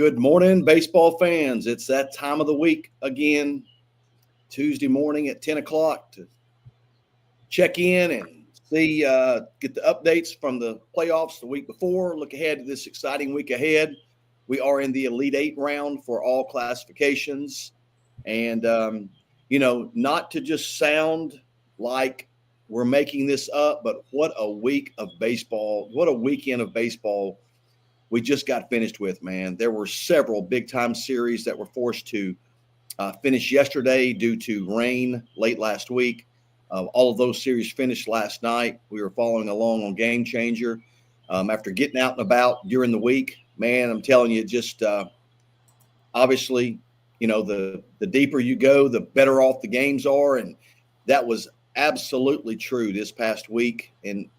Good morning, baseball fans. It's that time of the week again, Tuesday morning at 10 o'clock to check in and see, get the updates from the playoffs the week before, look ahead to this exciting week ahead. We are in the Elite Eight round for all classifications. And, not to just sound like we're making this up, but what a week of baseball, what a weekend of baseball we just got finished with, man. There were several big-time series that were forced to finish yesterday due to rain late last week. All of those series finished last night. We were following along on Game Changer. After getting out and about during the week, man, I'm telling you, just obviously, the deeper you go, the better off the games are. And that was absolutely true this past week in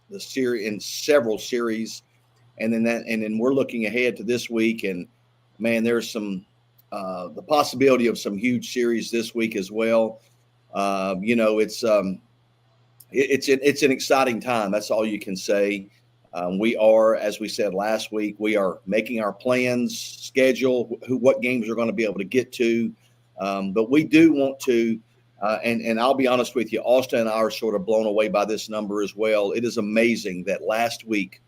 several series. And then we're looking ahead to this week, and man, there's some the possibility of some huge series this week as well. It's an exciting time. That's all you can say. We are, as we said last week, we are making our plans, schedule what games we're going to be able to get to. But we do want to, and I'll be honest with you, Austin and I are sort of blown away by this number as well. It is amazing that last week,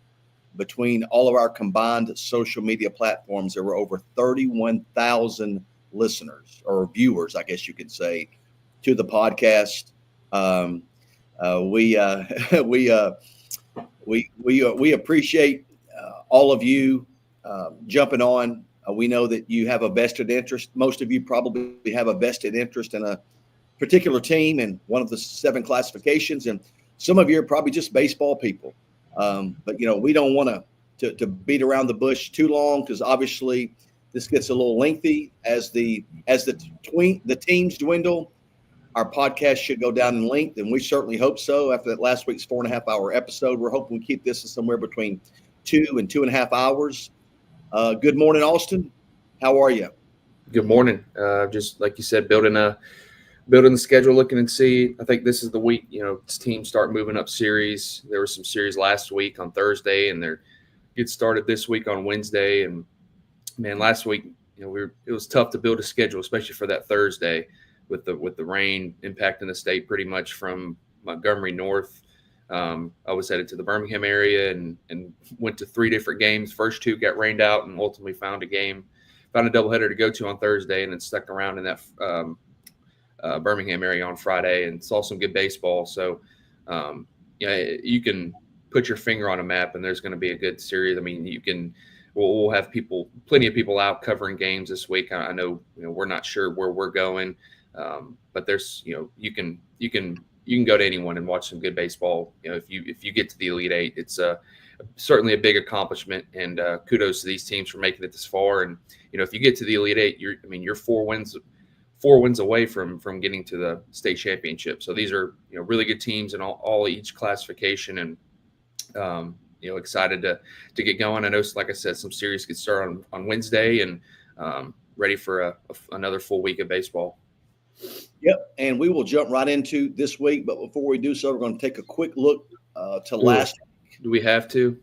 between all of our combined social media platforms, there were over 31,000 listeners or viewers, I guess you could say, to the podcast. We appreciate all of you jumping on. We know that you have a vested interest. Most of you probably have a vested interest in a particular team in one of the 7 classifications, and some of you are probably just baseball people. But we don't want to beat around the bush too long, because obviously this gets a little lengthy as the teams dwindle. Our podcast should go down in length, and we certainly hope so. After that last week's 4.5-hour episode, we're hoping we keep this somewhere between 2 and 2.5 hours. Good morning, Austin. How are you? Good morning. Just like you said, building the schedule, looking and see. I think this is the week, teams start moving up series. There were some series last week on Thursday, and they're get started this week on Wednesday. And man, last week, it was tough to build a schedule, especially for that Thursday with the rain impacting the state pretty much from Montgomery north. I was headed to the Birmingham area and went to 3 different games. First 2 got rained out, and ultimately found a doubleheader to go to on Thursday, and then stuck around in that Birmingham area on Friday and saw some good baseball. So, you can put your finger on a map and there's going to be a good series. I mean, we'll have plenty of people out covering games this week. I know, we're not sure where we're going, but there's, you can go to anyone and watch some good baseball. If you get to the Elite Eight, it's certainly a big accomplishment, and kudos to these teams for making it this far. And, if you get to the Elite Eight, you're 4 wins away from getting to the state championship. So these are, really good teams in each classification, and excited to get going. I know, like I said, some series get started on Wednesday, and ready for another full week of baseball. Yep, and we will jump right into this week. But before we do so, we're going to take a quick look to last week. Do we have to?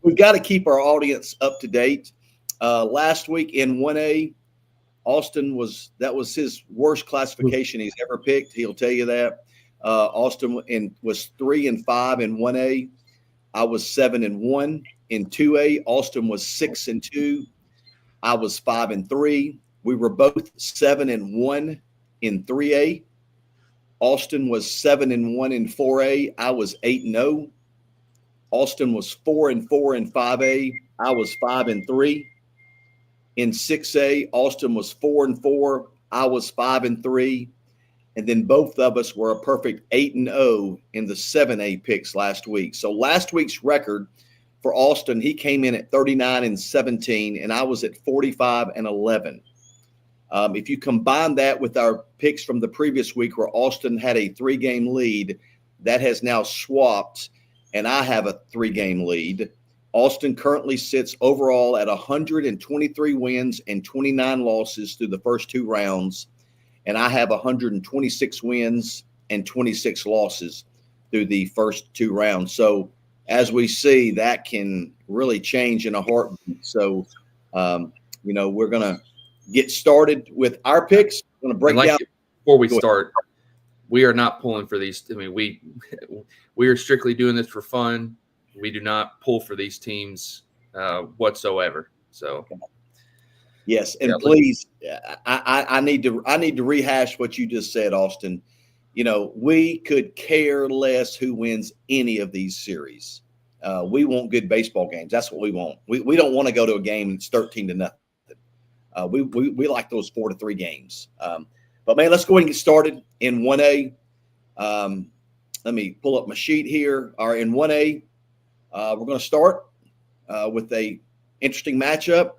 We've got to keep our audience up to date. Last week in 1A, Austin was his worst classification he's ever picked. He'll tell you that. Austin was 3-5 in 1A. I was 7-1 in 2A. Austin was 6-2. I was 5-3. We were both 7-1 in 3A. Austin was 7-1 in 4A. I was 8-0. Austin was 4-4 in 5A. I was 5-3. In 6A, Austin was 4-4. I was 5-3. And then both of us were a perfect 8-0 in the 7A picks last week. So last week's record for Austin, he came in at 39-17, and I was at 45-11. If you combine that with our picks from the previous week, where Austin had a 3-game lead, that has now swapped, and I have a 3-game lead. Austin currently sits overall at 123 wins and 29 losses through the first 2 rounds. And I have 126 wins and 26 losses through the first 2 rounds. So as we see, that can really change in a heartbeat. So, we're going to get started with our picks. We're going to break down. Before we start, we are not pulling for these. I mean, we are strictly doing this for fun. We do not pull for these teams whatsoever. So, yes, and please, I need to rehash what you just said, Austin. We could care less who wins any of these series. We want good baseball games. That's what we want. We don't want to go to a game that's 13-0. We like those 4-3 games. But man, let's go ahead and get started in 1A. Let me pull up my sheet here. All right, in 1A, we're going to start with a interesting matchup.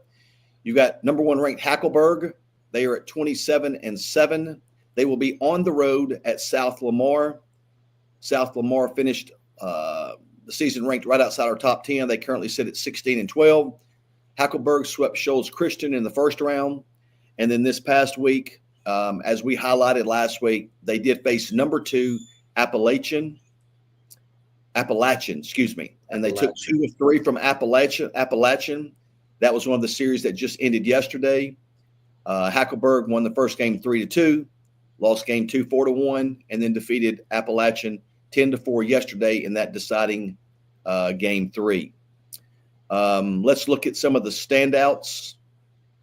You got number 1 ranked Hackleberg. They are at 27-7. They will be on the road at South Lamar. South Lamar finished the season ranked right outside our top 10. They currently sit at 16-12. Hackleberg swept Shoals Christian in the first round. And then this past week, as we highlighted last week, they did face number 2 Appalachian, excuse me. And they took 2 of 3 from Appalachian. That was one of the series that just ended yesterday. Hackleberg won the first game 3-2, lost game 2 4-1, and then defeated Appalachian 10-4 yesterday in that deciding game 3. Let's look at some of the standouts.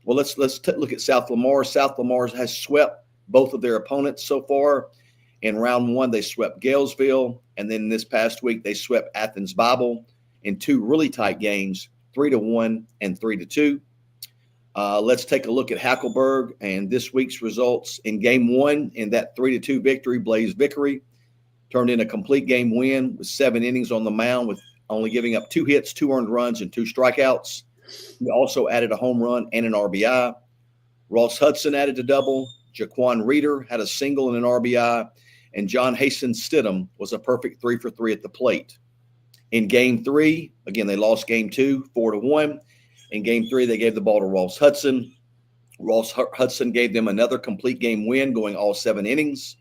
Well, let's look at South Lamar. South Lamar has swept both of their opponents so far. In round 1, they swept Galesville, and then this past week they swept Athens Bible in 2 really tight games, 3-1 and 3-2. Let's take a look at Hackleberg and this week's results. In game 1, in that 3-2 victory, Blaze Vickery turned in a complete game win with 7 innings on the mound with only giving up 2 hits, 2 earned runs, and 2 strikeouts. He also added a home run and an RBI. Ross Hudson added a double. Jaquan Reeder had a single and an RBI. And John Hastings Stidham was a perfect 3 for 3 at the plate. In game 3, again, they lost game 2, 4-1. In game 3, they gave the ball to Ross Hudson. Ross Hudson gave them another complete game win, going all 7 innings.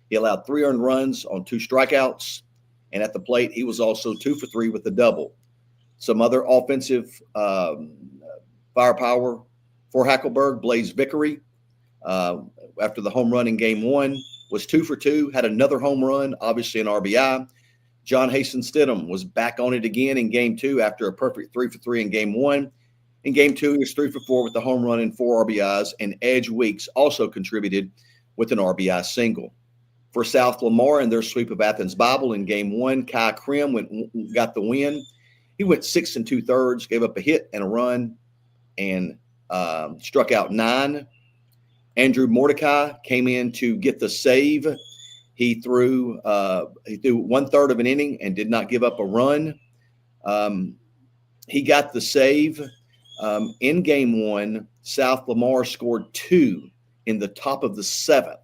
He allowed 3 earned runs on 2 strikeouts. And at the plate, he was also 2 for 3 with a double. Some other offensive firepower for Hackleberg, Blaze Vickery, after the home run in game 1, was 2 for 2, had another home run, obviously an RBI. John Hastings Stidham was back on it again in game 2 after a perfect 3 for 3 in game 1. In game 2, he was 3 for 4 with the home run and 4 RBIs, and Edge Weeks also contributed with an RBI single. For South Lamar and their sweep of Athens Bible in game 1, Kai Krim got the win. He went 6 2/3, gave up a hit and a run, and struck out 9. Andrew Mordecai came in to get the save. He threw 1/3 of an inning and did not give up a run. He got the save. In game 1, South Lamar scored 2 in the top of the 7th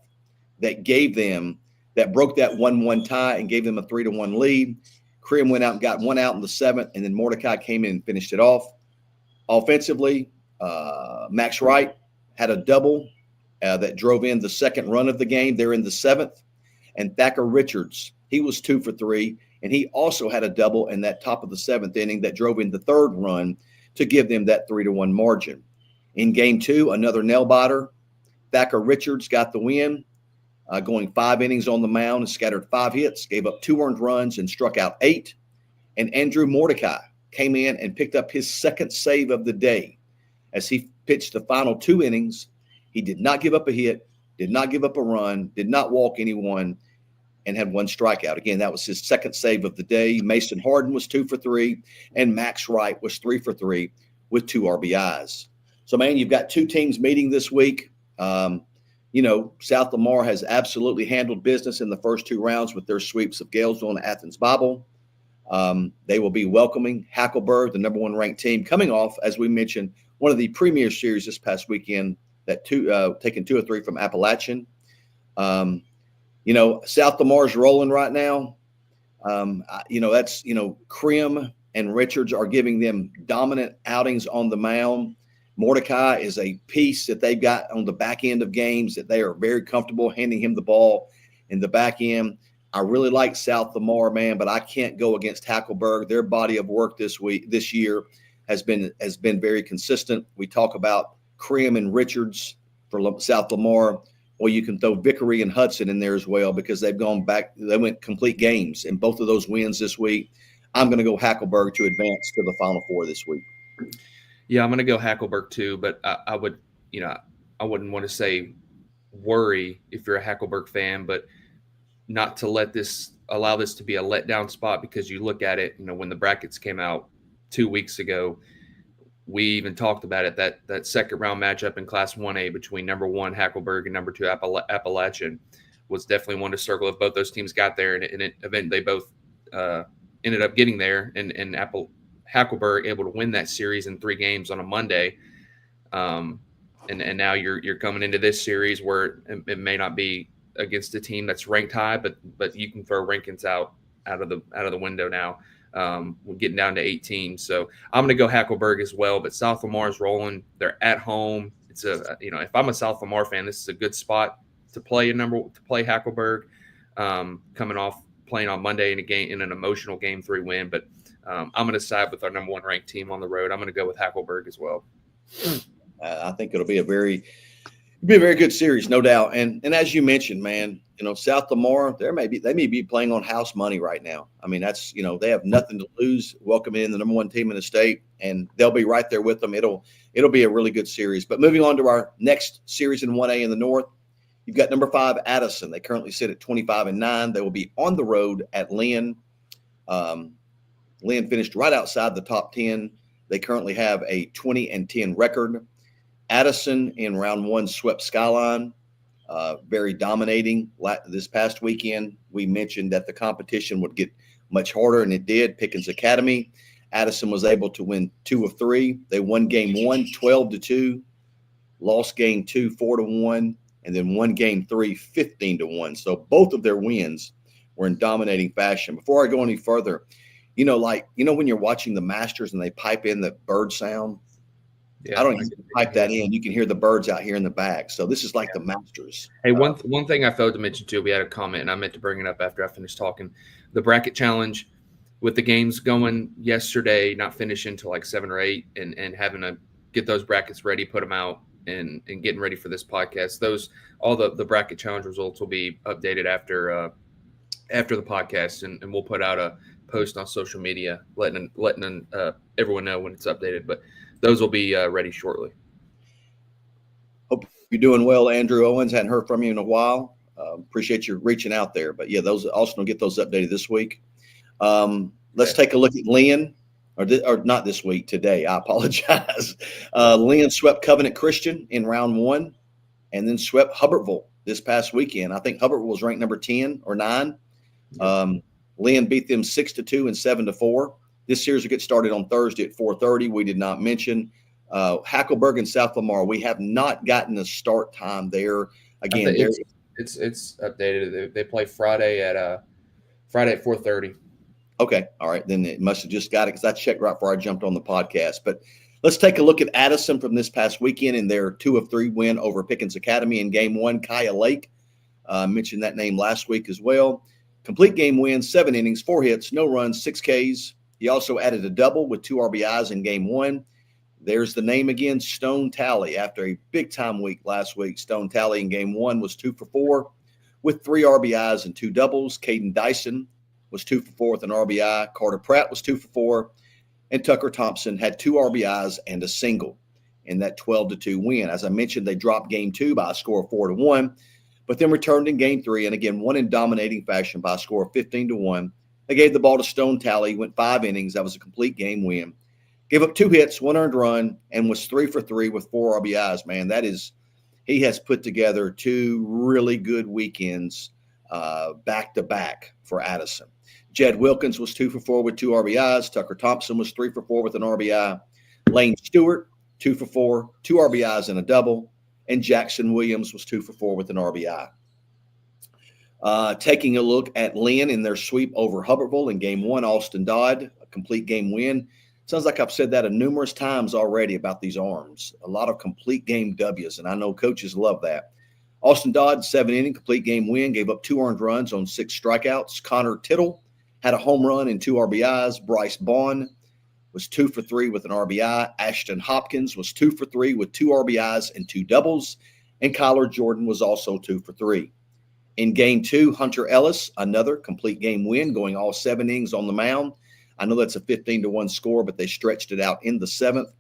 that broke that 1-1 tie and gave them a 3-1 lead. Krim went out and got 1 out in the 7th, and then Mordecai came in and finished it off. Offensively, Max Wright had a double that drove in the second run of the game there in the 7th. And Thacker Richards, he was 2 for 3, and he also had a double in that top of the 7th inning that drove in the 3rd run to give them that 3-1 margin. In game 2, another nail biter. Thacker Richards got the win, going 5 innings on the mound and scattered 5 hits, gave up 2 earned runs and struck out 8. And Andrew Mordecai came in and picked up his 2nd save of the day as he pitched the final 2 innings. He did not give up a hit, did not give up a run, did not walk anyone, and had 1 strikeout. Again, that was his 2nd save of the day. Mason Harden was 2 for 3, and Max Wright was 3 for 3 with 2 RBIs. So, man, you've got 2 teams meeting this week. South Lamar has absolutely handled business in the first 2 rounds with their sweeps of Galesville and Athens Bible. They will be welcoming Hackleberg, the number 1 ranked team, coming off, as we mentioned, one of the premier series this past weekend, that taking 2 or 3 from Appalachian. South Lamar's rolling right now. That's Krim and Richards are giving them dominant outings on the mound. Mordecai is a piece that they've got on the back end of games that they are very comfortable handing him the ball in the back end. I really like South Lamar, man, but I can't go against Hackleberg. Their body of work this year has been very consistent. We talk about Krim and Richards for South Lamar. Well, you can throw Vickery and Hudson in there as well because they've gone back. They went complete games in both of those wins this week. I'm going to go Hackleberg to advance to the Final Four this week. Yeah, I'm going to go Hackleberg too, but I would, I wouldn't want to say worry if you're a Hackleberg fan, but not to allow this to be a letdown spot, because you look at it, when the brackets came out 2 weeks ago, we even talked about it, that second round matchup in Class 1A between number 1 Hackleberg and number 2 Appalachian was definitely one to circle if both those teams got there, and event they both ended up getting there, and Hackleberg able to win that series in 3 games on a Monday. And now you're coming into this series where it may not be against a team that's ranked high, but you can throw rankings out of the window now. We're getting down to 18, so I'm going to go Hackleberg as well. But South Lamar is rolling; they're at home. It's if I'm a South Lamar fan, this is a good spot to play Hackleberg, coming off playing on Monday in an emotional Game 3 win. But I'm going to side with our number 1 ranked team on the road. I'm going to go with Hackleberg as well. I think it'll be a very good series, no doubt. And as you mentioned, man, South Lamar, they may be playing on house money right now. I mean, that's, they have nothing to lose, welcoming in the number 1 team in the state, and they'll be right there with them. It'll be a really good series. But moving on to our next series in 1A in the North, you've got number 5 Addison. They currently sit at 25-9. They will be on the road at Lynn. Lynn finished right outside the top 10. They currently have a 20-10 record. Addison in round 1 swept Skyline, very dominating. This past weekend, we mentioned that the competition would get much harder, and it did. Pickens Academy. Addison was able to win 2 of 3. They won game 1, 12-2, lost game 2, 4-1, and then won game 3, 15-1. So both of their wins were in dominating fashion. Before I go any further, when you're watching the Masters and they pipe in the bird sound, yeah, I don't even pipe that in. You can hear the birds out here in the back. So this is like the Masters. Hey, one thing I failed to mention too, we had a comment, and I meant to bring it up after I finished talking. The bracket challenge, with the games going yesterday, not finishing until like 7 or 8, and having to get those brackets ready, put them out, and getting ready for this podcast. All the bracket challenge results will be updated after the podcast, and we'll put out a post on social media letting everyone know when it's updated. But those will be ready shortly. Hope you're doing well, Andrew Owens. Hadn't heard from you in a while. Appreciate you reaching out there. But, yeah, those also will get those updated this week. Let's take a look at Lynn, or not this week, today. I apologize. Lynn swept Covenant Christian in round 1 and then swept Hubbardsville this past weekend. I think Hubbardsville was ranked number 10 or 9. Lynn beat them 6-2 and 7-4. This series will get started on Thursday at 4:30. We did not mention Hackleberg and South Lamar. We have not gotten a start time there. Again, it's updated. They play Friday at 4:30. Okay, all right. Then it must have just got it because I checked right before I jumped on the podcast. But let's take a look at Addison from this past weekend in their 2 of 3 win over Pickens Academy in game 1. Kaya Lake, mentioned that name last week as well. Complete game win, 7 innings, 4 hits, no runs, 6 Ks. He also added a double with 2 RBIs in game 1. There's the name again, Stone Talley. After a big-time week last week, Stone Talley in game 1 was 2 for 4 with 3 RBIs and 2 doubles. Caden Dyson was 2 for 4 with an RBI. Carter Pratt was 2 for 4. And Tucker Thompson had 2 RBIs and a single in that 12-2 win. As I mentioned, they dropped game 2 by a score of 4-1, but then returned in game 3 and again won in dominating fashion by a score of 15-1. They gave the ball to Stone Talley, went 5 innings. That was a complete game win. Gave up 2 hits, 1 earned run, and was 3 for 3 with 4 RBIs. Man, he has put together 2 really good weekends back-to-back for Addison. Jed Wilkins was 2 for 4 with 2 RBIs. Tucker Thompson was 3 for 4 with an RBI. Lane Stewart, 2 for 4, 2 RBIs and a double. And Jackson Williams was 2 for 4 with an RBI. Taking a look at Lynn in their sweep over Hubbardsville in game 1, Austin Dodd, a complete game win. Sounds like I've said that numerous times already about these arms. A lot of complete game W's, and I know coaches love that. Austin Dodd, 7-inning complete game win, gave up 2 earned runs on 6 strikeouts. Connor Tittle had a home run and 2 RBIs. Bryce Bond was 2 for 3 with an RBI. Ashton Hopkins was 2 for 3 with 2 RBIs and 2 doubles. And Kyler Jordan was also 2 for 3. In game 2, Hunter Ellis, another complete game win, going all 7 innings on the mound. I know that's a 15-1 score, but they stretched it out in the 7th.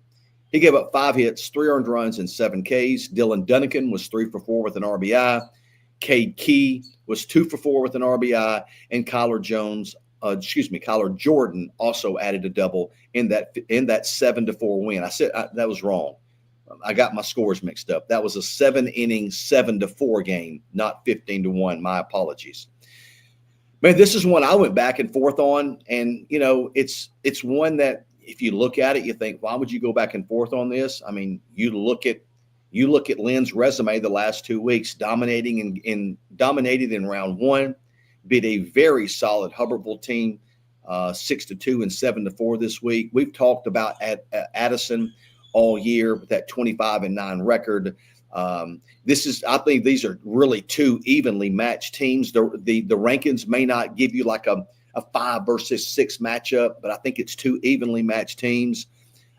He gave up 5 hits, 3 earned runs, and 7 Ks. Dylan Dunnigan was 3 for 4 with an RBI. Cade Key was 2 for 4 with an RBI, and Kyler Jordan also added a double in that 7-4 win. I said that was wrong. I got my scores mixed up. That was a 7-inning 7-4 game, not 15-1. My apologies. Man, this is one I went back and forth on, and it's one that if you look at it, you think, why would you go back and forth on this? I mean, you look at Lynn's resume the last 2 weeks, dominated in round 1, beat a very solid Hubbardsville team, 6-2 and 7-4 this week. We've talked about Addison all year with that 25-9 record. I think these are really 2 evenly matched teams. The rankings may not give you like a 5 versus 6 matchup, but I think it's 2 evenly matched teams.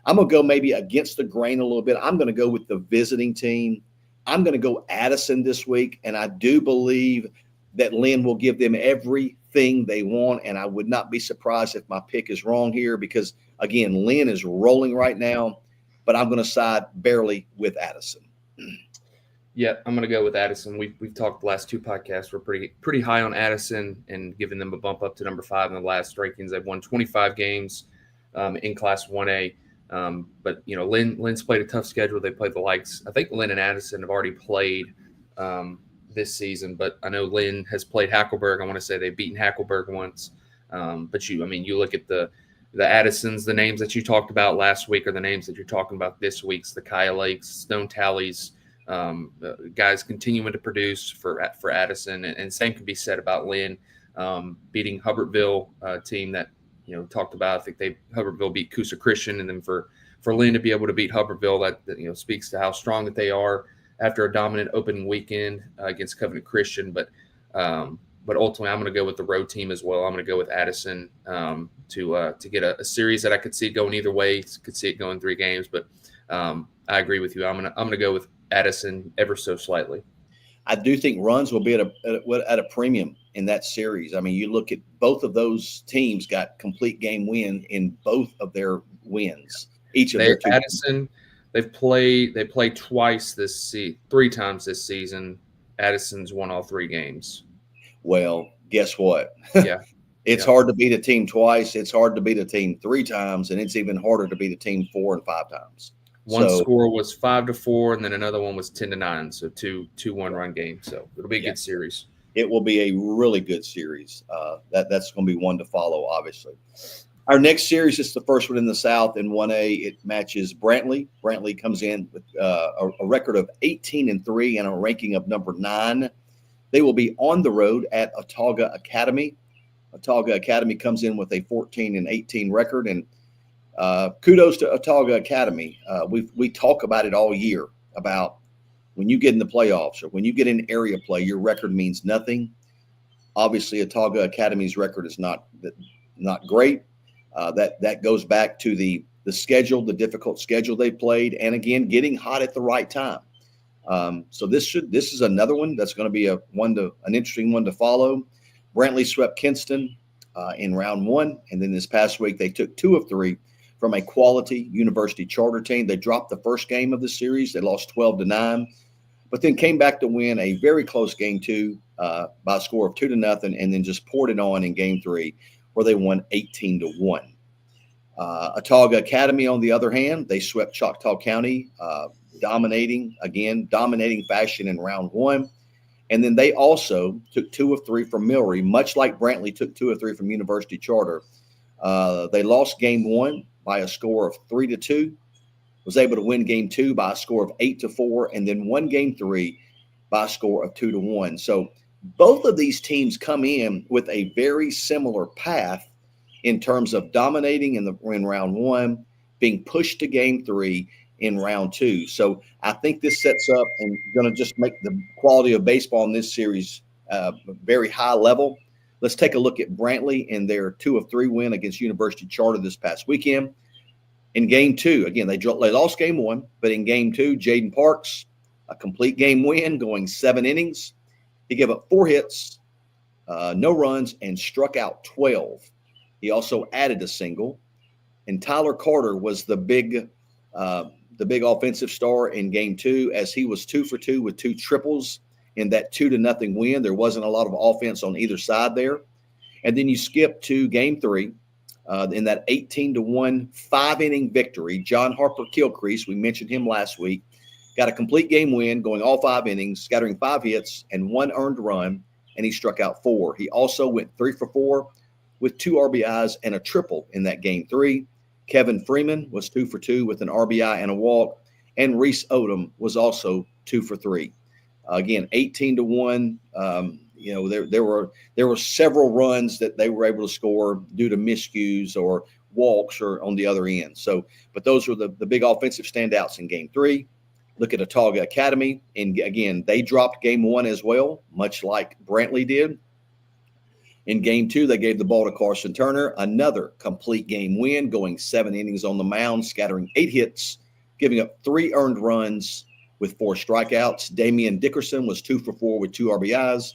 I'm going to go maybe against the grain a little bit. I'm going to go with the visiting team. I'm going to go Addison this week, and I do believe that Lynn will give them everything they want, and I would not be surprised if my pick is wrong here because, again, Lynn is rolling right now, but I'm going to side barely with Addison. Yeah, I'm going to go with Addison. We've talked the last 2 podcasts. We're pretty high on Addison and giving them a bump up to number 5 in the last rankings. They've won 25 games in Class 1A. But Lynn's played a tough schedule. They played the likes. I think Lynn and Addison have already played this season, but I know Lynn has played Hackleberg. I want to say they've beaten Hackleberg once. But you look at the Addisons, the names that you talked about last week are the names that you're talking about this week's the Kaya Lakes, Stone Tallies. Guys continuing to produce for Addison, and same can be said about Lynn beating Hubbardsville team that talked about. I think Hubbardsville beat Coosa Christian, and then for Lynn to be able to beat Hubbardsville, that speaks to how strong that they are after a dominant opening weekend against Covenant Christian. But ultimately, I'm going to go with the road team as well. I'm going to go with Addison to get a series that I could see going either way. Could see it going 3 games, but I agree with you. I'm gonna go with Addison ever so slightly. I do think runs will be at a premium in that series. I mean, you look at both of those teams got complete game win in both of their wins. Each of their 2 Addison, they played twice 3 times this season. Addison's won all 3 games. Well, guess what? Yeah. It's hard to beat a team twice. It's hard to beat a team 3 times, and it's even harder to beat a team 4 and 5 times. One score was 5-4, and then another one was 10-9. So 2 1-run games. So it'll be a good series. It will be a really good series. That's going to be one to follow, obviously. Our next series is the first one in the South in 1A. It matches Brantley. Brantley comes in with a record of 18-3 and a ranking of number 9. They will be on the road at Autauga Academy. Autauga Academy comes in with a 14-18 record, and kudos to Autauga Academy. We talk about it all year about when you get in the playoffs or when you get in area play, your record means nothing. Obviously, Autauga Academy's record is not great. That goes back to the schedule, the difficult schedule they played, and again, getting hot at the right time. So this is another one that's going to be an interesting one to follow. Brantley swept Kinston in round 1, and then this past week they took 2 of 3 from a quality university charter team. They dropped the first game of the series. They lost 12-9, but then came back to win a very close game 2 by a score of 2-0, and then just poured it on in game 3 where they won 18-1. Autauga Academy, on the other hand, they swept Choctaw County, dominating fashion in round 1. And then they also took 2 of 3 from Milry, much like Brantley took 2 of 3 from University Charter. They lost game 1 by a score of 3-2, was able to win game 2 by a score of 8-4, and then won game 3 by a score of 2-1. So both of these teams come in with a very similar path in terms of dominating in round 1, being pushed to game 3, in round 2. So I think this sets up and going to just make the quality of baseball in this series very high level. Let's take a look at Brantley and their 2-of-3 win against University Charter this past weekend. In game 2, again, they lost game 1, but in game 2, Jaden Parks, a complete game win going 7 innings. He gave up 4 hits, no runs, and struck out 12. He also added a single. And Tyler Carter was the big offensive star in game 2, as he was 2 for 2 with 2 triples in that 2-0 win. There wasn't a lot of offense on either side there. And then you skip to game 3. In that 18-1 5-inning victory, John Harper-Gilcrease, we mentioned him last week, got a complete game win going all 5 innings, scattering 5 hits and 1 earned run, and he struck out 4. He also went 3 for 4 with 2 RBIs and a triple in that game 3. Kevin Freeman was 2 for 2 with an RBI and a walk, and Reese Odom was also 2 for 3. Again, 18-1. There were several runs that they were able to score due to miscues or walks or on the other end. So, but those were the big offensive standouts in game 3. Look at Autauga Academy, and again, they dropped game 1 as well, much like Brantley did. In game 2, they gave the ball to Carson Turner, another complete game win, going 7 innings on the mound, scattering 8 hits, giving up 3 earned runs with 4 strikeouts. Damian Dickerson was 2 for 4 with 2 RBIs.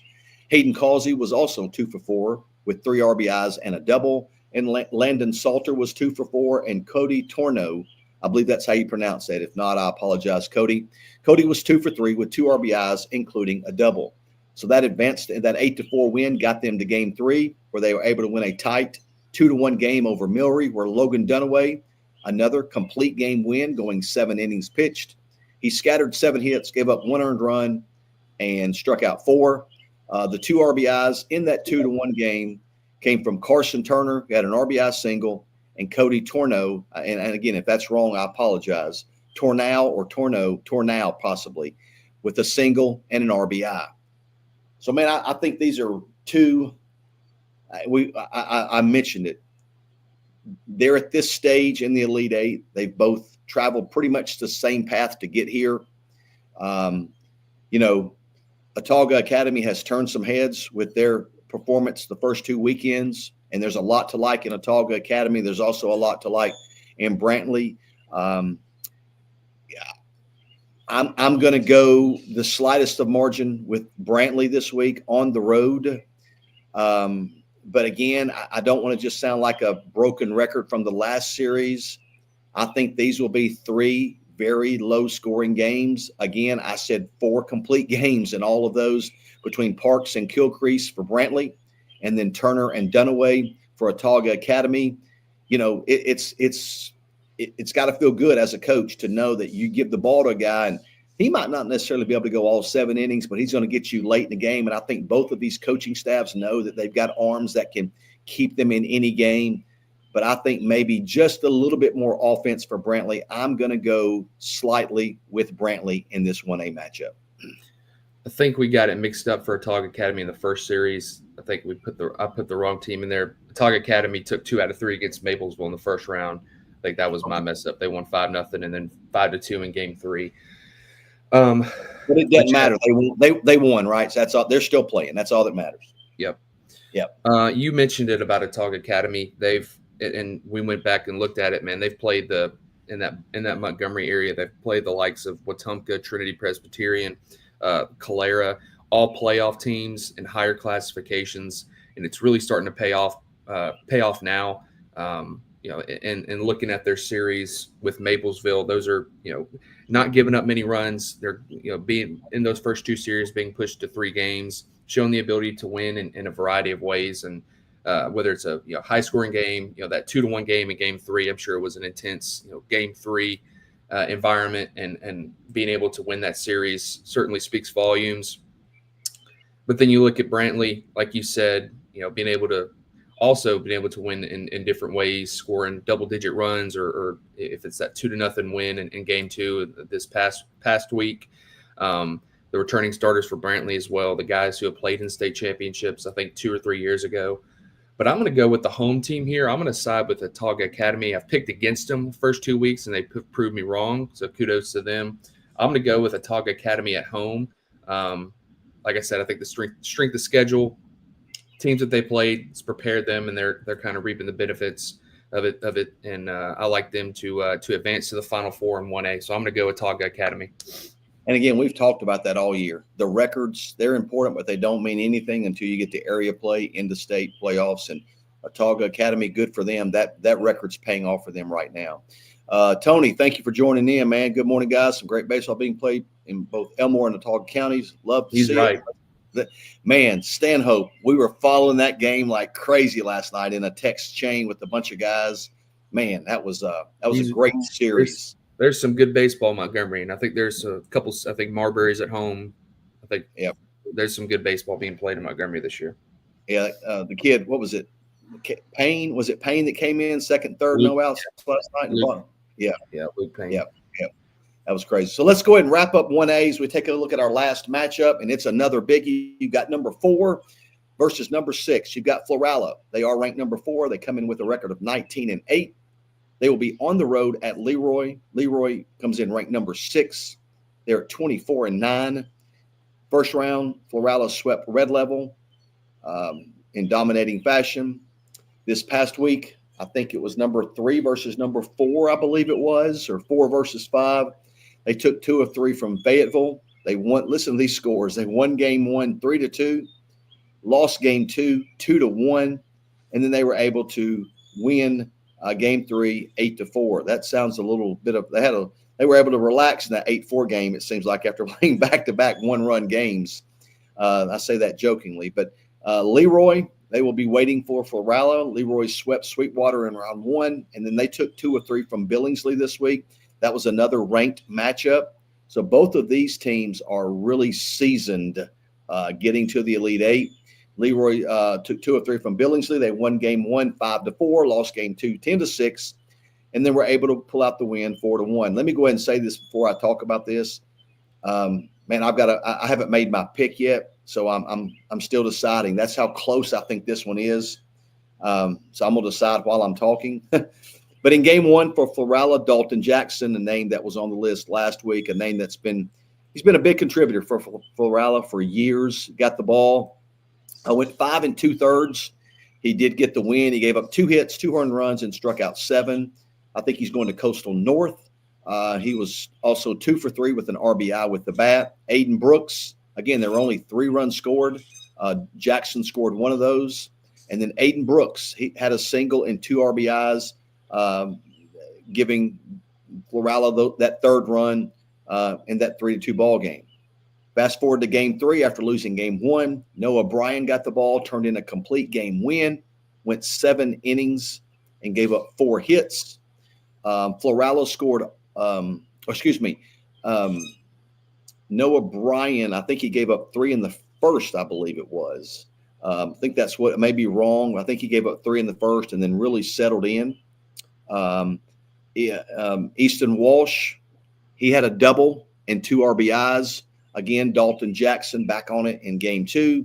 Hayden Causey was also 2 for 4 with 3 RBIs and a double. And Landon Salter was 2 for 4. And Cody Torno, I believe that's how you pronounce that. If not, I apologize, Cody. Cody was 2 for 3 with 2 RBIs, including a double. So that advanced, that 8-4 win got them to game 3, where they were able to win a tight 2-1 game over Milry, where Logan Dunaway, another complete game win, going 7 innings pitched. He scattered 7 hits, gave up 1 earned run, and struck out 4. The 2 RBIs in that 2-1 game came from Carson Turner, who had an RBI single, and Cody Torno. And again, if that's wrong, I apologize. Tornow possibly, with a single and an RBI. So, man, I think these are 2. I mentioned it. They're at this stage in the Elite Eight. They've both traveled pretty much the same path to get here. Autauga Academy has turned some heads with their performance the first 2 weekends, and there's a lot to like in Autauga Academy. There's also a lot to like in Brantley. I'm going to go the slightest of margin with Brantley this week on the road. But again, I don't want to just sound like a broken record from the last series. I think these will be 3 very low-scoring games. Again, I said 4 complete games, and all of those between Parks and Gilcrease for Brantley, and then Turner and Dunaway for Autauga Academy. It's got to feel good as a coach to know that you give the ball to a guy, and he might not necessarily be able to go all 7 innings, but he's going to get you late in the game. And I think both of these coaching staffs know that they've got arms that can keep them in any game. But I think maybe just a little bit more offense for Brantley. I'm going to go slightly with Brantley in this 1A matchup. I think we got it mixed up for Autauga Academy in the first series. I think I put the wrong team in there. Autauga Academy took 2 out of 3 against Maplesville in the first round. I think that was my mess up. They won 5-0 and then 5-2 in game 3. But it doesn't matter. They won, right? So that's all. They're still playing. That's all that matters. Yep. You mentioned it about Autauga Academy. And we went back and looked at it. Man, they've played in that Montgomery area. They've played the likes of Wetumpka, Trinity Presbyterian, Calera, all playoff teams in higher classifications, and it's really starting to pay off now. And looking at their series with Maplesville, those are, not giving up many runs. They're, being in those first 2 series, being pushed to 3 games, showing the ability to win in a variety of ways. And whether it's a high scoring game, that 2-1 game in game 3, I'm sure it was an intense, game 3 environment, and being able to win that series certainly speaks volumes. But then you look at Brantley, like you said, being able to win in different ways, scoring double-digit runs, or if it's that 2-0 win in game 2 this past week. The returning starters for Brantley as well, the guys who have played in state championships, I think 2 or 3 years ago. But I'm going to go with the home team here. I'm going to side with the Autauga Academy. I've picked against them the first 2 weeks, and they proved me wrong. So kudos to them. I'm going to go with Autauga Academy at home. Like I said, I think the strength of schedule, teams that they played, has prepared them, and they're kind of reaping the benefits of it. And I like them to advance to the Final Four in 1A. So I'm going to go with Autauga Academy. And again, we've talked about that all year. The records, they're important, but they don't mean anything until you get to area play, into state playoffs. And Autauga Academy, good for them. That record's paying off for them right now. Tony, thank you for joining in, man. Good morning, guys. Some great baseball being played in both Elmore and Autauga counties. Love to see right. it. Man, Stanhope, we were following that game like crazy last night in a text chain with a bunch of guys. Man, that was a great series. There's some good baseball in Montgomery, and I think there's a couple. I think Marbury's at home. I think there's some good baseball being played in Montgomery this year. Yeah, the kid, what was it? Payne? Was it Payne that came in second, third, Luke, no outs last night? Luke, yeah, Luke Payne. Yeah, that was crazy. So let's go ahead and wrap up 1As. We take a look at our last matchup, and it's another biggie. You've got number 4 versus number 6. You've got Florala. They are ranked number 4. They come in with a record of 19-8. They will be on the road at Leroy. Leroy comes in ranked number 6. They're at 24-9. First round, Florala swept Red Level in dominating fashion. This past week, I think it was number 3 versus number 4, I believe it was, or 4 versus 5. They took 2 of 3 from Fayetteville. They won. Listen to these scores. They won game 1 3-2, lost game 2 2-1, and then they were able to win game 3 8-4. That sounds a little bit of they were able to relax in that 8-4 game, it seems like, after playing back-to-back one-run games. I say that jokingly. But Leroy, they will be waiting for Florala. Leroy swept Sweetwater in round 1, and then they took 2 of 3 from Billingsley this week. That was another ranked matchup. So both of these teams are really seasoned getting to the Elite 8. Leroy took 2 of 3 from Billingsley. They won game 1 5-4, lost game 2 10-6, and then were able to pull out the win 4-1. Let me go ahead and say this before I talk about this. Man, I haven't made my pick yet, so I'm still deciding. That's how close I think this one is. So I'm gonna decide while I'm talking. But in game 1 for Florala, Dalton Jackson, a name that was on the list last week, a name he's been a big contributor for Florala for years. Got the ball. I went 5 2/3. He did get the win. He gave up 2 hits, 2 earned runs, and struck out 7. I think he's going to Coastal North. He was also 2 for 3 with an RBI with the bat. Aiden Brooks, again, there were only 3 runs scored. Jackson scored 1 of those. And then Aiden Brooks, he had a single and 2 RBIs, giving Florala that 3rd run in that 3-2 ball game. Fast forward to game 3 after losing game 1. Noah Bryan got the ball, turned in a complete game win, went 7 innings, and gave up 4 hits. Florala scored, Noah Bryan, I think he gave up 3 in the first, I believe it was. I think that's what, it may be wrong. I think he gave up 3 in the first and then really settled in. Easton Walsh, he had a double and 2 RBIs. Again, Dalton Jackson back on it in game 2,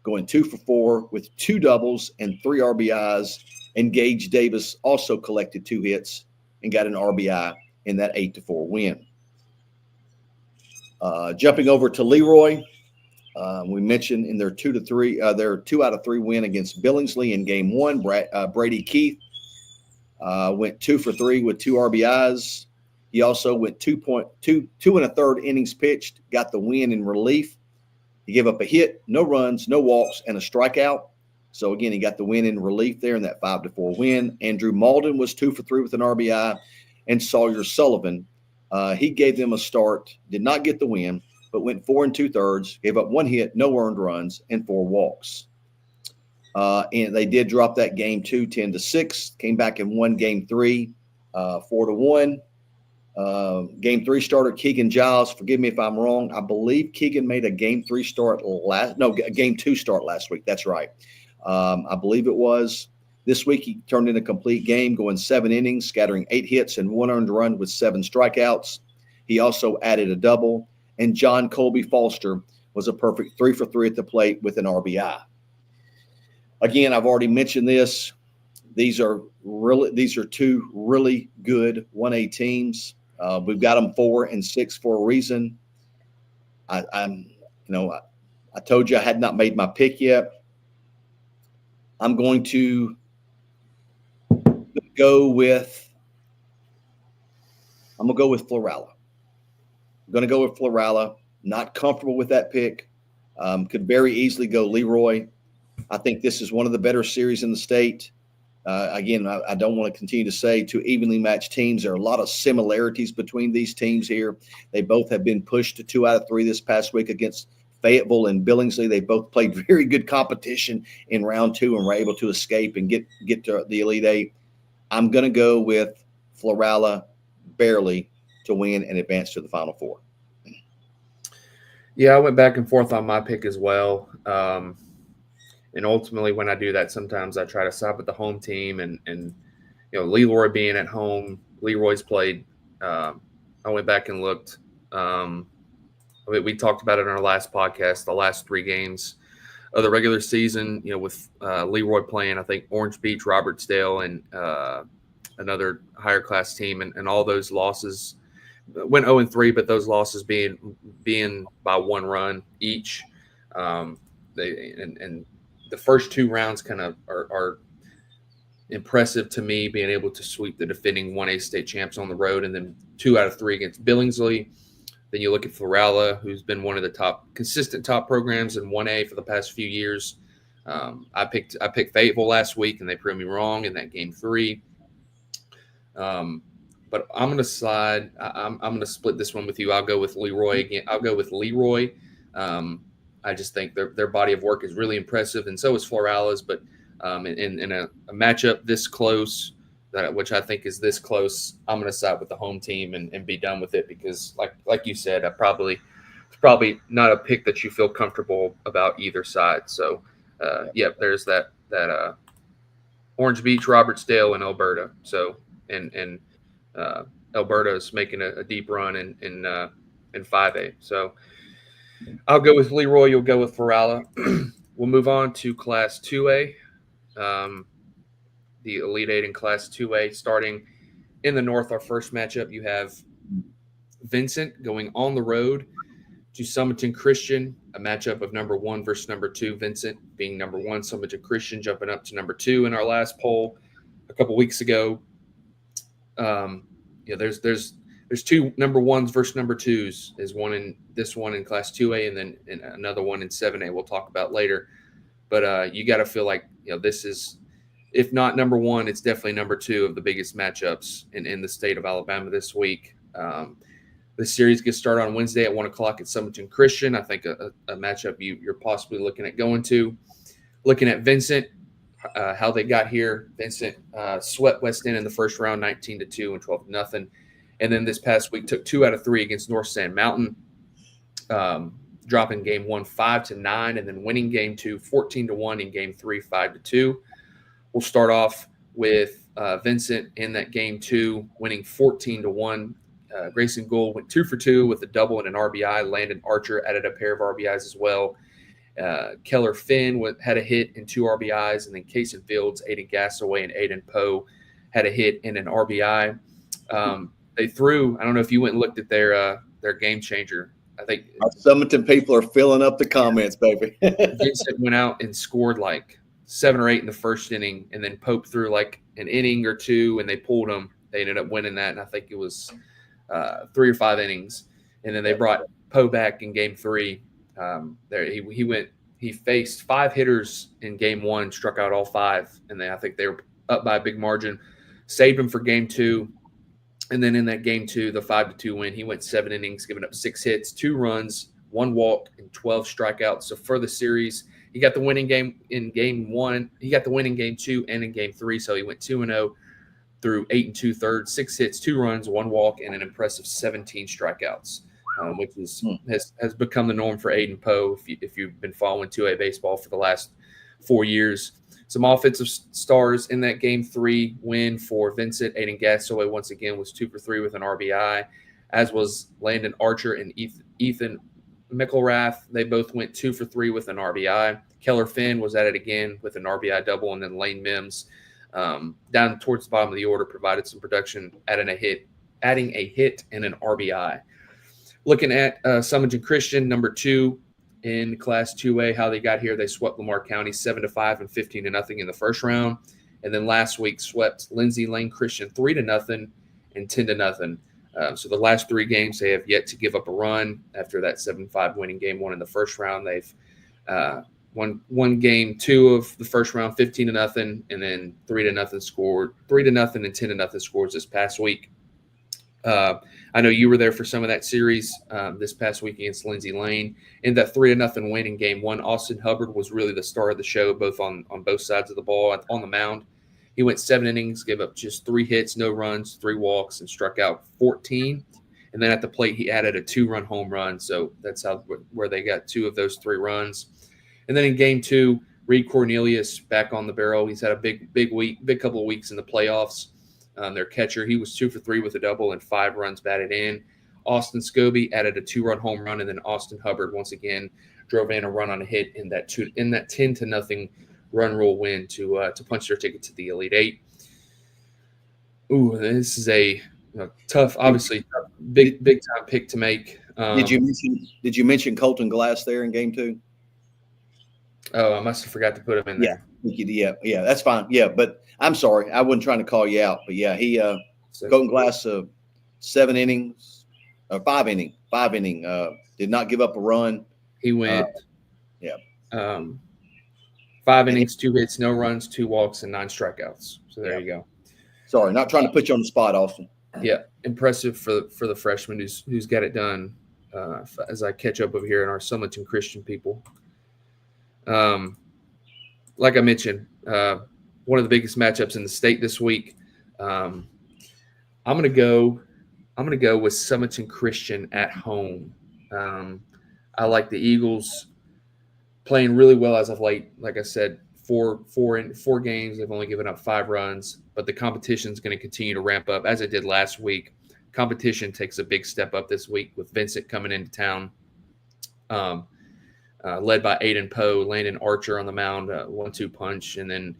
going 2 for 4 with 2 doubles and 3 RBIs. And Gage Davis also collected 2 hits and got an RBI in that 8-4 win. Jumping over to Leroy, we mentioned in their 2 out of 3 win against Billingsley in game 1. Brady Keith went 2 for 3 with 2 RBIs. He also went 2 1/3 innings pitched, got the win in relief. He gave up a hit, no runs, no walks, and a strikeout. So, again, he got the win in relief there in that 5-4 win. Andrew Malden was 2 for 3 with an RBI. And Sawyer Sullivan, he gave them a start, did not get the win, but went 4 2/3, gave up 1 hit, no earned runs, and 4 walks. And they did drop that game 2 10-6, came back and won game 3 4-1. Game 3 starter Keegan Giles. Forgive me if I'm wrong. I believe Keegan made a game 3 start game 2 start last week. That's right. I believe it was. This week he turned in a complete game, going 7 innings, scattering 8 hits and 1 earned run with 7 strikeouts. He also added a double. And John Colby Foster was a perfect 3 for 3 at the plate with an RBI. Again, I've already mentioned this. These are two really good 1A teams. We've got them 4 and 6 for a reason. I told you I had not made my pick yet. I'm going to go with Florala. I'm going to go with Florala. Not comfortable with that pick. Could very easily go Leroy. I think this is one of the better series in the state. Again, I don't want to continue to say two evenly matched teams. There are a lot of similarities between these teams here. They both have been pushed to 2 out of 3 this past week against Fayetteville and Billingsley. They both played very good competition in round 2 and were able to escape and get to the Elite Eight. I'm going to go with Florala barely to win and advance to the Final Four. Yeah, I went back and forth on my pick as well. And ultimately, when I do that, sometimes I try to side with the home team. And Leroy being at home, Leroy's played. I went back and looked. We talked about it in our last podcast, the last 3 games of the regular season, with Leroy playing, I think, Orange Beach, Robertsdale, and another higher class team. And all those losses went 0-3, but those losses being by 1 run each. And the first 2 rounds kind of are impressive to me, being able to sweep the defending 1A state champs on the road, and then 2 out of 3 against Billingsley. Then you look at Florala, who's been one of the consistent top programs in 1A for the past few years. I picked Fayetteville last week, and they proved me wrong in that game 3. But I'm going to slide. I'm going to split this one with you. I'll go with Leroy again. I'll go with Leroy. I just think their body of work is really impressive, and so is Florala's. But in a matchup this close, which I think is this close, I'm going to side with the home team and be done with it, because, like you said, it's probably not a pick that you feel comfortable about either side. So, there's that Orange Beach, Robertsdale, and Elberta. So, and Elberta is making a deep run in 5A. So I'll go with Leroy. You'll go with Florala. We'll move on to Class 2A. The Elite Eight in Class 2A. Starting in the north, our first matchup, you have Vincent going on the road to Sumiton Christian, a matchup of number 1 versus number 2. Vincent being number 1, Sumiton Christian jumping up to number 2 in our last poll a couple weeks ago. There's 2 number 1s versus number 2s. There's one in Class 2A, and then another one in 7A we'll talk about later. But you got to feel like this is, if not number 1, it's definitely number 2 of the biggest matchups in the state of Alabama this week. The series gets started on Wednesday at 1 o'clock at Sumiton Christian. I think a matchup you're possibly looking at going to. Looking at Vincent, how they got here. Vincent swept West End in the first round, 19-2 and 12-0. And then this past week took 2 out of 3 against North Sand Mountain, dropping game 1 5-9, and then winning game 2 14-1, in game 3 5-2. We'll start off with Vincent in that game 2, winning 14-1. Grayson Gould went 2 for 2 with a double and an RBI. Landon Archer added a pair of RBIs as well. Keller Finn had a hit and 2 RBIs, and then Kason Fields, Aiden Gassaway, and Aiden Poe had a hit and an RBI. They threw, I don't know if you went and looked at their game changer. I think Sumiton people are filling up the comments, baby. Vincent went out and scored like 7 or 8 in the first inning, and then Pope threw like an inning or 2, and they pulled him. They ended up winning that, and I think it was 3 or 5 innings. And then they brought Poe back in game 3. He faced 5 hitters in game 1, struck out all 5, and then I think they were up by a big margin. Saved him for game 2. And then in that game 2, the 5-2 win, he went 7 innings, giving up 6 hits, 2 runs, 1 walk, and 12 strikeouts. So for the series, he got the winning game in game 1. He got the win in game 2 and in game 3. So he went 2-0 through 8 2/3, 6 hits, 2 runs, 1 walk, and an impressive 17 strikeouts, which has become the norm for Aiden Poe if you've been following 2A baseball for the last 4 years. Some offensive stars in that game 3 win for Vincent. Aiden Gassaway once again was 2 for 3 with an RBI, as was Landon Archer and Ethan McElrath. They both went 2 for 3 with an RBI. Keller Finn was at it again with an RBI double, and then Lane Mims down towards the bottom of the order provided some production, adding a hit and an RBI. Looking at Sumiton Christian, number 2 in Class 2A, how they got here. They swept Lamar County 7-5 and 15-0 in the first round, and then last week swept Lindsay Lane Christian 3-0 and 10-0. So the last 3 games, they have yet to give up a run after that 7-5 winning game 1 in the first round. They've won game 2 of the first round 15-0, and then 3-0 scored, 3-0 and 10-0 scores this past week. I know you were there for some of that series this past week against Lindsay Lane. In that 3-0 win in game 1, Austin Hubbard was really the star of the show, both on both sides of the ball. On the mound, he went 7 innings, gave up just 3 hits, no runs, 3 walks, and struck out 14. And then at the plate, he added a 2-run home run. So that's where they got 2 of those 3 runs. And then in game 2, Reed Cornelius back on the barrel. He's had a big couple of weeks in the playoffs. Their catcher, he was 2 for 3 with a double and 5 runs batted in. Austin Scobie added a 2-run home run, and then Austin Hubbard once again drove in a run on a hit in that 10-0 run rule win to punch their ticket to the Elite Eight. Ooh, this is a tough, obviously big time pick to make. Did you mention Colton Glass there in game 2? Oh, I must have forgot to put him in there. Yeah, that's fine. Yeah, but I'm sorry, I wasn't trying to call you out, but yeah, he Colton Glass 7 innings, 5 inning, did not give up a run. He went 5 innings, 2 hits, no runs, 2 walks, and 9 strikeouts. So there you go. Sorry, not trying to put you on the spot, Austin. Yeah, impressive for the freshman who's got it done. As I catch up over here in our Sumiton Christian people. Like I mentioned, one of the biggest matchups in the state this week. I'm gonna go with Sumiton Christian at home. I like the Eagles playing really well as of late. Like I said, four games, they've only given up 5 runs, but the competition is going to continue to ramp up as it did last week. Competition takes a big step up this week with Vincent coming into town. Led by Aiden Poe, Landon Archer on the mound, 1-2 punch, and then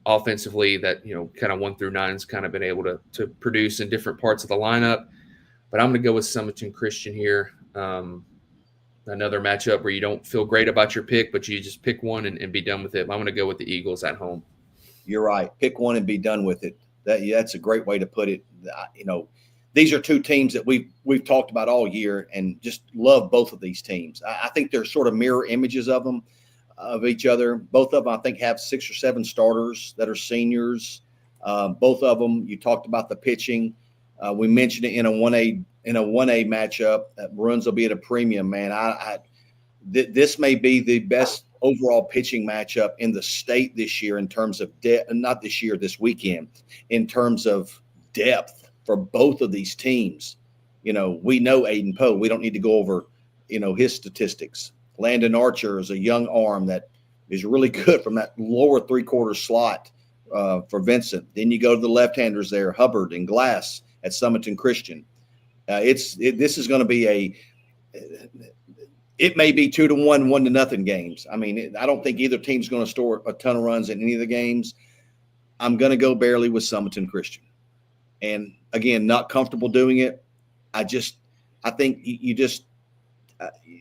offensively that kind of 1 through 9 has kind of been able to produce in different parts of the lineup. But I'm going to go with Sumiton Christian here. Another matchup where you don't feel great about your pick, but you just pick one and be done with it. I'm going to go with the Eagles at home. You're right. Pick one and be done with it. That's a great way to put it. These are 2 teams that we've talked about all year and just love both of these teams. I think they're sort of mirror images of each other. Both of them, I think, have 6 or 7 starters that are seniors. Both of them, you talked about the pitching. We mentioned it in a 1A matchup. Runs will be at a premium, man. This may be the best overall pitching matchup in the state this year in terms of not this year, this weekend, in terms of depth for both of these teams. We know Aiden Poe. We don't need to go over, his statistics. Landon Archer is a young arm that is really good from that lower 3/4 slot for Vincent. Then you go to the left-handers there, Hubbard and Glass at Sumiton Christian. This is going to be it may be 2-1, 1-0 games. I mean, I don't think either team's going to score a ton of runs in any of the games. I'm going to go barely with Sumiton Christian. And again, not comfortable doing it. I think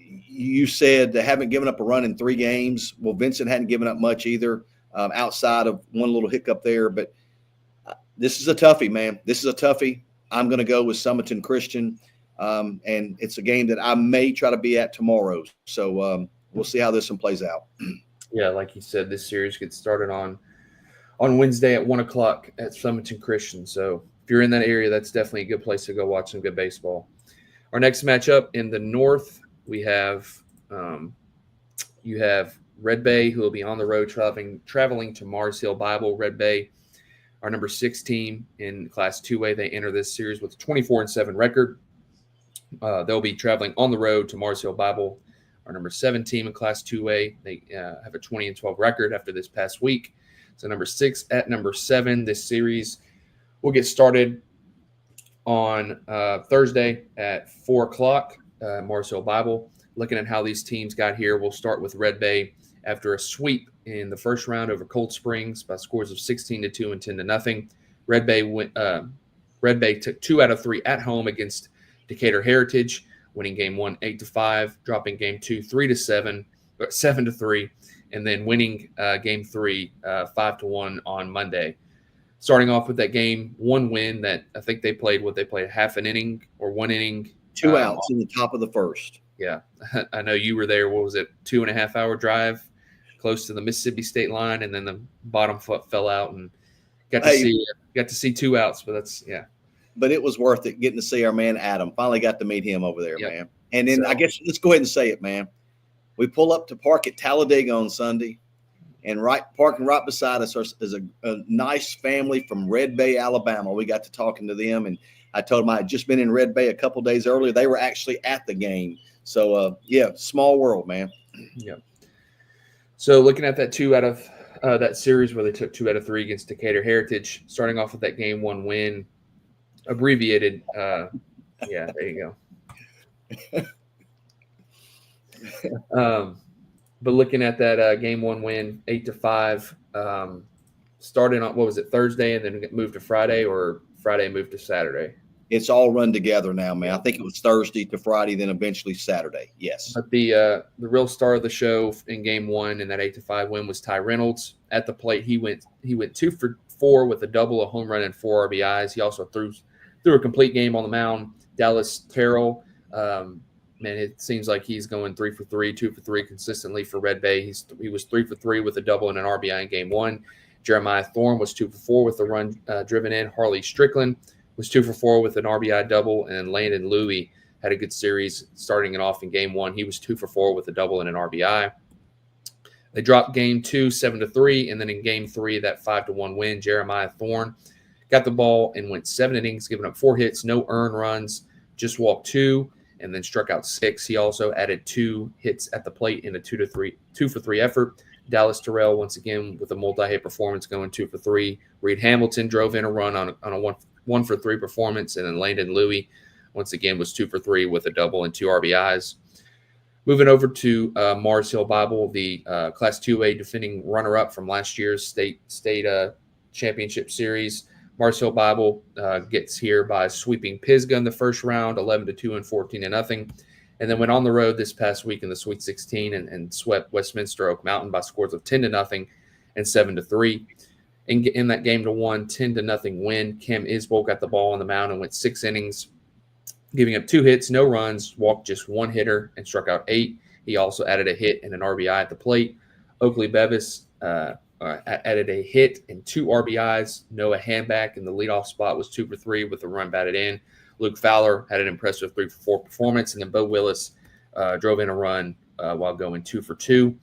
you said they haven't given up a run in 3 games. Well, Vincent hadn't given up much either, outside of one little hiccup there. But this is a toughie, man. This is a toughie. I'm going to go with Sumiton Christian. And it's a game that I may try to be at tomorrow. So we'll see how this one plays out. Yeah, like you said, this series gets started on Wednesday at 1:00 at Sumiton Christian. So if you're in that area, that's definitely a good place to go watch some good baseball. Our next matchup in the north, we have you have Red Bay, who will be on the road traveling to Mars Hill Bible. Red Bay, our number 6 team in Class 2A. They enter this series with a 24-7 record. They'll be traveling on the road to Mars Hill Bible, our number 7 team in Class 2A. They have a 20-12 record after this past week. So number 6 at number 7. This series will get started on Thursday at 4:00, Mars Hill Bible. Looking at how these teams got here, we'll start with Red Bay after a sweep in the first round over Cold Springs by scores of 16-2 and 10-0. Red Bay took 2 out of 3 at home against Decatur Heritage, winning game 1 8-5, dropping game 2 7-3, and then winning game 3 5-1 on Monday. Starting off with that game 1 win that I think they played half an inning or 1 inning. 2 outs in the top of the first. Yeah, I know you were there. What was it? 2.5 hour drive close to the Mississippi state line, and then the bottom foot fell out and got to see 2 outs. But But it was worth it getting to see our man Adam. Finally got to meet him over there, man. And then I guess let's go ahead and say it, man. We pull up to park at Talladega on Sunday, and parking right beside us is a nice family from Red Bay, Alabama. We got to talking to them, and I told them I had just been in Red Bay a couple days earlier. They were actually at the game. So, small world, man. Yeah. So looking at that 2 out of that series where they took 2 out of 3 against Decatur Heritage, starting off with that game 1 win, abbreviated. There you go. But looking at that game 1 win, 8-5, starting on, what was it, Thursday, and then moved to Friday, or Friday moved to Saturday? It's all run together now, man. I think it was Thursday to Friday, then eventually Saturday. Yes. But the real star of the show in game 1 in that 8-5 win was Ty Reynolds. At the plate, he went 2 for 4 with a double, a home run, and 4 RBIs. He also threw a complete game on the mound. Dallas Terrell, man, it seems like he's going 3 for 3, 2 for 3 consistently for Red Bay. He was 3 for 3 with a double and an RBI in game 1. Jeremiah Thorne was 2 for 4 with a run driven in. Harley Strickland was 2 for 4 with an RBI double, and Landon Louie had a good series starting it off in game 1. He was 2 for 4 with a double and an RBI. They dropped game 2, 7-3, and then in game 3, that 5-1 win, Jeremiah Thorne got the ball and went 7 innings, giving up 4 hits, no earned runs, just walked 2, and then struck out 6. He also added 2 hits at the plate in a 2 for 3 effort. Dallas Terrell, once again, with a multi-hit performance, going 2 for 3. Reed Hamilton drove in a run on a 1 for 3 performance, and then Landon Louie, once again, was 2 for 3 with a double and 2 RBIs. Moving over to Mars Hill Bible, the Class 2A defending runner-up from last year's state championship series. Mars Hill Bible gets here by sweeping Pisgah in the first round, 11-2 and 14-0, and then went on the road this past week in the Sweet 16 and swept Westminster Oak Mountain by scores of 10-0 and 7-3. In that game to 1, 10-0 win, Cam Isbell got the ball on the mound and went 6 innings, giving up 2 hits, no runs, walked just 1 hitter, and struck out 8. He also added a hit and an RBI at the plate. Oakley Bevis added a hit and 2 RBIs. Noah Handback in the leadoff spot was 2 for 3 with a run batted in. Luke Fowler had an impressive 3 for 4 performance, and then Bo Willis drove in a run while going 2 for 2.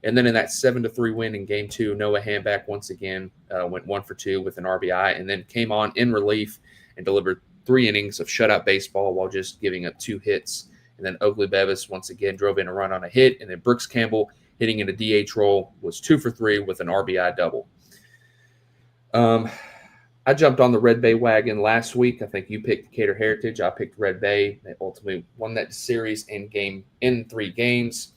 And then in that 7-3 win in game 2, Noah Handback once again went 1 for 2 with an RBI, and then came on in relief and delivered 3 innings of shutout baseball while just giving up 2 hits. And then Oakley Bevis once again drove in a run on a hit, and then Brooks Campbell, hitting in a DH role, was 2 for 3 with an RBI double. I jumped on the Red Bay wagon last week. I think you picked Decatur Heritage. I picked Red Bay. They ultimately won that series in 3 games.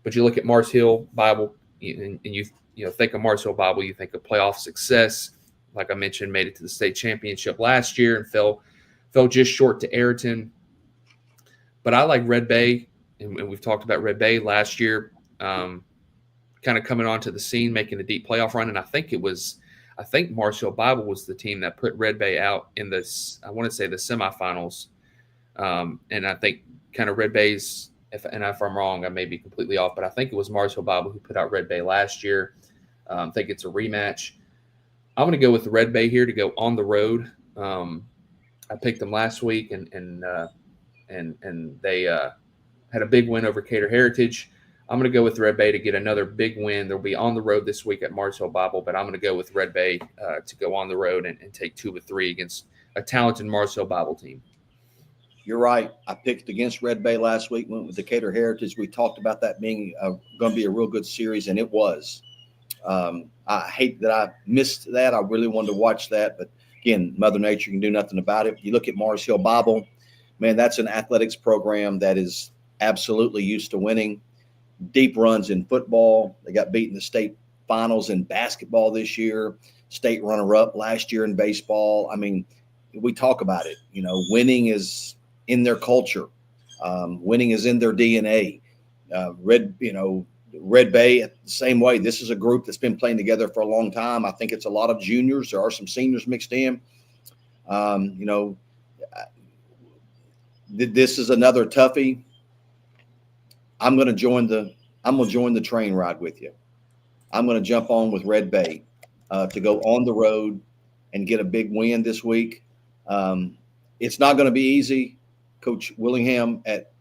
But you look at Mars Hill Bible, and you think of Mars Hill Bible, you think of playoff success. Like I mentioned, made it to the state championship last year and fell just short to Ayrton. But I like Red Bay, and we've talked about Red Bay last year, kind of coming onto the scene, making a deep playoff run. And I think Mars Hill Bible was the team that put Red Bay out in this, I want to say, the semifinals. And I think kind of Red Bay's, if I'm wrong, I may be completely off, but I think it was Mars Hill Bible who put out Red Bay last year. I think it's a rematch. I'm going to go with Red Bay here to go on the road. I picked them last week, and they had a big win over Decatur Heritage. I'm going to go with Red Bay to get another big win. They'll be on the road this week at Mars Hill Bible, but I'm going to go with Red Bay to go on the road and take 2 of 3 against a talented Mars Hill Bible team. You're right. I picked against Red Bay last week, went with Decatur Heritage. We talked about that being going to be a real good series, and it was. I hate that I missed that. I really wanted to watch that, but again, Mother Nature can do nothing about it. You look at Mars Hill Bible, man, that's an athletics program that is absolutely used to winning. deep runs in football. They got beat in the state finals in basketball this year, state runner-up last year in baseball. I mean, we talk about it. Winning is in their culture. Winning is in their DNA. Red Bay, the same way. This is a group that's been playing together for a long time. I think it's a lot of juniors. There are some seniors mixed in. This is another toughie. I'm going to join the train ride with you. I'm going to jump on with Red Bay to go on the road and get a big win this week. It's not going to be easy. Coach Willingham at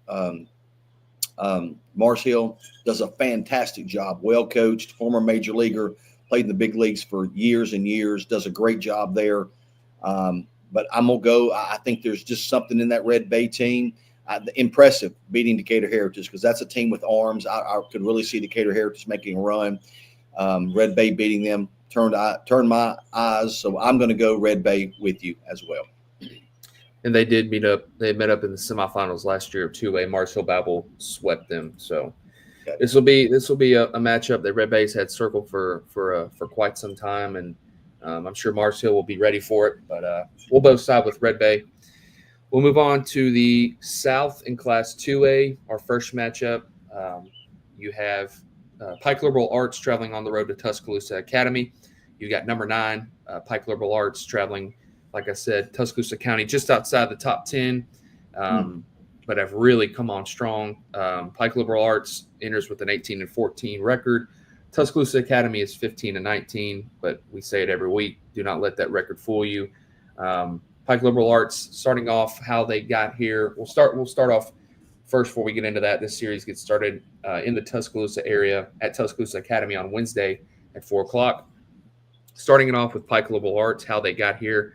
Mars Hill does a fantastic job. Well coached, former major leaguer, played in the big leagues for years and years, does a great job there. But I'm going to go. I think there's just something in that Red Bay team. Impressive beating Decatur Heritage, because that's a team with arms. I could really see Decatur Heritage making a run. Red Bay beating them turned my eyes. So I'm going to go Red Bay with you as well. And they did meet up. They met up in the semifinals last year of 2A. Mars Hill Babel swept them. So okay. This will be a matchup that Red Bay's had circled for quite some time, and I'm sure Mars Hill will be ready for it. But we'll both side with Red Bay. We'll move on to the South in Class 2A, our first matchup. You have Pike Liberal Arts traveling on the road to Tuscaloosa Academy. You got number 9, Pike Liberal Arts traveling, like I said, Tuscaloosa County, just outside the top 10, but have really come on strong. Pike Liberal Arts enters with an 18-14 record. Tuscaloosa Academy is 15-19, but we say it every week. Do not let that record fool you. Pike Liberal Arts, starting off how they got here. We'll start off first before we get into that. This series gets started in the Tuscaloosa area at Tuscaloosa Academy on Wednesday at 4:00. Starting it off with Pike Liberal Arts, how they got here.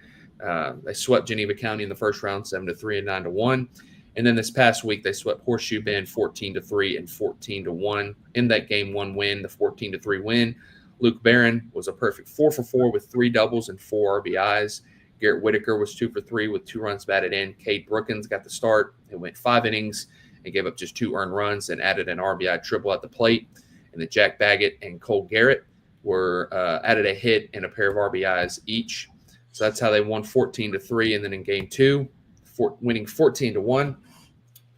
They swept Geneva County in the first round, 7-3 and 9-1. And then this past week, they swept Horseshoe Bend 14-3 and 14-1. In that game 1 win, the 14-3 win, Luke Barron was a perfect 4-for-4 with 3 doubles and 4 RBIs. Garrett Whitaker was 2-for-3 with 2 runs batted in. Cade Brookins got the start. It went 5 innings and gave up just 2 earned runs and added an RBI triple at the plate. And then Jack Baggett and Cole Garrett were added a hit and a pair of RBIs each. So that's how they won 14-3. And then in game 2, winning 14-1,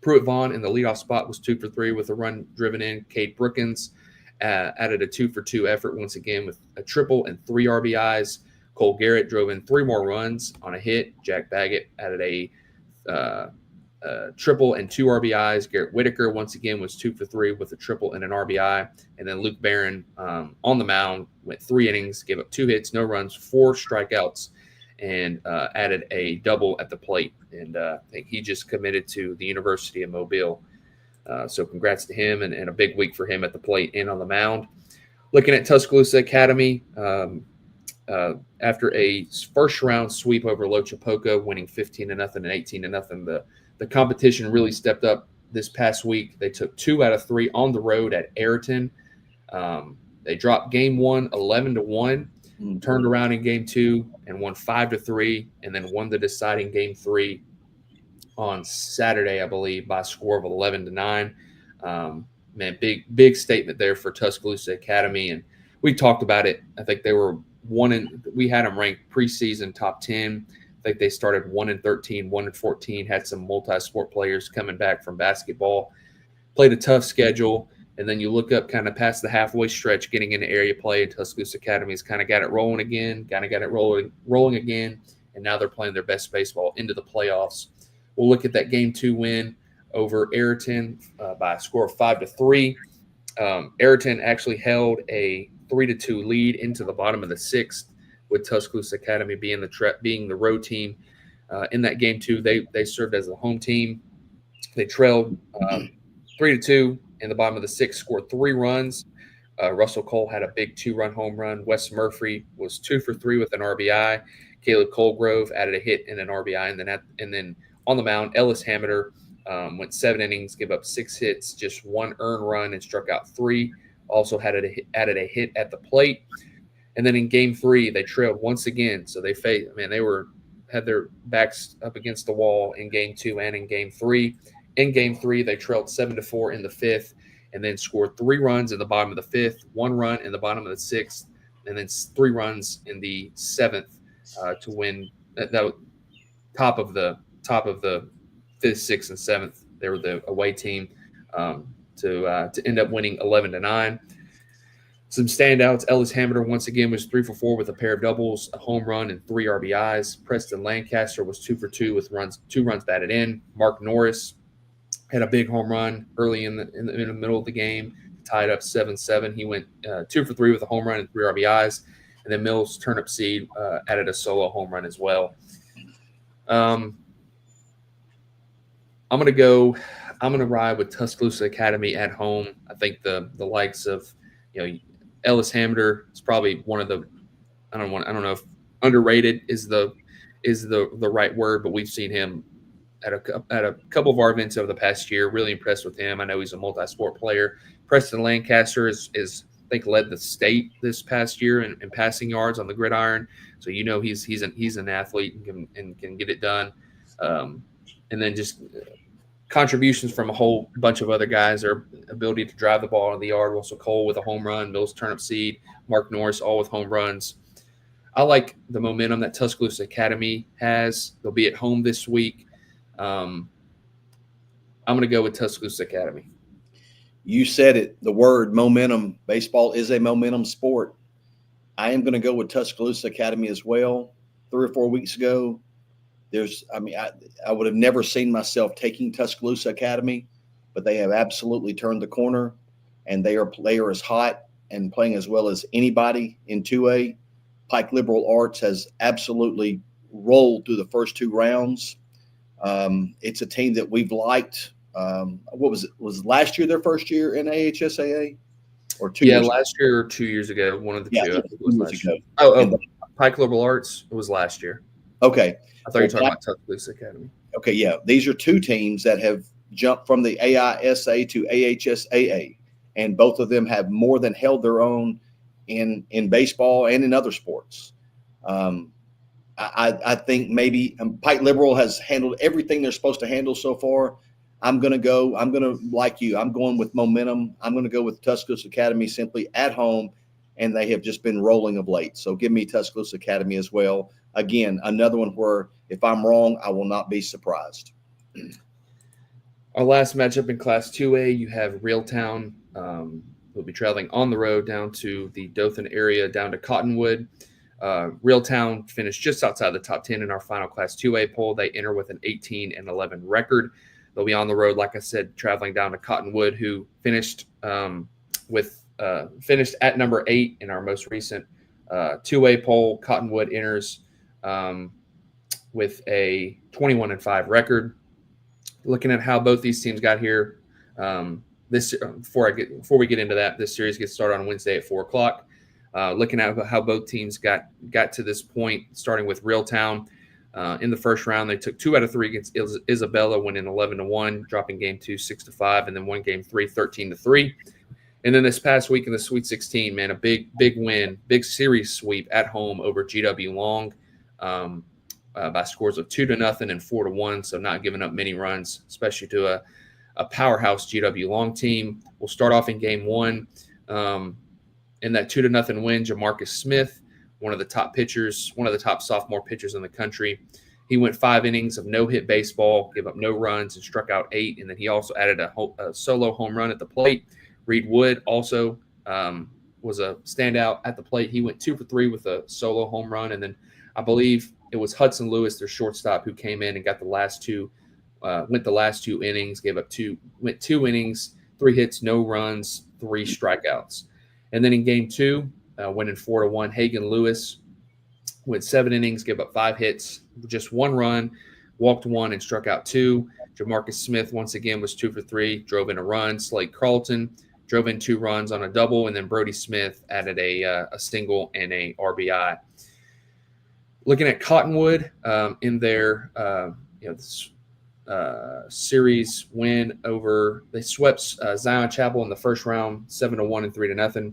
Pruitt Vaughn in the leadoff spot was 2-for-3 with a run driven in. Cade Brookins added a 2-for-2 effort once again with a triple and 3 RBIs. Cole Garrett drove in 3 more runs on a hit. Jack Baggett added a triple and 2 RBIs. Garrett Whitaker once again was 2-for-3 with a triple and an RBI. And then Luke Barron on the mound went 3 innings, gave up 2 hits, no runs, 4 strikeouts, and added a double at the plate. And I think he just committed to the University of Mobile. So congrats to him, and a big week for him at the plate and on the mound. Looking at Tuscaloosa Academy, after a first-round sweep over Lochapoka, winning 15-0 and 18-0, the competition really stepped up this past week. They took 2 out of 3 on the road at Ayrton. They dropped game 1 11-1, turned around in game 2 and won 5-3, and then won the deciding game 3 on Saturday, I believe, by a score of 11-9. Man, big statement there for Tuscaloosa Academy, and we talked about it. I think they were we had them ranked preseason top 10. I think they started 1-13, 1-14, had some multi-sport players coming back from basketball, played a tough schedule. And then you look up kind of past the halfway stretch, getting into area play, and Tuscaloosa Academy's kind of got it rolling again, rolling again, and now they're playing their best baseball into the playoffs. We'll look at that game 2 win over Ayrton by a score of 5-3. Ayrton actually held a 3-2 lead into the bottom of the 6th, with Tuscaloosa Academy being the road team. In that game 2, they served as the home team. They trailed 3-2 in the bottom of the 6th, scored 3 runs. Russell Cole had a big 2-run home run. Wes Murphy was 2-for-3 with an RBI. Caleb Colgrove added a hit and an RBI, and then on the mound, Ellis Hammeter went 7 innings, gave up 6 hits, just 1 earned run, and struck out 3. Also added a hit at the plate. And then in game 3, they trailed once again. So they had their backs up against the wall in game 2 and in game 3. In game 3, they trailed 7-4 in the 5th, and then scored 3 runs in the bottom of the 5th, 1 run in the bottom of the 6th, and then 3 runs in the 7th to win. That top of the 5th, 6th, and 7th. They were the away team to end up winning 11-9. Some standouts: Ellis Hammer once again was 3 for 4 with a pair of doubles, a home run, and 3 RBIs. Preston Lancaster was 2 for 2 with 2 runs batted in. Mark Norris had a big home run early in the middle of the game, tied up 7-7. He went 2 for 3 with a home run and 3 RBIs. And then Mills Turnip Seed added a solo home run as well. I'm gonna ride with Tuscaloosa Academy at home. I think the likes of Ellis Hammer is probably one of the I don't know if underrated is the right word, but we've seen him at a couple of our events over the past year. Really impressed with him. I know he's a multi-sport player. Preston Lancaster is I think led the state this past year in passing yards on the gridiron. So he's an athlete and can get it done. And then just contributions from a whole bunch of other guys, their ability to drive the ball in the yard. Russell Cole with a home run, Mills Turnip Seed, Mark Norris, all with home runs. I like the momentum that Tuscaloosa Academy has. They'll be at home this week. I'm going to go with Tuscaloosa Academy. You said it, the word momentum. Baseball is a momentum sport. I am going to go with Tuscaloosa Academy as well. 3 or 4 weeks ago, I would have never seen myself taking Tuscaloosa Academy, but they have absolutely turned the corner, and they are as hot and playing as well as anybody in 2A. Pike Liberal Arts has absolutely rolled through the first 2 rounds. It's a team that we've liked. What was it? Was last year their first year in AHSAA? Or 2 years last year or 2 years ago, one of the two. I think it was 2 last years year. ago. Pike Liberal Arts was last year. Okay. I thought you were talking about Tuscaloosa Academy. Okay, yeah. These are 2 teams that have jumped from the AISA to AHSAA, and both of them have more than held their own in baseball and in other sports. I think maybe Pike Liberal has handled everything they're supposed to handle so far. I'm going to, like you, I'm going with momentum. I'm going to go with Tuscaloosa Academy simply at home, and they have just been rolling of late. So give me Tuscaloosa Academy as well. Again, another one where if I'm wrong, I will not be surprised. Our last matchup in Class 2A, you have Reeltown. We'll be traveling on the road down to the Dothan area, down to Cottonwood. Reeltown finished just outside the top 10 in our final Class 2A poll. They enter with an 18-11 record. They'll be on the road, like I said, traveling down to Cottonwood, who finished at number 8 in our most recent 2A poll. Cottonwood enters with a 21-5 record. Looking at how both these teams got here, before we get into that, this series gets started on Wednesday at 4:00. Looking at how both teams got to this point, starting with Reeltown. In the first round, they took 2 out of 3 against Isabella, winning 11-1, dropping game 2 6-5, and then won game 3 13-3. And then this past week in the Sweet 16, man, a big win, big series sweep at home over GW Long by scores of 2-0 and 4-1. So not giving up many runs, especially to a powerhouse GW Long team. We'll start off in game 1. In that 2-0 win, Jamarcus Smith, one of the top pitchers, one of the top sophomore pitchers in the country. He went 5 innings of no-hit baseball, gave up no runs, and struck out 8. And then he also added a solo home run at the plate. Reed Wood also was a standout at the plate. He went 2 for 3 with a solo home run. And then I believe it was Hudson Lewis, their shortstop, who came in and got went the last 2 innings, went 2 innings, 3 hits, no runs, 3 strikeouts. And then in game 2, winning 4-1, Hagan Lewis went 7 innings, gave up 5 hits, just 1 run, walked 1 and struck out 2. Jamarcus Smith once again was 2 for 3, drove in a run. Slade Carlton drove in 2 runs on a double, and then Brody Smith added a single and a RBI. Looking at Cottonwood in their series win over, they swept Zion Chapel in the first round 7-1 and 3-0.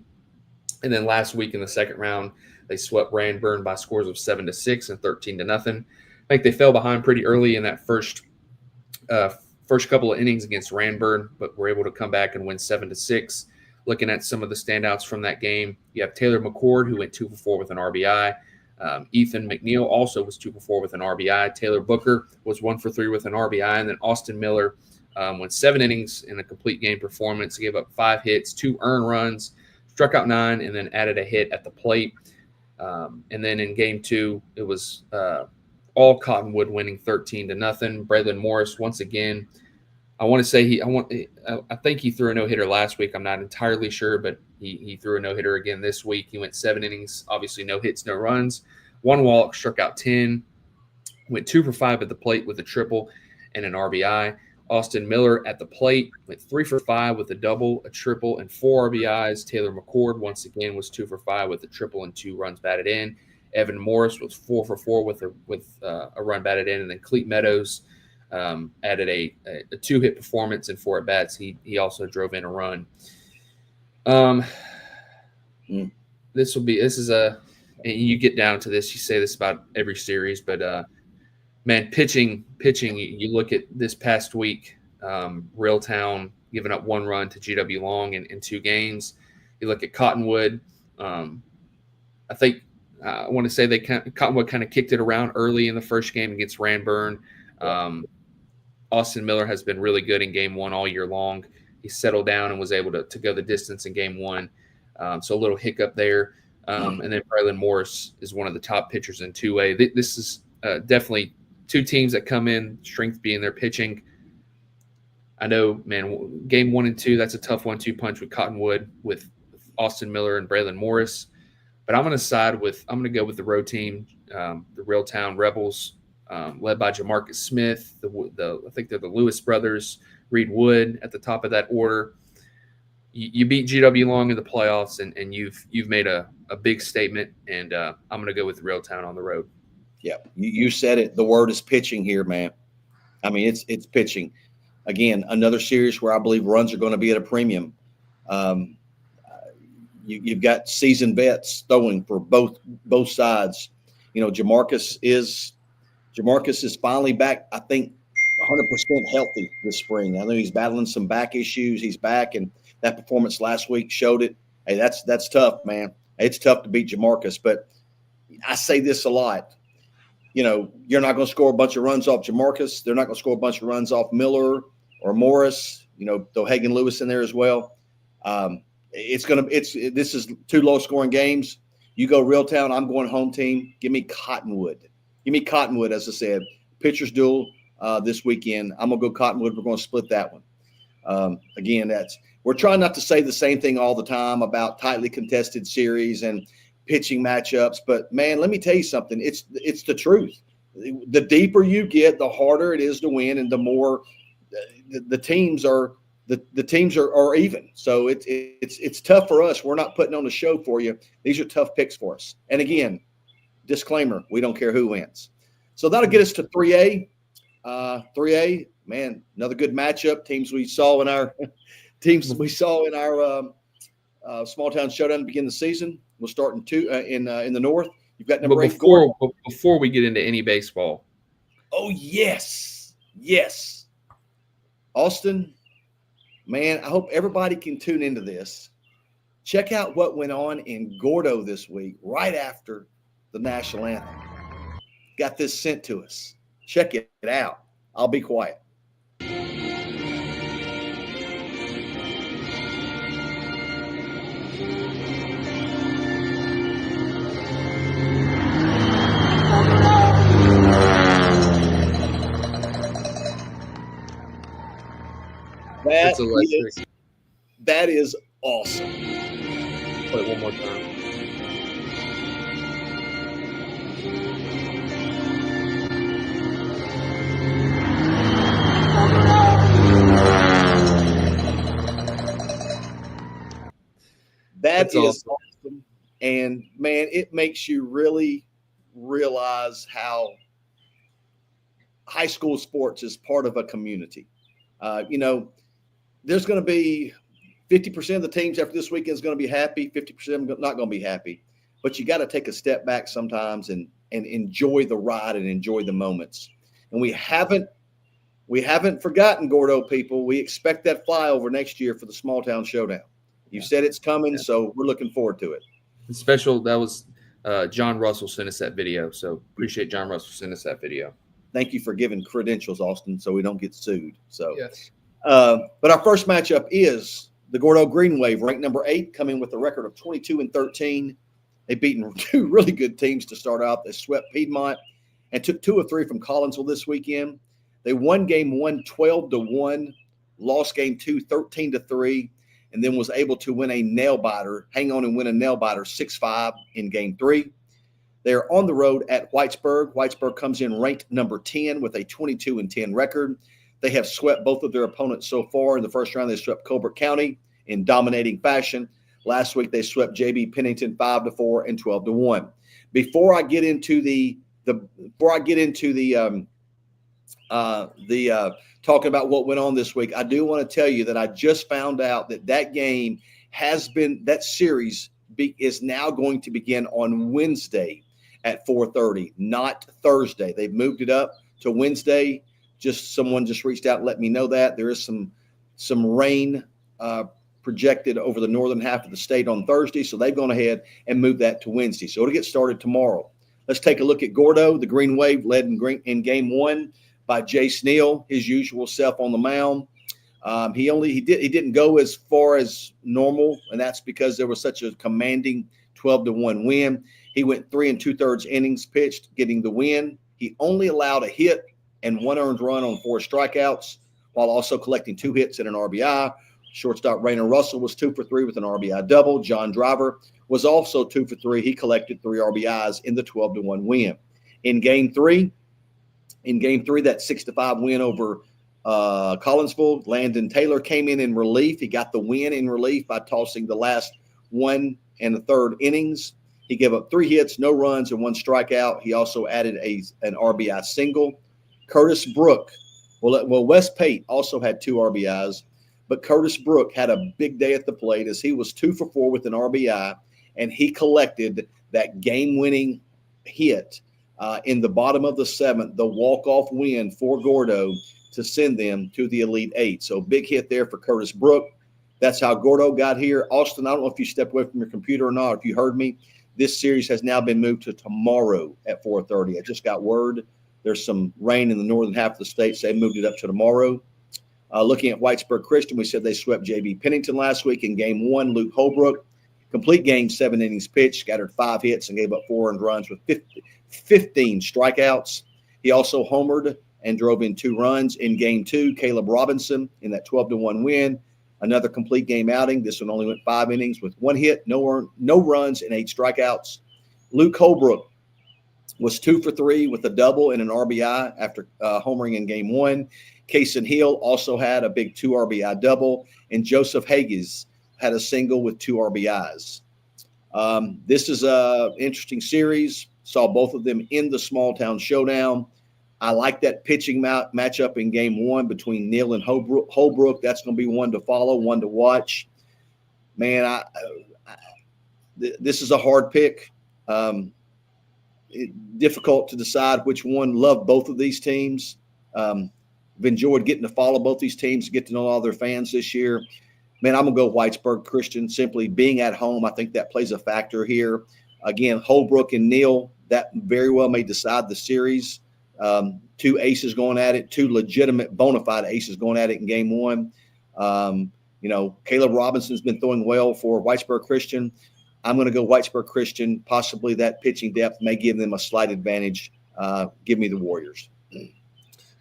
And then last week in the second round, they swept Randburn by scores of 7-6 and 13-0. I think they fell behind pretty early in that first first couple of innings against Ranburn, but were able to come back and win 7-6. Looking at some of the standouts from that game, you have Taylor McCord, who went 2 for 4 with an RBI. Ethan McNeil also was 2 for 4 with an RBI. Taylor Booker was 1 for 3 with an RBI. And then Austin Miller went 7 innings in a complete game performance, gave up 5 hits, 2 earned runs, struck out 9, and then added a hit at the plate. And then in game 2, it was all Cottonwood winning 13-0. Braylon Morris, once again, I think he threw a no-hitter last week. I'm not entirely sure, but he threw a no-hitter again this week. He went 7 innings, obviously no hits, no runs, 1 walk, struck out 10, went 2 for 5 at the plate with a triple and an RBI. Austin Miller at the plate went 3 for 5 with a double, a triple, and 4 RBIs. Taylor McCord, once again, was 2 for 5 with a triple and 2 runs batted in. Evan Morris was 4 for 4 with a run batted in. And then Cleet Meadows added a 2-hit performance and 4 at-bats. He also drove in a run. This is and you get down to this, you say this about every series, but man, pitching, you look at this past week, Reeltown giving up 1 run to GW Long in 2 games. You look at Cottonwood. I think I want to say Cottonwood kind of kicked it around early in the first game against Ranburn. Austin Miller has been really good in game 1 all year long. He settled down and was able to go the distance in game 1. So a little hiccup there. And then Braylon Morris is one of the top pitchers in 2A. This is definitely 2 teams that come in, strength being their pitching. I know, man, game 1 and 2, that's a tough 1-2 punch with Cottonwood, with Austin Miller and Braylon Morris. But I'm going to go with the road team, the Reeltown Rebels, led by Jamarcus Smith. I think they're the Lewis brothers, Reed Wood at the top of that order. You beat GW Long in the playoffs, and you've made a big statement, and I'm going to go with Reeltown on the road. Yeah, you said it. The word is pitching here, man. I mean, it's pitching. Again, another series where I believe runs are going to be at a premium. You've got seasoned vets throwing for both sides. You know, Jamarcus is finally back, I think, 100% healthy this spring. I know he's battling some back issues. He's back, and that performance last week showed it. Hey, that's tough, man. It's tough to beat Jamarcus, but I say this a lot. You know, you're not going to score a bunch of runs off Jamarcus. They're not going to score a bunch of runs off Miller or Morris. You know, throw Hagan Lewis in there as well. This is 2 low-scoring games. You go Reeltown, I'm going home team. Give me Cottonwood. As I said. Pitchers duel this weekend. I'm going to go Cottonwood. We're going to split that one. Again, we're trying not to say the same thing all the time about tightly contested series and pitching matchups. But, man, let me tell you something. It's the truth. The deeper you get, the harder it is to win, and the more the teams are the teams are even. So it's tough for us. We're not putting on a show for you. These are tough picks for us. And, again, disclaimer, we don't care who wins. So that'll get us to 3A. 3A, man, another good matchup. Teams we saw in our small town showdown to begin the season. We'll start in the north. You've got number 8. Before we get into any baseball. Oh, yes. Austin, man, I hope everybody can tune into this. Check out what went on in Gordo this week, right after the national anthem. Got this sent to us. Check it out. I'll be quiet. That is awesome. Play it one more time. That's awesome. And, man, it makes you really realize how high school sports is part of a community. There's going to be 50% of the teams after this weekend is going to be happy, 50% not going to be happy. But you got to take a step back sometimes and enjoy the ride and enjoy the moments. And we haven't we haven't forgotten, Gordo people. We expect that flyover next year for the Small Town Showdown. You said it's coming, so we're looking forward to it. Special, that was John Russell sent us that video, so appreciate John Russell sent us that video. Thank you for giving credentials, Austin, so we don't get sued. So, yes. But our first matchup is the Gordo Green Wave, ranked number 8, coming with a record of 22-13. They've beaten 2 really good teams to start out. They swept Piedmont and took 2 of 3 from Collinsville this weekend. They won game 1 12-1, lost game 2 13-3, and then was able to win a nail biter, hang on and win a nail biter 6-5 in game 3. They are on the road at Whitesburg. Whitesburg comes in ranked number 10 with a 22-10 record. They have swept both of their opponents so far. In the first round, they swept Colbert County in dominating fashion. Last week, they swept J.B. Pennington 5-4 and 12-1. Before I get into the talking about what went on this week, I do want to tell you that I just found out that game that series is now going to begin on Wednesday at 4:30, not Thursday. They've moved it up to Wednesday. Someone just reached out and let me know that there is some rain projected over the northern half of the state on Thursday, so they've gone ahead and moved that to Wednesday. So it'll get started tomorrow. Let's take a look at Gordo. The Green Wave led in game 1 by Jace Neal, his usual self on the mound. He didn't go as far as normal, and that's because there was such a commanding 12-1 win. He went 3 2/3 innings pitched, getting the win. He only allowed a hit and 1 earned run on 4 strikeouts, while also collecting 2 hits and an RBI. Shortstop Rainer Russell was 2 for 3 with an RBI double. John Driver was also 2 for 3. He collected 3 RBIs in the 12-1 win. In game 3, that 6-5 win over Collinsville, Landon Taylor came in relief. He got the win in relief by tossing the last 1 1/3 innings. He gave up 3 hits, no runs, and 1 strikeout. He also added an RBI single. Curtis Brook, Wes Pate also had 2 RBIs, but Curtis Brook had a big day at the plate as he was 2 for 4 with an RBI, and he collected that game-winning hit in the bottom of the 7th, the walk-off win for Gordo to send them to the Elite 8. So big hit there for Curtis Brook. That's how Gordo got here. Austin, I don't know if you stepped away from your computer or not, if you heard me. This series has now been moved to tomorrow at 4:30. I just got word there's some rain in the northern half of the state, so they moved it up to tomorrow. Looking at Whitesburg Christian, we said they swept J.B. Pennington last week in game 1. Luke Holbrook, complete game, 7 innings pitched, scattered 5 hits, and gave up 4 earned runs with 15 strikeouts. He also homered and drove in 2 runs. In game 2, Caleb Robinson in that 12-1 win, another complete game outing. This one only went 5 innings with 1 hit, no runs, and 8 strikeouts. Luke Holbrook was 2 for 3 with a double and an RBI after homering in game 1. Kaysen Hill also had a big 2 RBI double, and Joseph Hages had a single with 2 RBIs. This is an interesting series. Saw both of them in the Small Town Showdown. I like that pitching matchup in game 1 between Neal and Holbrook. That's going to be one to follow, one to watch. Man, this is a hard pick. Difficult to decide which one. Love both of these teams. I've enjoyed getting to follow both these teams, get to know all their fans this year. Man, I'm going to go Whitesburg Christian. Simply being at home, I think that plays a factor here. Again, Holbrook and Neal, that very well may decide the series. 2 aces going at it, 2 legitimate bona fide aces going at it in game 1. Caleb Robinson's been throwing well for Whitesburg Christian. I'm going to go Whitesburg Christian. Possibly that pitching depth may give them a slight advantage. Give me the Warriors.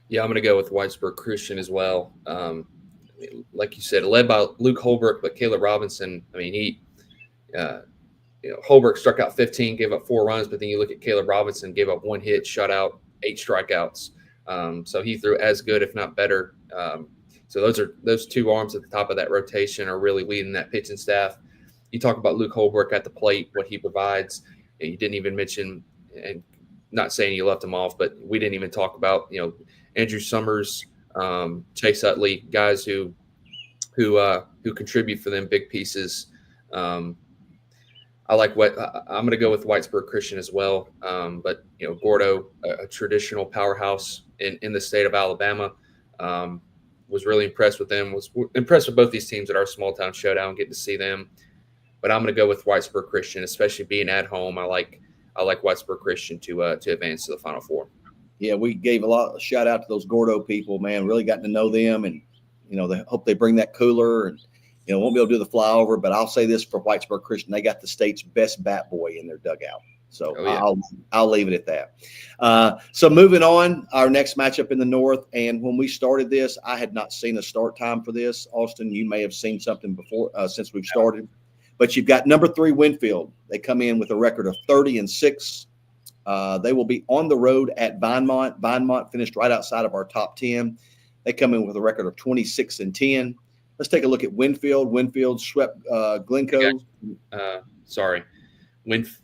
Yeah, I'm going to go with Whitesburg Christian as well. Like you said, led by Luke Holbrook, but Caleb Robinson, I mean, Holbrook struck out 15, gave up 4 runs, but then you look at Caleb Robinson, gave up 1 hit, shut out 8 strikeouts. So he threw as good, if not better. So those 2 arms at the top of that rotation are really leading that pitching staff. You talk about Luke Holbrook at the plate, what he provides. You didn't even mention, and not saying you left him off, but we didn't even talk about, Andrew Summers, Chase Utley, guys who contribute for them big pieces. I'm going to go with Whitesburg Christian as well. But Gordo, a traditional powerhouse in the state of Alabama. Was really impressed with them. Was impressed with both these teams at our small town showdown, getting to see them. But I'm going to go with Whitesburg Christian, especially being at home. I like Whitesburg Christian to advance to the Final Four. Yeah, we gave a lot of shout out to those Gordo people, man. Really gotten to know them, and they hope they bring that cooler, and won't be able to do the flyover. But I'll say this for Whitesburg Christian, they got the state's best bat boy in their dugout. So I'll leave it at that. So moving on, our next matchup in the North. And when we started this, I had not seen a start time for this. Austin, you may have seen something before since we've started. But you've got number 3 Winfield. They come in with a record of 30-6. They will be on the road at Vinemont. Vinemont finished right outside of our top 10. They come in with a record of 26-10. Let's take a look at Winfield. Winfield swept Glencoe.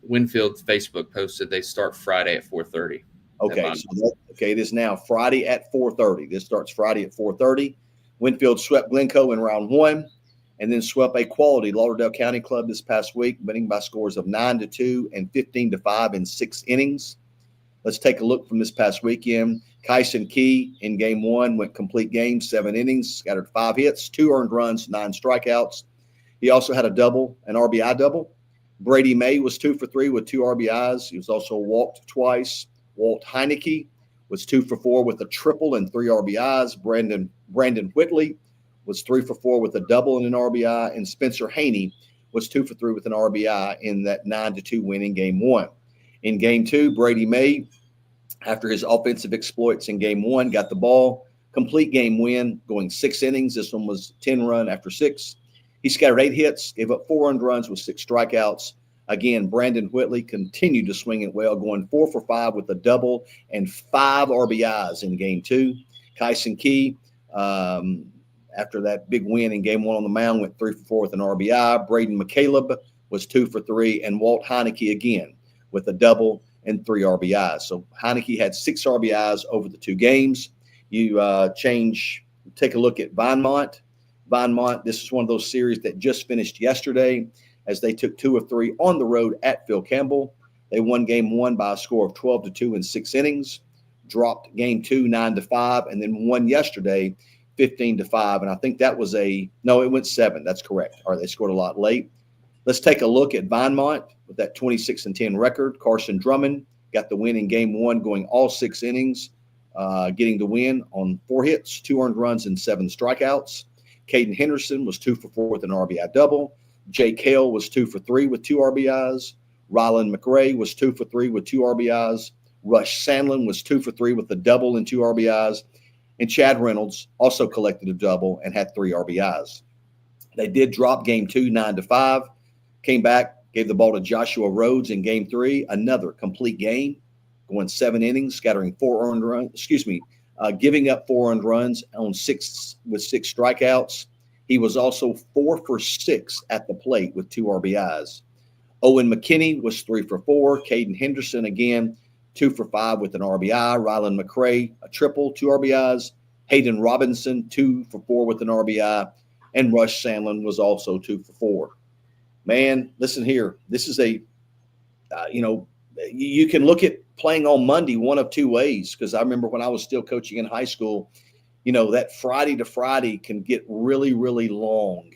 Winfield's Facebook posted they start Friday at 4:30. Okay, it is now Friday at 4:30. This starts Friday at 4:30. Winfield swept Glencoe in round 1, and then swept a quality Lauderdale County club this past week, winning by scores of 9-2 and 15-5 in 6 innings. Let's take a look from this past weekend. Kyson Key in game 1 went complete game, 7 innings, scattered 5 hits, 2 earned runs, 9 strikeouts. He also had a double, an RBI double. Brady May was 2 for 3 with 2 RBIs. He was also walked twice. Walt Heineke was 2 for 4 with a triple and 3 RBIs. Brandon Whitley was 3 for 4 with a double and an RBI. And Spencer Haney was 2 for 3 with an RBI in that 9-2 win in game 1. In game 2, Brady May, after his offensive exploits in game 1, got the ball. Complete game win, going 6 innings. This one was 10-run after 6. He scattered 8 hits, gave up 4 earned runs with 6 strikeouts. Again, Brandon Whitley continued to swing it well, going 4 for 5 with a double and 5 RBIs in game 2. Kyson Key, after that big win in game 1 on the mound, went 3 for 4 with an RBI. Braden McCaleb was 2 for 3, and Walt Heineke again with a double and 3 RBIs. So Heineke had 6 RBIs over the 2 games. You take a look at Vinemont. Vinemont, this is one of those series that just finished yesterday as they took 2 of 3 on the road at Phil Campbell. They won game 1 by a score of 12-2 in 6 innings, dropped game 2 9-5, and then won yesterday 15-5. And I think that was it went 7. That's correct. All right, they scored a lot late. Let's take a look at Vinemont with that 26-10 record. Carson Drummond got the win in game 1, going all 6 innings, getting the win on 4 hits, 2 earned runs, and 7 strikeouts. Caden Henderson was 2 for 4 with an RBI double. Jake Hale was 2 for 3 with 2 RBIs. Rylan McRae was 2 for 3 with 2 RBIs. Rush Sandlin was 2 for 3 with a double and 2 RBIs. And Chad Reynolds also collected a double and had 3 RBIs. They did drop game 2 9-5. Came back, gave the ball to Joshua Rhodes in game 3. Another complete game, going 7 innings, scattering 4 earned runs. Giving up 4 earned runs on 6 strikeouts. He was also 4 for 6 at the plate with 2 RBIs. Owen McKinney was 3 for 4. Caden Henderson again 2 for 5 with an RBI. Rylan McRae a triple, 2 RBIs. Hayden Robinson 2 for 4 with an RBI, and Rush Sandlin was also 2 for 4. Man, listen here. This is you can look at playing on Monday one of 2 ways, because I remember when I was still coaching in high school, that Friday to Friday can get really, really long,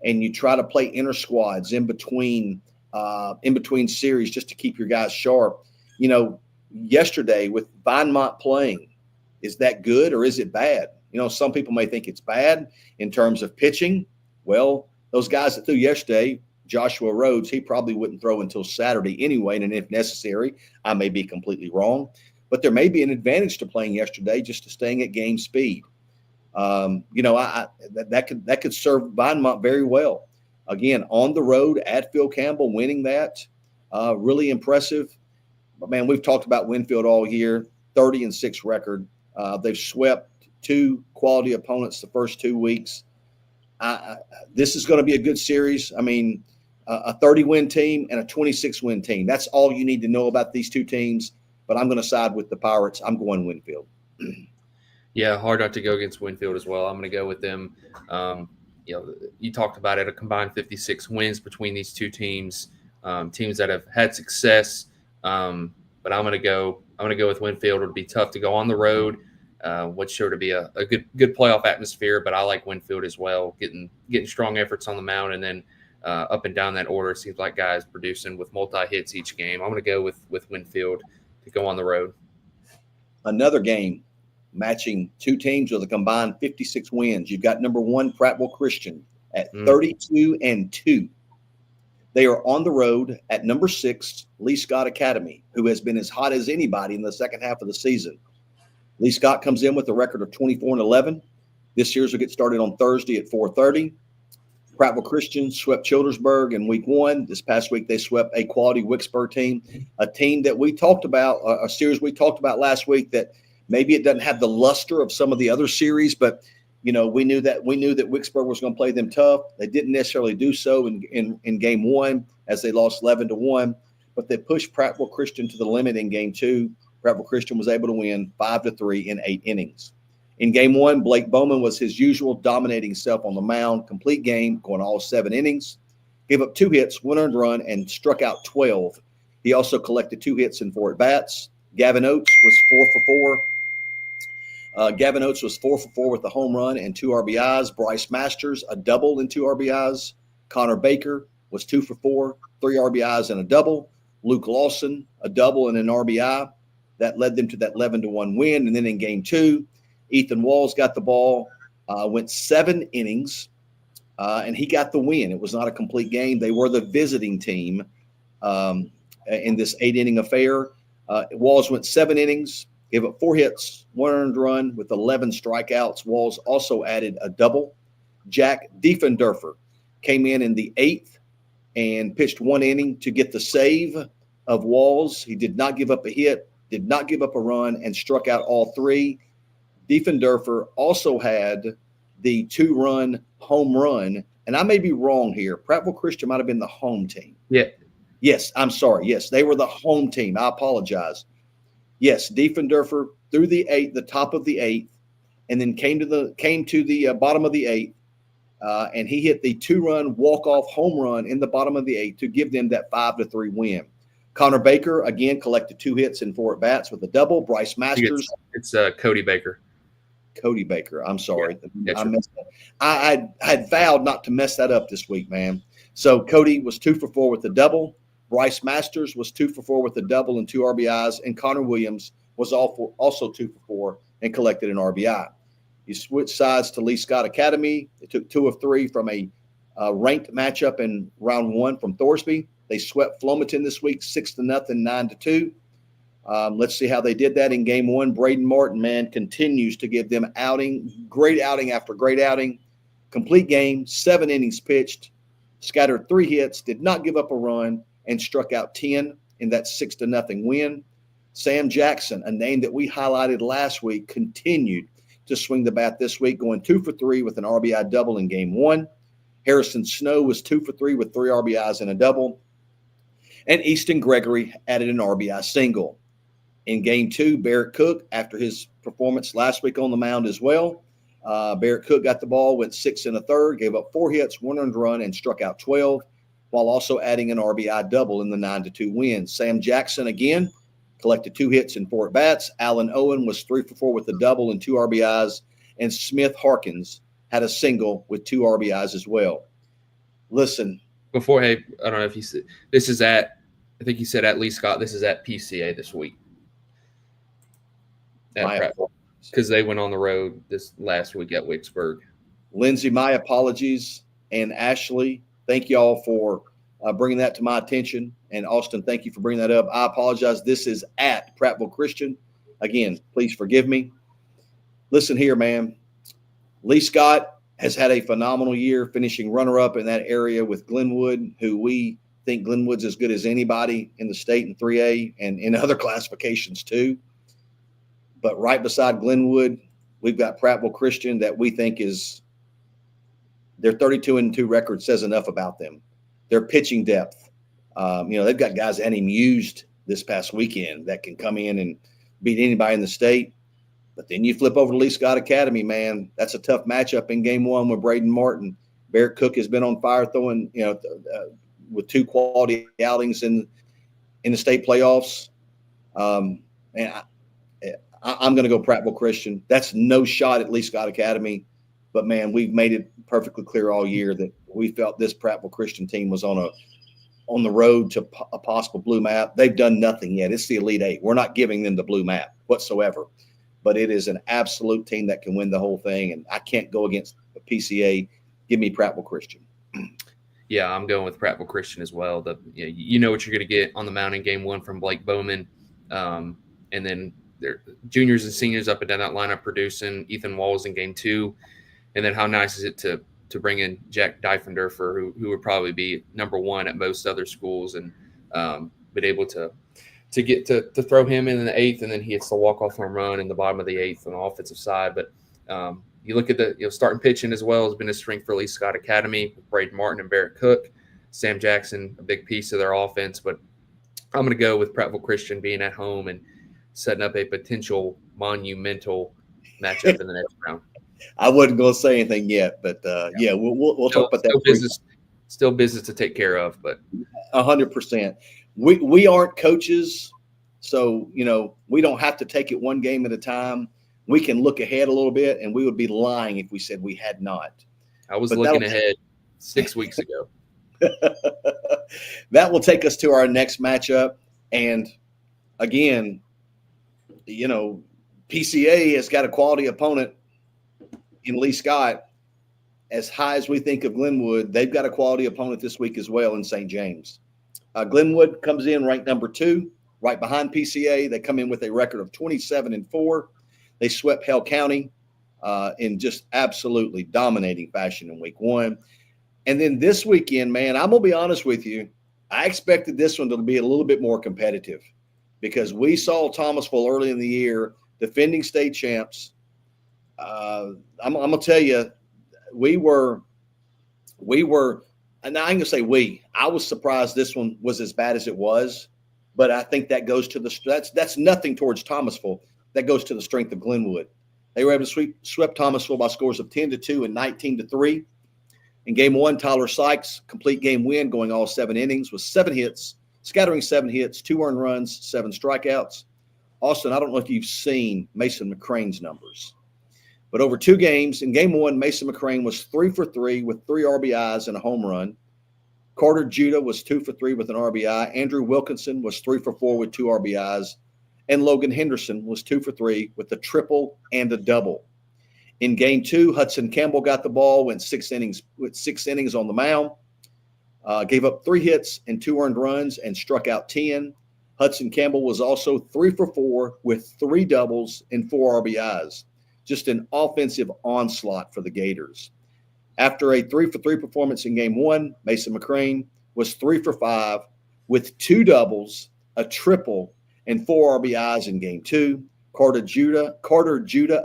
and you try to play inter squads in between series just to keep your guys sharp. Yesterday with Vinemont playing, is that good or is it bad? Some people may think it's bad in terms of pitching. Well, those guys that threw yesterday, Joshua Rhodes, he probably wouldn't throw until Saturday anyway, and if necessary, I may be completely wrong, but there may be an advantage to playing yesterday just to staying at game speed. That could serve Vinemont very well. Again, on the road at Phil Campbell, winning that, really impressive. But man, we've talked about Winfield all year, 30-6 record. They've swept 2 quality opponents the first 2 weeks. This is going to be a good series. I mean, a 30-win team and a 26-win team. That's all you need to know about these 2 teams. But I'm going to side with the Pirates. I'm going Winfield. Yeah, hard not to go against Winfield as well. I'm going to go with them. You talked about it, a combined 56 wins between these 2 teams, teams that have had success. But I'm going to go with Winfield. It'll be tough to go on the road What's sure to be a good playoff atmosphere. But I like Winfield as well, getting strong efforts on the mound, and then up and down that order. It seems like guys producing with multi-hits each game. I'm going to go with Winfield to go on the road. Another game matching two teams with a combined 56 wins. You've got number 1 Prattville Christian at 32-2. They are on the road at number 6 Lee Scott Academy, who has been as hot as anybody in the second half of the season. Lee Scott comes in with a record of 24-11. This year's will get started on Thursday at 4:30. Prattville Christian swept Childersburg in week 1. This past week, they swept a quality Wicksburg team, a team that we talked about, a series we talked about last week that maybe it doesn't have the luster of some of the other series, but we knew that Wicksburg was going to play them tough. They didn't necessarily do so in game 1 as they lost 11-1, but they pushed Prattville Christian to the limit in game 2. Prattville Christian was able to win 5-3 in 8 innings. In game 1, Blake Bowman was his usual dominating self on the mound, complete game, going all 7 innings. Gave up 2 hits, 1 earned run, and struck out 12. He also collected 2 hits and 4 at-bats. Gavin Oates was 4 for 4. Gavin Oates was 4 for 4 with a home run and 2 RBIs. Bryce Masters, a double and 2 RBIs. Connor Baker was 2 for 4, 3 RBIs and a double. Luke Lawson, a double and an RBI. That led them to that 11-1 win. And then in game 2, Ethan Walls got the ball, went 7 innings, and he got the win. It was not a complete game. They were the visiting team in this 8-inning affair. Walls went 7 innings, gave up 4 hits, 1 earned run with 11 strikeouts. Walls also added a double. Jack Diefendorfer came in the 8th and pitched 1 inning to get the save of Walls. He did not give up a hit, did not give up a run, and struck out all 3. Diefendorfer also had the 2-run home run, and I may be wrong here. Prattville Christian might have been the home team. Yeah. Yes, I'm sorry. Yes, they were the home team. I apologize. Yes, Diefendorfer through the top of the 8th, and then came to the bottom of the 8th, and he hit the 2-run walk-off home run in the bottom of the 8th to give them that 5-3 win. Connor Baker again collected 2 hits and 4 at-bats with a double. Bryce Masters. It's Cody Baker. Cody Baker. I'm sorry. Yeah, I had vowed not to mess that up this week, man. So Cody was 2 for 4 with the double. Bryce Masters was 2 for 4 with the double and 2 RBIs. And Connor Williams was also 2 for 4 and collected an RBI. He switched sides to Lee Scott Academy. They took 2 of 3 from a ranked matchup in round 1 from Thorsby. They swept Flomaton this week 6-0, 9-2. Let's see how they did that in game 1. Braden Martin, man, continues to give them great outing after great outing. Complete game, 7 innings pitched, scattered 3 hits, did not give up a run, and struck out 10 in that 6-0 win. Sam Jackson, a name that we highlighted last week, continued to swing the bat this week, going 2 for 3 with an RBI double in game 1. Harrison Snow was 2 for 3 with 3 RBIs and a double. And Easton Gregory added an RBI single. In game 2, Barrett Cook, after his performance last week on the mound as well, Barrett Cook got the ball, went 6 1/3, gave up 4 hits, 1 earned run, and struck out 12, while also adding an RBI double in the 9-2 win. Sam Jackson, again, collected 2 hits and 4 at-bats. Alan Owen was 3 for 4 with a double and 2 RBIs, and Smith Harkins had a single with 2 RBIs as well. Listen. I don't know if you said this is I think you said at Lee Scott, this is at PCA this week. Because they went on the road this last week at Wicksburg. Lindsay, my apologies. And Ashley, thank y'all for bringing that to my attention. And Austin, thank you for bringing that up. I apologize. This is at Prattville Christian. Again, please forgive me. Listen here, man. Lee Scott has had a phenomenal year, finishing runner-up in that area with Glenwood, who we think Glenwood's as good as anybody in the state in 3A and in other classifications too. But right beside Glenwood, we've got Prattville Christian that we think is their 32-2 record says enough about them. Their pitching depth. They've got guys that hadn't even used this past weekend that can come in and beat anybody in the state. But then you flip over to Lee Scott Academy, man. That's a tough matchup in game 1 with Braden Martin. Barrett Cook has been on fire throwing, with 2 quality outings in the state playoffs. And I'm going to go Prattville Christian. That's no shot at Lee Scott Academy. But, man, we've made it perfectly clear all year that we felt this Prattville Christian team was on the road to a possible blue map. They've done nothing yet. It's the Elite Eight. We're not giving them the blue map whatsoever. But it is an absolute team that can win the whole thing, and I can't go against the PCA. Give me Prattville Christian. Yeah, I'm going with Prattville Christian as well. You know what you're going to get on the mound in game one from Blake Bowman. And then their juniors and seniors up and down that lineup producing. Ethan Walls in game two. And then how nice is it to bring in Jack Diefendorfer, who would probably be number one at most other schools, and been able to get to throw him in the eighth, and then he hits the walk-off home run in the bottom of the eighth on the offensive side. But you look at the starting pitching as well has been a strength for Lee Scott Academy with Braden Martin and Barrett Cook. Sam Jackson, a big piece of their offense. But I'm going to go with Prattville Christian being at home and setting up a potential monumental matchup in the next round. I wasn't going to say anything yet, but yeah, we'll talk about that. Still business to take care of, but 100%. We aren't coaches, so we don't have to take it one game at a time. We can look ahead a little bit, and we would be lying if we said we had not. I was looking ahead 6 weeks ago. That will take us to our next matchup, and again, PCA has got a quality opponent in Lee Scott. As high as we think of Glenwood, they've got a quality opponent this week as well in St. James. Glenwood comes in ranked number 2, right behind PCA. They come in with a record of 27-4. They swept Hale County in just absolutely dominating fashion in week 1. And then this weekend, man, I'm going to be honest with you, I expected this one to be a little bit more competitive because we saw Thomasville early in the year, defending state champs. I'm going to tell you, we were, and I'm going to say I was surprised this one was as bad as it was, but I think that goes to that's nothing towards Thomasville. That goes to the strength of Glenwood. They were able to sweep Thomasville by scores of 10-2 and 19-3. In game 1, Tyler Sykes, complete game win, going all 7 innings with 7 hits, scattering 7 hits, 2 earned runs, 7 strikeouts. Austin, I don't know if you've seen Mason McCrane's numbers. But over 2 games, in game 1, Mason McCrane was 3 for 3 with 3 RBIs and a home run. Carter Judah was 2 for 3 with an RBI. Andrew Wilkinson was 3 for 4 with 2 RBIs. And Logan Henderson was 2 for 3 with a triple and a double. In game 2, Hudson Campbell got the ball, went 6 innings on the mound, gave up 3 hits and 2 earned runs and struck out 10. Hudson Campbell was also 3 for 4 with 3 doubles and 4 RBIs. Just an offensive onslaught for the Gators. After a 3 for 3 performance in game 1, Mason McCrane was 3 for 5 with 2 doubles, a triple, and 4 RBIs in game 2. Carter Judah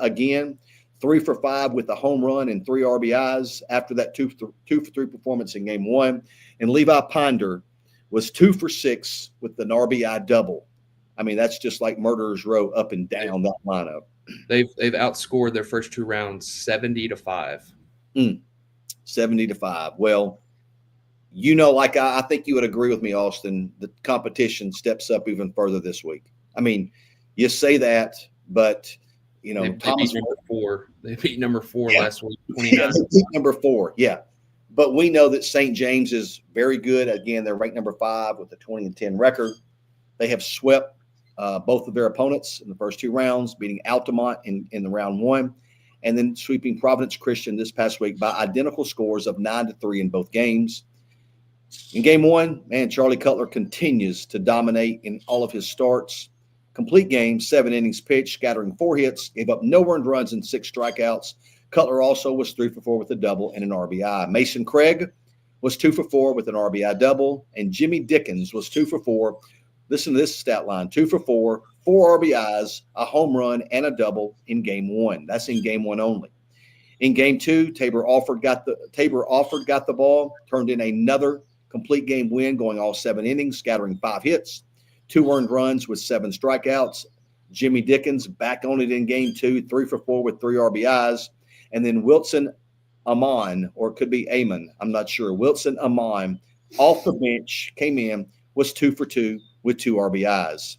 again, 3 for 5 with a home run and 3 RBIs after that 2 for 3 performance in game 1. And Levi Ponder was 2 for 6 with an RBI double. I mean, that's just like Murderer's Row up and down that lineup. They've outscored their first 2 rounds 70-5. 70-5. Well, I think you would agree with me, Austin, the competition steps up even further this week. I mean, you say that, but they beat number 4. They beat number 4 last week, 29. Yeah, they beat number 4, yeah. But we know that St. James is very good. Again, they're ranked number 5 with a 20-10 record. They have swept both of their opponents in the first 2 rounds, beating Altamont in the round 1, and then sweeping Providence Christian this past week by identical scores of 9-3 in both games. In game 1, man, Charlie Cutler continues to dominate in all of his starts. Complete game, 7 innings pitched, scattering 4 hits, gave up no earned runs and 6 strikeouts. Cutler also was 3 for 4 with a double and an RBI. Mason Craig was 2 for 4 with an RBI double, and Jimmy Dickens was 2 for 4. Listen to this stat line: 2 for 4, 4 RBIs, a home run, and a double in game 1. That's in game 1 only. In game 2, Tabor Alford got the ball, turned in another complete game win, going all 7 innings, scattering 5 hits, 2 earned runs with 7 strikeouts. Jimmy Dickens back on it in game 2, 3 for 4 with 3 RBIs. And then Wilson Amon, or it could be Amon, I'm not sure. Wilson Amon off the bench, came in, was 2 for 2 with 2 RBIs.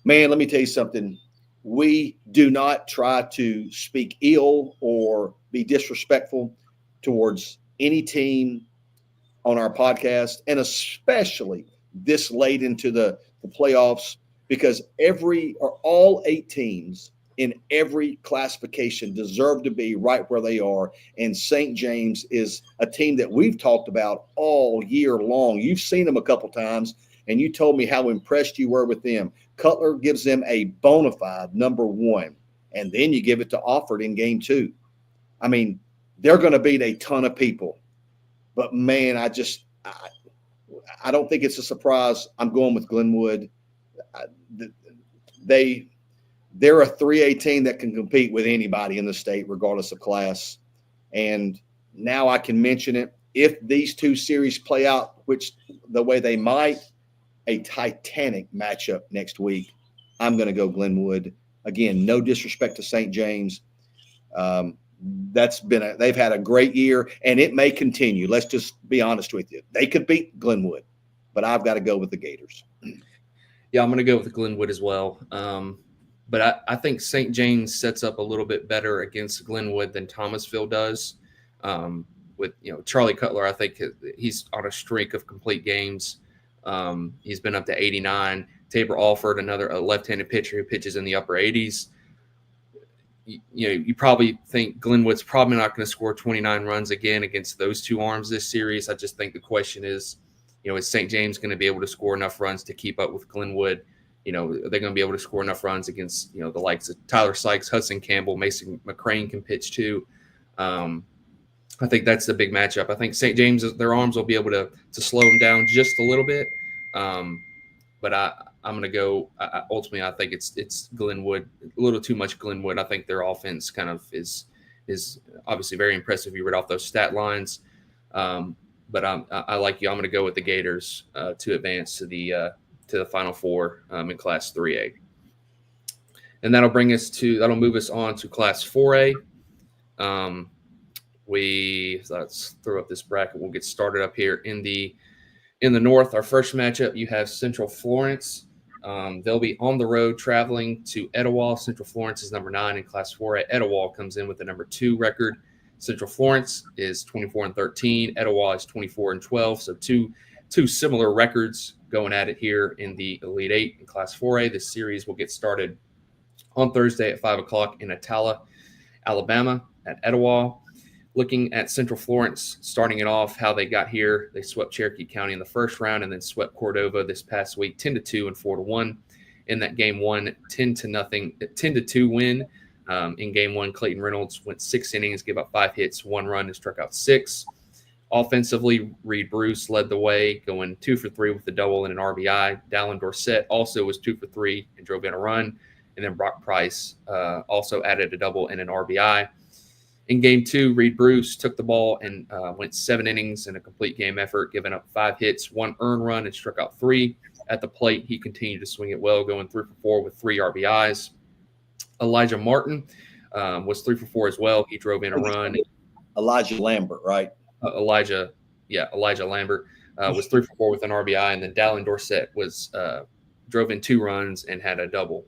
Man, let me tell you something. we do not try to speak ill or be disrespectful towards any team on our podcast, and especially this late into the playoffs, because all 8 teams in every classification deserve to be right where they are. And St. James is a team that we've talked about all year long. You've seen them a couple times, and you told me how impressed you were with them. Cutler gives them a bona fide number 1, and then you give it to Offord in game 2. I mean, they're going to beat a ton of people. But, man, I don't think it's a surprise. I'm going with Glenwood. They're a 3A team that can compete with anybody in the state, regardless of class. And now I can mention it. If these 2 series play out the way they might, a titanic matchup next week, I'm going to go Glenwood. Again, no disrespect to St. James. They've had a great year, and it may continue. Let's just be honest with you. They could beat Glenwood, but I've got to go with the Gators. Yeah, I'm going to go with Glenwood as well. But I think St. James sets up a little bit better against Glenwood than Thomasville does. With Charlie Cutler, I think he's on a streak of complete games. He's been up to 89. Tabor Alford, a left-handed pitcher who pitches in the upper 80s. You probably think Glenwood's probably not going to score 29 runs again against those 2 arms this series. I just think the question is, is St. James going to be able to score enough runs to keep up with Glenwood? Are they going to be able to score enough runs against, the likes of Tyler Sykes, Hudson Campbell, Mason McCrane can pitch too. I think that's the big matchup. I think St. James, their arms will be able to slow them down just a little bit. But I'm going to go. Ultimately, I think it's Glenwood. A little too much Glenwood. I think their offense kind of is obviously very impressive. You read off those stat lines. But I like you. I'm going to go with the Gators to advance to the Final Four in Class 3A. And that'll move us on to Class 4A. Let's throw up this bracket. We'll get started up here in the north. Our first matchup, you have Central Florence. They'll be on the road traveling to Etowah. Central Florence is number 9 in Class 4A. Etowah comes in with the number 2 record. Central Florence is 24-13. Etowah is 24-12. So two similar records going at it here in the Elite 8 in Class 4A. This series will get started on Thursday at 5 o'clock in Atala, Alabama at Etowah. Looking at Central Florence, starting it off, how they got here. They swept Cherokee County in the first round and then swept Cordova this past week 10-2 and 4-1. In that game 1, 10-2 win. In game 1, Clayton Reynolds went 6 innings, gave up 5 hits, 1 run, and struck out 6. Offensively, Reed Bruce led the way, going 2 for 3 with a double and an RBI. Dallin Dorsett also was 2 for 3 and drove in a run. And then Brock Price also added a double and an RBI. In game 2, Reed Bruce took the ball and went 7 innings in a complete game effort, giving up 5 hits, 1 earned run, and struck out 3. At the plate, he continued to swing it well, going 3 for 4 with 3 RBIs. Elijah Martin was 3 for 4 as well. He drove in a run. Elijah Lambert, right? Elijah Lambert was 3 for 4 with an RBI, and then Dallin Dorsett drove in 2 runs and had a double.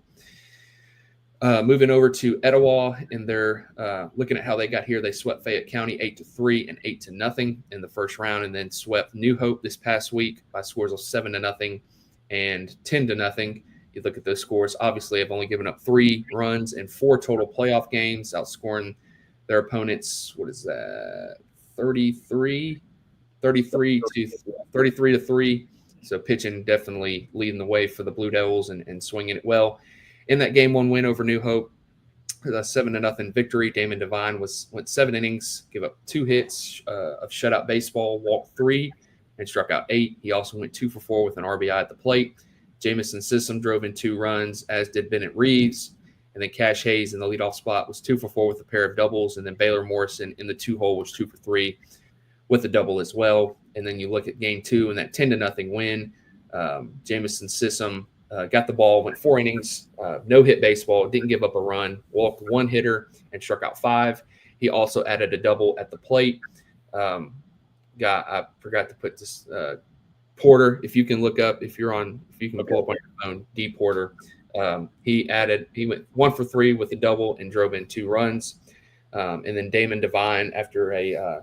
Moving over to Etowah, and they're looking at how they got here. They swept Fayette County 8-3 and 8-0 in the first round, and then swept New Hope this past week by scores of 7-0 and 10-0. You look at those scores. Obviously, have only given up 3 runs in 4 total playoff games, outscoring their opponents. What is that? 33 to 3. So pitching definitely leading the way for the Blue Devils and swinging it well. In that game 1 win over New Hope, a 7-0 victory. Damon Devine went 7 innings, gave up 2 hits of shutout baseball, walked 3, and struck out 8. He also went 2 for 4 with an RBI at the plate. Jamison Sissom drove in 2 runs, as did Bennett Reeves. And then Cash Hayes in the leadoff spot was 2 for 4 with a pair of doubles. And then Baylor Morrison in the 2-hole was 2 for 3 with a double as well. And then you look at game 2 and that 10-0 win. Jamison Sissom got the ball, went 4 innings, no hit baseball, didn't give up a run, walked 1 hitter and struck out 5. He also added a double at the plate. I forgot to put this Porter. If you can look up, if you can pull up on your phone, D Porter He went 1 for 3 with a double and drove in 2 runs. And then Damon Devine, after a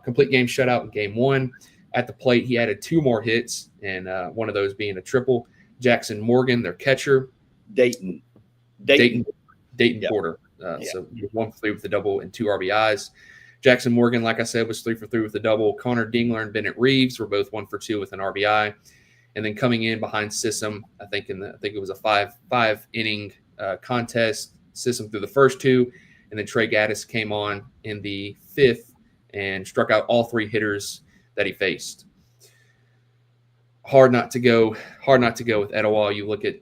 complete game shutout in game 1 at the plate, he added 2 more hits, and one of those being a triple. Jackson Morgan, their catcher. Dayton yep. Porter. So 1 for 3 with a double and 2 RBIs. Jackson Morgan, like I said, was 3 for 3 with a double. Connor Dingler and Bennett Reeves were both 1 for 2 with an RBI. And then coming in behind Sissom, I think it was a five inning contest. Sissom threw the first 2, and then Trey Gaddis came on in the 5th and struck out all 3 hitters that he faced. Hard not to go with Etowah. You look at,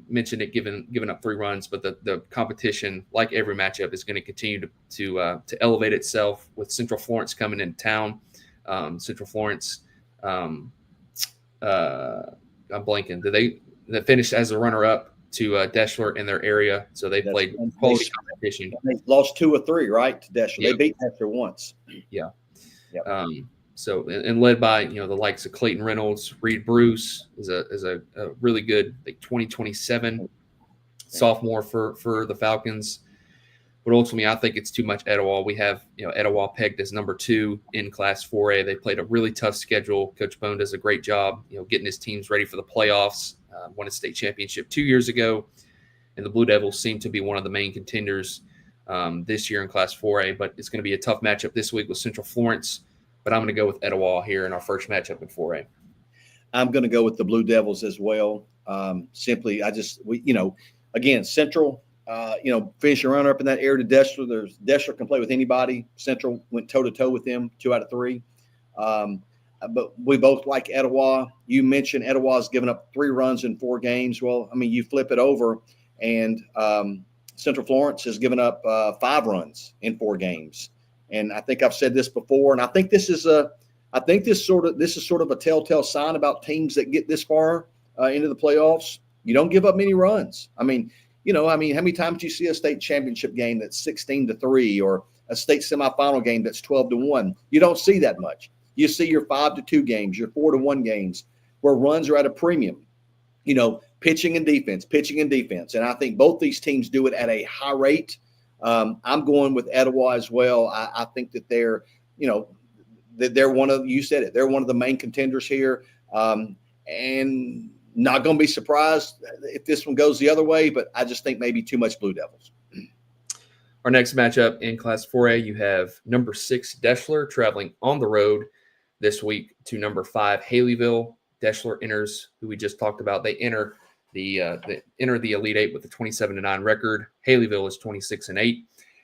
mentioned it, giving up 3 runs, but the competition, like every matchup, is going to continue to elevate itself with Central Florence coming into town. Central Florence, I'm blanking. They finished as a runner-up to Deshler in their area, so they played quality competition. They lost 2 or 3, right, to Deshler. Yep. They beat Deshler once. Yeah. Yep. So and led by the likes of Clayton Reynolds. Reed Bruce is a really good 2027 sophomore for the Falcons. But ultimately, I think it's too much Etowah. We have Etowah pegged as number 2 in Class 4A. They played a really tough schedule. Coach Bone does a great job getting his teams ready for the playoffs. Won a state championship 2 years ago, and the Blue Devils seem to be one of the main contenders this year in Class 4A. But it's going to be a tough matchup this week with Central Florence. But I'm going to go with Etowah here in our first matchup in 4A. I'm going to go with the Blue Devils as well. Simply, again, Central, finishing runner-up in that area to Deshler. Deshler can play with anybody. Central went toe-to-toe with them 2 out of 3. But we both like Etowah. You mentioned Etowah's given up 3 runs in 4 games. Well, you flip it over, and Central Florence has given up 5 runs in 4 games. And I think I've said this before, and I think this is sort of a telltale sign about teams that get this far into the playoffs. You don't give up many runs. How many times do you see a state championship game that's 16-3 or a state semifinal game that's 12-1? You don't see that much. You see your 5-2 games, your 4-1 games where runs are at a premium. Pitching and defense. And I think both these teams do it at a high rate. I'm going with Etowah as well. I think that they're one of, you said it, they're one of the main contenders here. And not going to be surprised if this one goes the other way, but I just think maybe too much Blue Devils. Our next matchup in Class 4A, you have number 6 Deshler traveling on the road this week to number 5 Haleyville. Deshler enters, who we just talked about. They enter the Elite 8 with a 27-9 record. Haleyville is 26-8.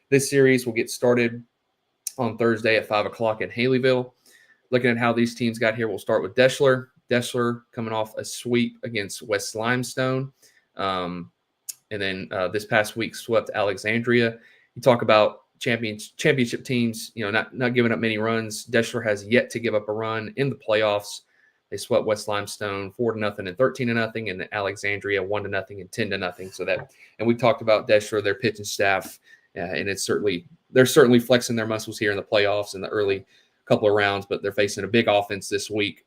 This series will get started on Thursday at 5 o'clock in Haleyville. Looking at how these teams got here, we'll start with Deshler. Deshler coming off a sweep against West Limestone. And then this past week swept Alexandria. You talk about championship teams, not giving up many runs. Deshler has yet to give up a run in the playoffs. They swept West Limestone 4-0 and 13-0, and Alexandria 1-0 and 10-0. So that, and we talked about Deshler, their pitching staff, and they're certainly flexing their muscles here in the playoffs in the early couple of rounds, but they're facing a big offense this week.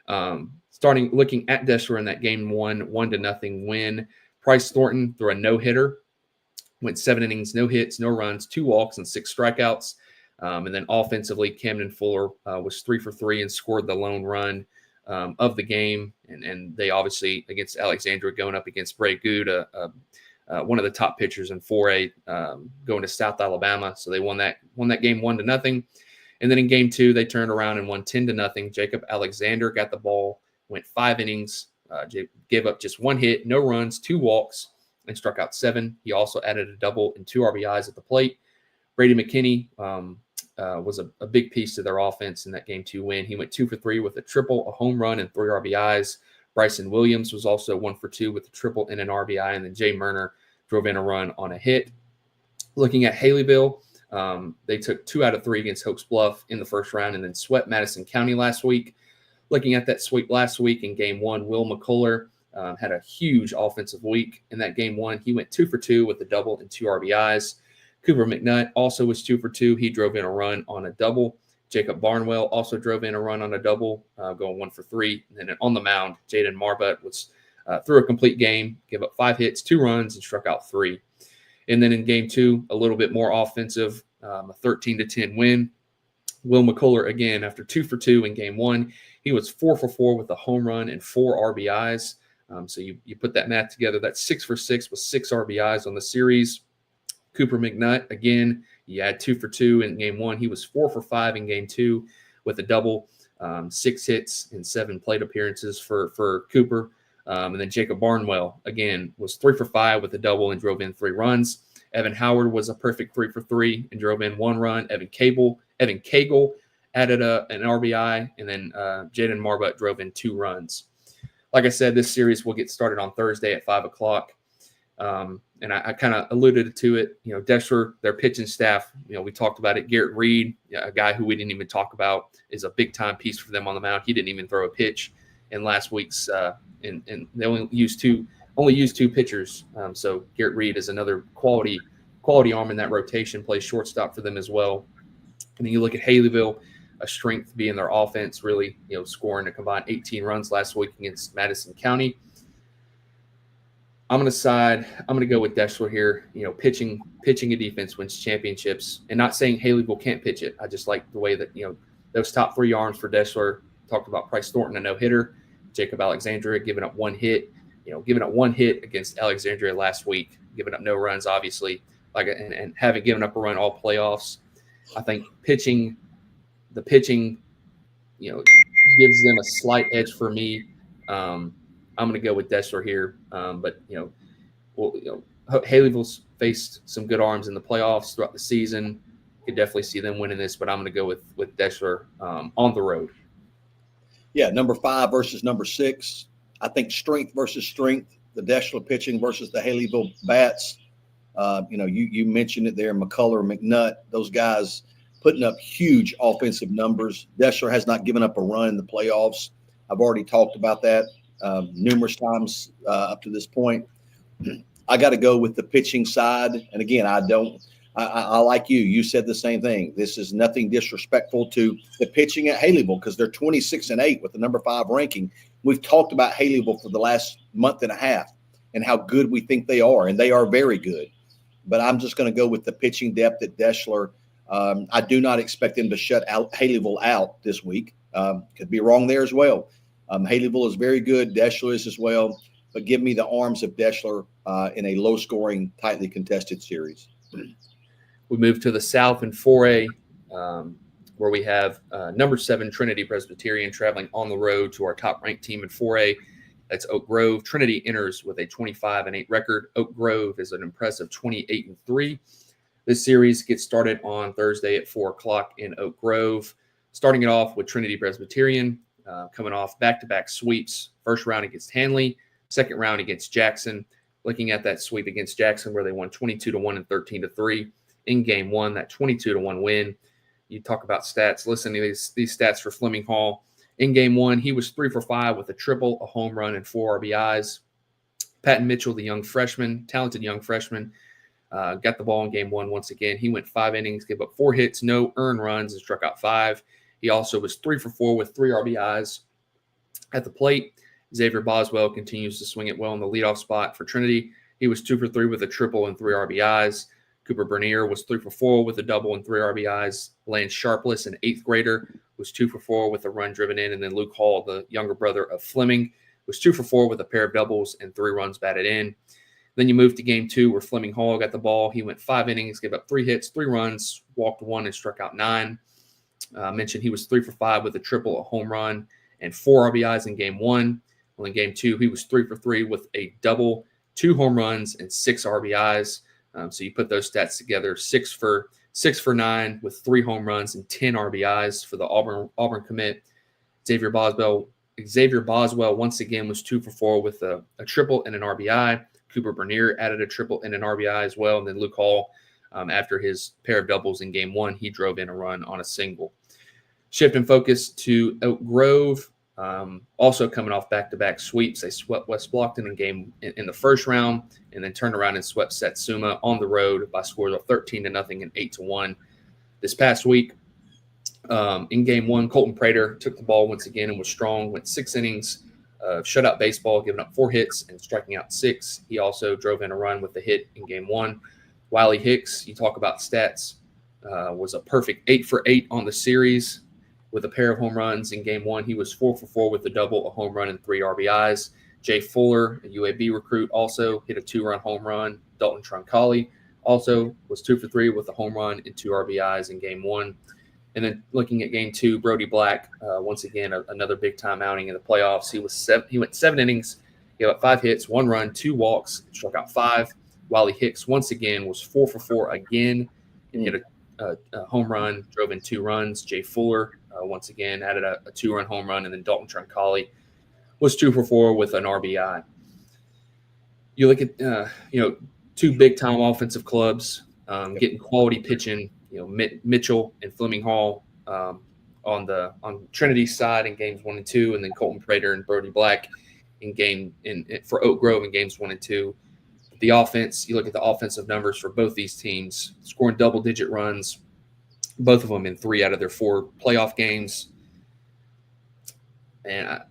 Looking at Deshler in that game 1-0 win. Price Thornton threw a no-hitter, went 7 innings, no hits, no runs, 2 walks, and 6 strikeouts. And then offensively, Camden Fuller was 3 for 3 and scored the lone run of the game. And they obviously, against Alexandria, going up against Bray Good, one of the top pitchers in 4A, going to South Alabama. So they won that game 1-0. And then in game 2, they turned around and won 10-0. Jacob Alexander got the ball, went 5 innings, gave up just 1 hit, no runs, 2 walks, and struck out 7. He also added a double and 2 RBIs at the plate. Brady McKinney was a big piece to their offense in that game 2 win. He went 2 for 3 with a triple, a home run, and 3 RBIs. Bryson Williams was also 1 for 2 with a triple and an RBI, and then Jay Murner drove in a run on a hit. Looking at Haleyville, they took 2 out of 3 against Hokes Bluff in the first round and then swept Madison County last week. Looking at that sweep last week in game 1, Will McCuller had a huge offensive week in that game 1. He went 2 for 2 with a double and 2 RBIs. Cooper McNutt also was 2 for 2. He drove in a run on a double. Jacob Barnwell also drove in a run on a double, going 1 for 3. And then on the mound, Jaden Marbut was threw a complete game, gave up 5 hits, 2 runs, and struck out 3. And then in game 2, a little bit more offensive, a 13-10 win. Will McCuller, again, after 2 for 2 in game 1, he was 4 for 4 with a home run and 4 RBIs. So you put that math together, that's 6 for 6 with 6 RBIs on the series. Cooper McNutt, again, he had 2 for 2 in game 1. He was 4 for 5 in game 2 with a double, 6 hits and 7 plate appearances for Cooper. And then Jacob Barnwell, again, was 3 for 5 with a double and drove in 3 runs. Evan Howard was a perfect 3 for 3 and drove in 1 run. Evan Cagle added an RBI, and then Jaden Marbut drove in 2 runs. Like I said, this series will get started on Thursday at 5 o'clock. And I kind of alluded to it. You know, Deshler, their pitching staff, you know, we talked about it. Garrett Reed, a guy who we didn't even talk about, is a big-time piece for them on the mound. He didn't even throw a pitch in last week's and they only used two pitchers. So Garrett Reed is another quality arm in that rotation, plays shortstop for them as well. And then you look at Haleyville, a strength being their offense, really, you know, scoring a combined 18 runs last week against Madison County. I'm going to go with Deshler here. You know, pitching a defense wins championships, and not saying Haleyville can't pitch it. I just like the way that, you know, those top 3 arms for Deshler. Talked about Price Thornton, a no-hitter. Jacob Alexandria giving up 1 hit. You know, giving up 1 hit against Alexandria last week, giving up no runs, obviously, and having given up a run all playoffs. I think the pitching, you know, gives them a slight edge for me. I'm going to go with Deshler here, but Haleyville's faced some good arms in the playoffs throughout the season. Could definitely see them winning this, but I'm going to go with Deshler on the road. Yeah, number 5 versus number 6. I think strength versus strength. The Deshler pitching versus the Haleyville bats. You mentioned it there, McCuller, McNutt, those guys putting up huge offensive numbers. Deshler has not given up a run in the playoffs. I've already talked about that numerous times up to this point. I got to go with the pitching side. And again, I like you. You said the same thing. This is nothing disrespectful to the pitching at Haleyville because they're 26-8 with the number 5 ranking. We've talked about Haleyville for the last month and a half and how good we think they are, and they are very good. But I'm just going to go with the pitching depth at Deshler. I do not expect them to shut Haleyville out this week. Could be wrong there as well. Haleyville is very good. Deshler is as well. But give me the arms of Deshler in a low-scoring, tightly contested series. We move to the South in 4A, where we have number 7 Trinity Presbyterian traveling on the road to our top-ranked team in 4A. That's Oak Grove. Trinity enters with a 25-8 record. Oak Grove is an impressive 28-3. This series gets started on Thursday at 4 o'clock in Oak Grove. Starting it off with Trinity Presbyterian, coming off back-to-back sweeps. First round against Hanley, second round against Jackson. Looking at that sweep against Jackson where they won 22-1 and 13-3. In game 1, that 22-1 win. You talk about stats. Listen to these stats for Fleming Hall. In game 1, he was 3 for 5 with a triple, a home run, and 4 RBIs. Patton Mitchell, the talented young freshman, got the ball in game 1 once again. He went 5 innings, gave up 4 hits, no earned runs, and struck out 5. He also was 3 for 4 with 3 RBIs. At the plate, Xavier Boswell continues to swing it well in the leadoff spot for Trinity. He was 2 for 3 with a triple and 3 RBIs. Cooper Bernier was 3 for 4 with a double and 3 RBIs. Lance Sharpless, an 8th grader, was 2 for 4 with a run driven in. And then Luke Hall, the younger brother of Fleming, was 2 for 4 with a pair of doubles and 3 runs batted in. Then you move to game 2 where Fleming Hall got the ball. He went 5 innings, gave up 3 hits, 3 runs, walked 1, and struck out 9. Mentioned he was 3 for 5 with a triple, a home run, and 4 RBIs in game 1. Well, in game 2, he was 3 for 3 with a double, 2 home runs, and 6 RBIs. So you put those stats together, 6 for 9 with 3 home runs and 10 RBIs for the Auburn commit. Xavier Boswell once again was 2 for 4 with a triple and an RBI. Cooper Bernier added a triple and an RBI as well. And then Luke Hall, after his pair of doubles in game 1, he drove in a run on a single. Shifting focus to Oak Grove, also coming off back-to-back sweeps. They swept West Blockton in the first round and then turned around and swept Satsuma on the road by scores of 13-0 and 8-1. This past week, in game 1, Colton Prater took the ball once again and was strong, went 6 innings, shutout baseball, giving up 4 hits and striking out 6. He also drove in a run with a hit in game 1. Wiley Hicks, you talk about stats, was a perfect 8 for 8 on the series with a pair of home runs. In game 1, he was 4 for 4 with a double, a home run, and 3 RBIs. Jay Fuller, a UAB recruit, also hit a 2-run home run. Dalton Troncalli also was 2 for 3 with a home run and 2 RBIs in game 1. And then looking at game 2, Brody Black, once again, another big-time outing in the playoffs. He went 7 innings, gave up 5 hits, 1 run, 2 walks, struck out 5. Wiley Hicks, once again, was 4 for 4 again and hit a home run, drove in 2 runs. Jay Fuller, once again, added a 2-run home run. And then Dalton Troncalli was 2 for 4 with an RBI. You look at, 2 big-time offensive clubs getting quality pitching. Mitchell and Fleming Hall on Trinity's side in games 1 and 2, and then Colton Prater and Brody Black for Oak Grove in games 1 and 2. The offense, you look at the offensive numbers for both these teams, scoring double-digit runs, both of them in 3 out of their 4 playoff games. And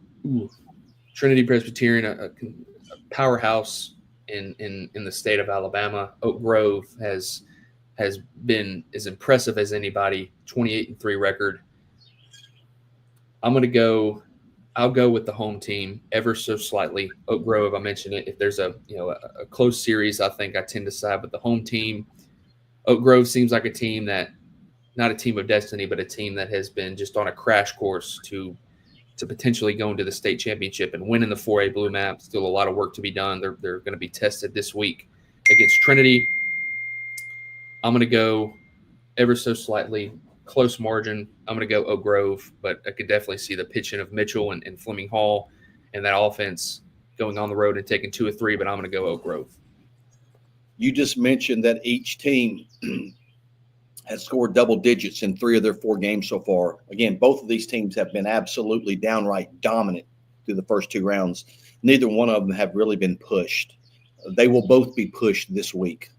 Trinity Presbyterian, a powerhouse in the state of Alabama. Oak Grove has been as impressive as anybody, 28-3 record. I'll go with the home team ever so slightly. Oak Grove, I mentioned it. If there's a close series, I think I tend to side with the home team. Oak Grove seems like a team that, not a team of destiny, but a team that has been just on a crash course to potentially go into the state championship and win in the 4A Blue Map. Still a lot of work to be done. They're going to be tested this week against Trinity. I'm going to go ever so slightly, close margin. I'm going to go Oak Grove, but I could definitely see the pitching of Mitchell and Fleming Hall and that offense going on the road and taking 2 or 3, but I'm going to go Oak Grove. You just mentioned that each team has scored double digits in 3 of their 4 games so far. Again, both of these teams have been absolutely downright dominant through the first 2 rounds. Neither one of them have really been pushed. They will both be pushed this week.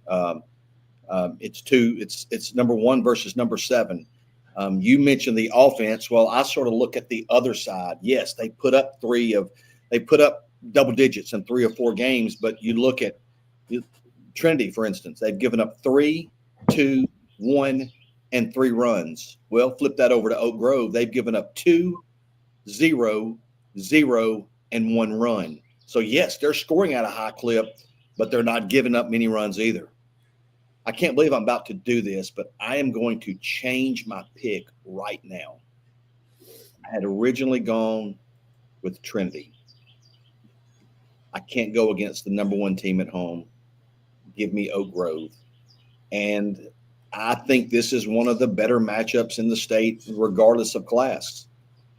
It's number 1 versus number 7. You mentioned the offense. Well, I sort of look at the other side. Yes, they put up double digits in 3 or 4 games, but you look at Trinity, for instance, they've given up 3, 2, 1, and 3 runs. Well, flip that over to Oak Grove. They've given up 2, 0, 0, and 1 run. So yes, they're scoring at a high clip, but they're not giving up many runs either. I can't believe I'm about to do this, but I am going to change my pick right now. I had originally gone with Trinity. I can't go against the number 1 team at home. Give me Oak Grove. And I think this is one of the better matchups in the state, regardless of class.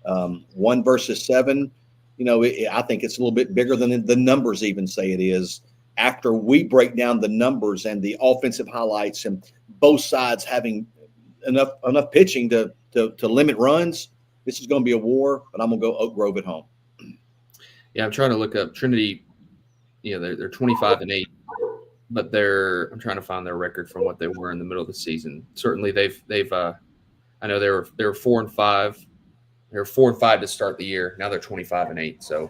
1 versus 7, I think it's a little bit bigger than the numbers even say it is. After we break down the numbers and the offensive highlights and both sides having enough pitching to limit runs, this is going to be a war, but I'm going to go Oak Grove at home. Yeah, I'm trying to look up Trinity. They're 25-8, but I'm trying to find their record from what they were in the middle of the season. Certainly they've I know they were 4-5. They were 4-5 to start the year. Now they're 25-8. So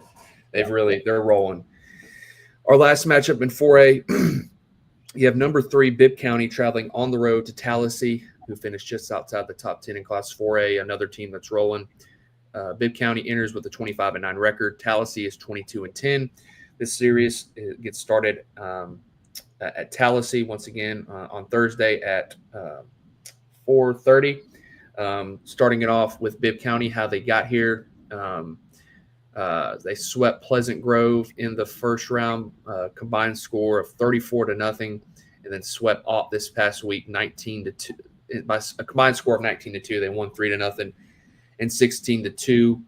they're rolling. Our last matchup in 4A, you have number 3 Bibb County traveling on the road to Tallassee, who finished just outside the top 10 in Class 4A, another team that's rolling. Bibb County enters with a 25-9 record. Tallassee is 22-10. This series gets started at Tallassee once again on Thursday at 4:30. Starting it off with Bibb County, how they got here. They swept Pleasant Grove in the first round, combined score of 34-0, and then swept Aut this past week 19-2. By a combined score of 19-2, they won 3-0 and 16-2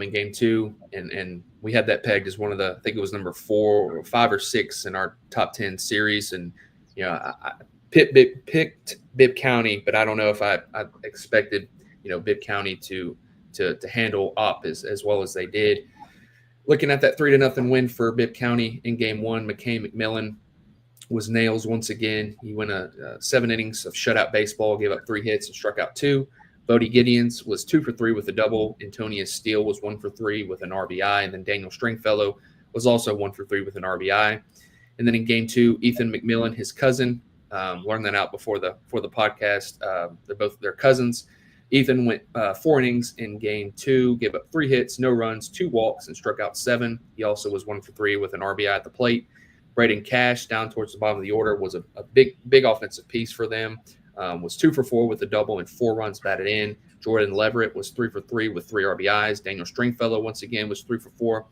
in game 2. And we had that pegged as one of I think it was number 4 or 5 or 6 in our top 10 series. And I picked Bibb County, but I don't know if I expected Bibb County to handle up as well as they did. Looking at that 3-0 win for Bibb County in game 1, McKay-McMillan was nails once again. He went 7 innings of shutout baseball, gave up 3 hits and struck out 2. Bodie Gideons was 2 for 3 with a double. Antonius Steele was 1 for 3 with an RBI. And then Daniel Stringfellow was also 1 for 3 with an RBI. And then in game 2, Ethan McMillan, his cousin, learned that out before the podcast. They're cousins. Ethan went 4 innings in game 2, gave up 3 hits, no runs, 2 walks, and struck out 7. He also was 1 for 3 with an RBI at the plate. Braden Cash, down towards the bottom of the order, was a big offensive piece for them. Was 2 for 4 with a double and 4 runs batted in. Jordan Leverett was 3 for 3 with 3 RBIs. Daniel Stringfellow, once again, was 3 for 4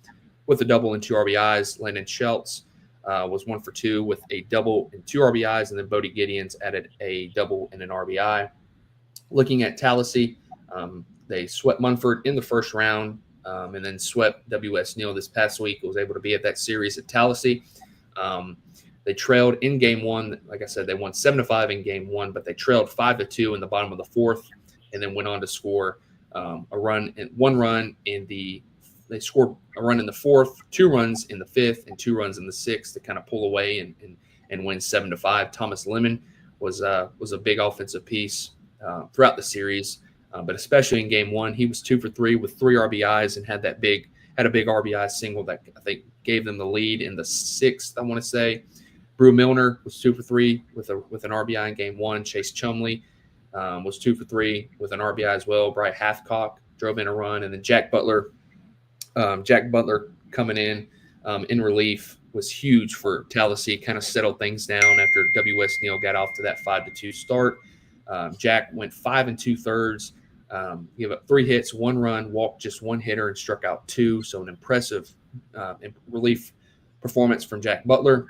with a double and 2 RBIs. Landon Schultz was 1 for 2 with a double and 2 RBIs. And then Bodie Gideons added a double and an RBI. Looking at Tallassee, they swept Munford in the first round and then swept W.S. Neal this past week. Was able to be at that series at Tallassee. They trailed in game 1. Like I said, they won 7-5 in game 1, but they trailed 5-2 in the bottom of the 4th, and then went on to score one run in the. They scored a run in the 4th, 2 runs in the 5th, and 2 runs in the 6th to kind of pull away and win 7-5. Thomas Lemon was a big offensive piece throughout the series, but especially in game 1, he was 2 for 3 with 3 RBIs and had a big RBI single that I think gave them the lead in the 6th. I want to say. Brew Milner was 2 for 3 with an RBI in game 1. Chase Chumley was 2 for 3 with an RBI as well. Bryant Hathcock drove in a run, and then Jack Butler coming in relief was huge for Tallassee. Kind of settled things down after W.S. Neal got off to that 5-2 start. Jack went 5 2/3, gave up 3 hits, 1 run, walked just 1 hitter, and struck out 2. So an impressive relief performance from Jack Butler.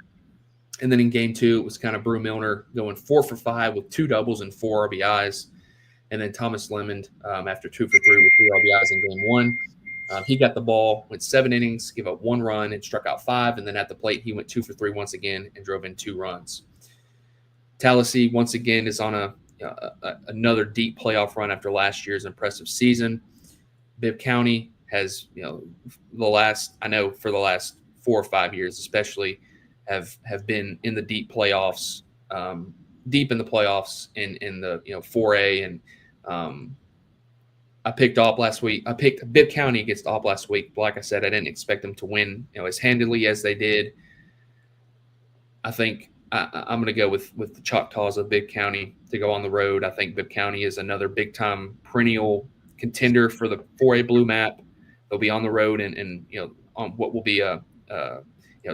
And then in game 2, it was kind of Brew Milner going 4 for 5 with 2 doubles and 4 RBIs. And then Thomas Lemon, after 2 for 3 with 3 RBIs in game 1, he got the ball, went 7 innings, gave up 1 run, and struck out 5. And then at the plate, he went 2 for 3 once again and drove in 2 runs. Tallassee, once again, is on another deep playoff run after last year's impressive season. Bibb County has, for the last 4 or 5 years especially, have been in the deep playoffs, deep in the playoffs in the 4A, and I picked Aub last week. I picked Bibb County against Aub last week. But like I said, I didn't expect them to win as handily as they did. I think I'm going to go with the Choctaws of Bibb County to go on the road. I think Bibb County is another big time perennial contender for the 4A blue map. They'll be on the road and on what will be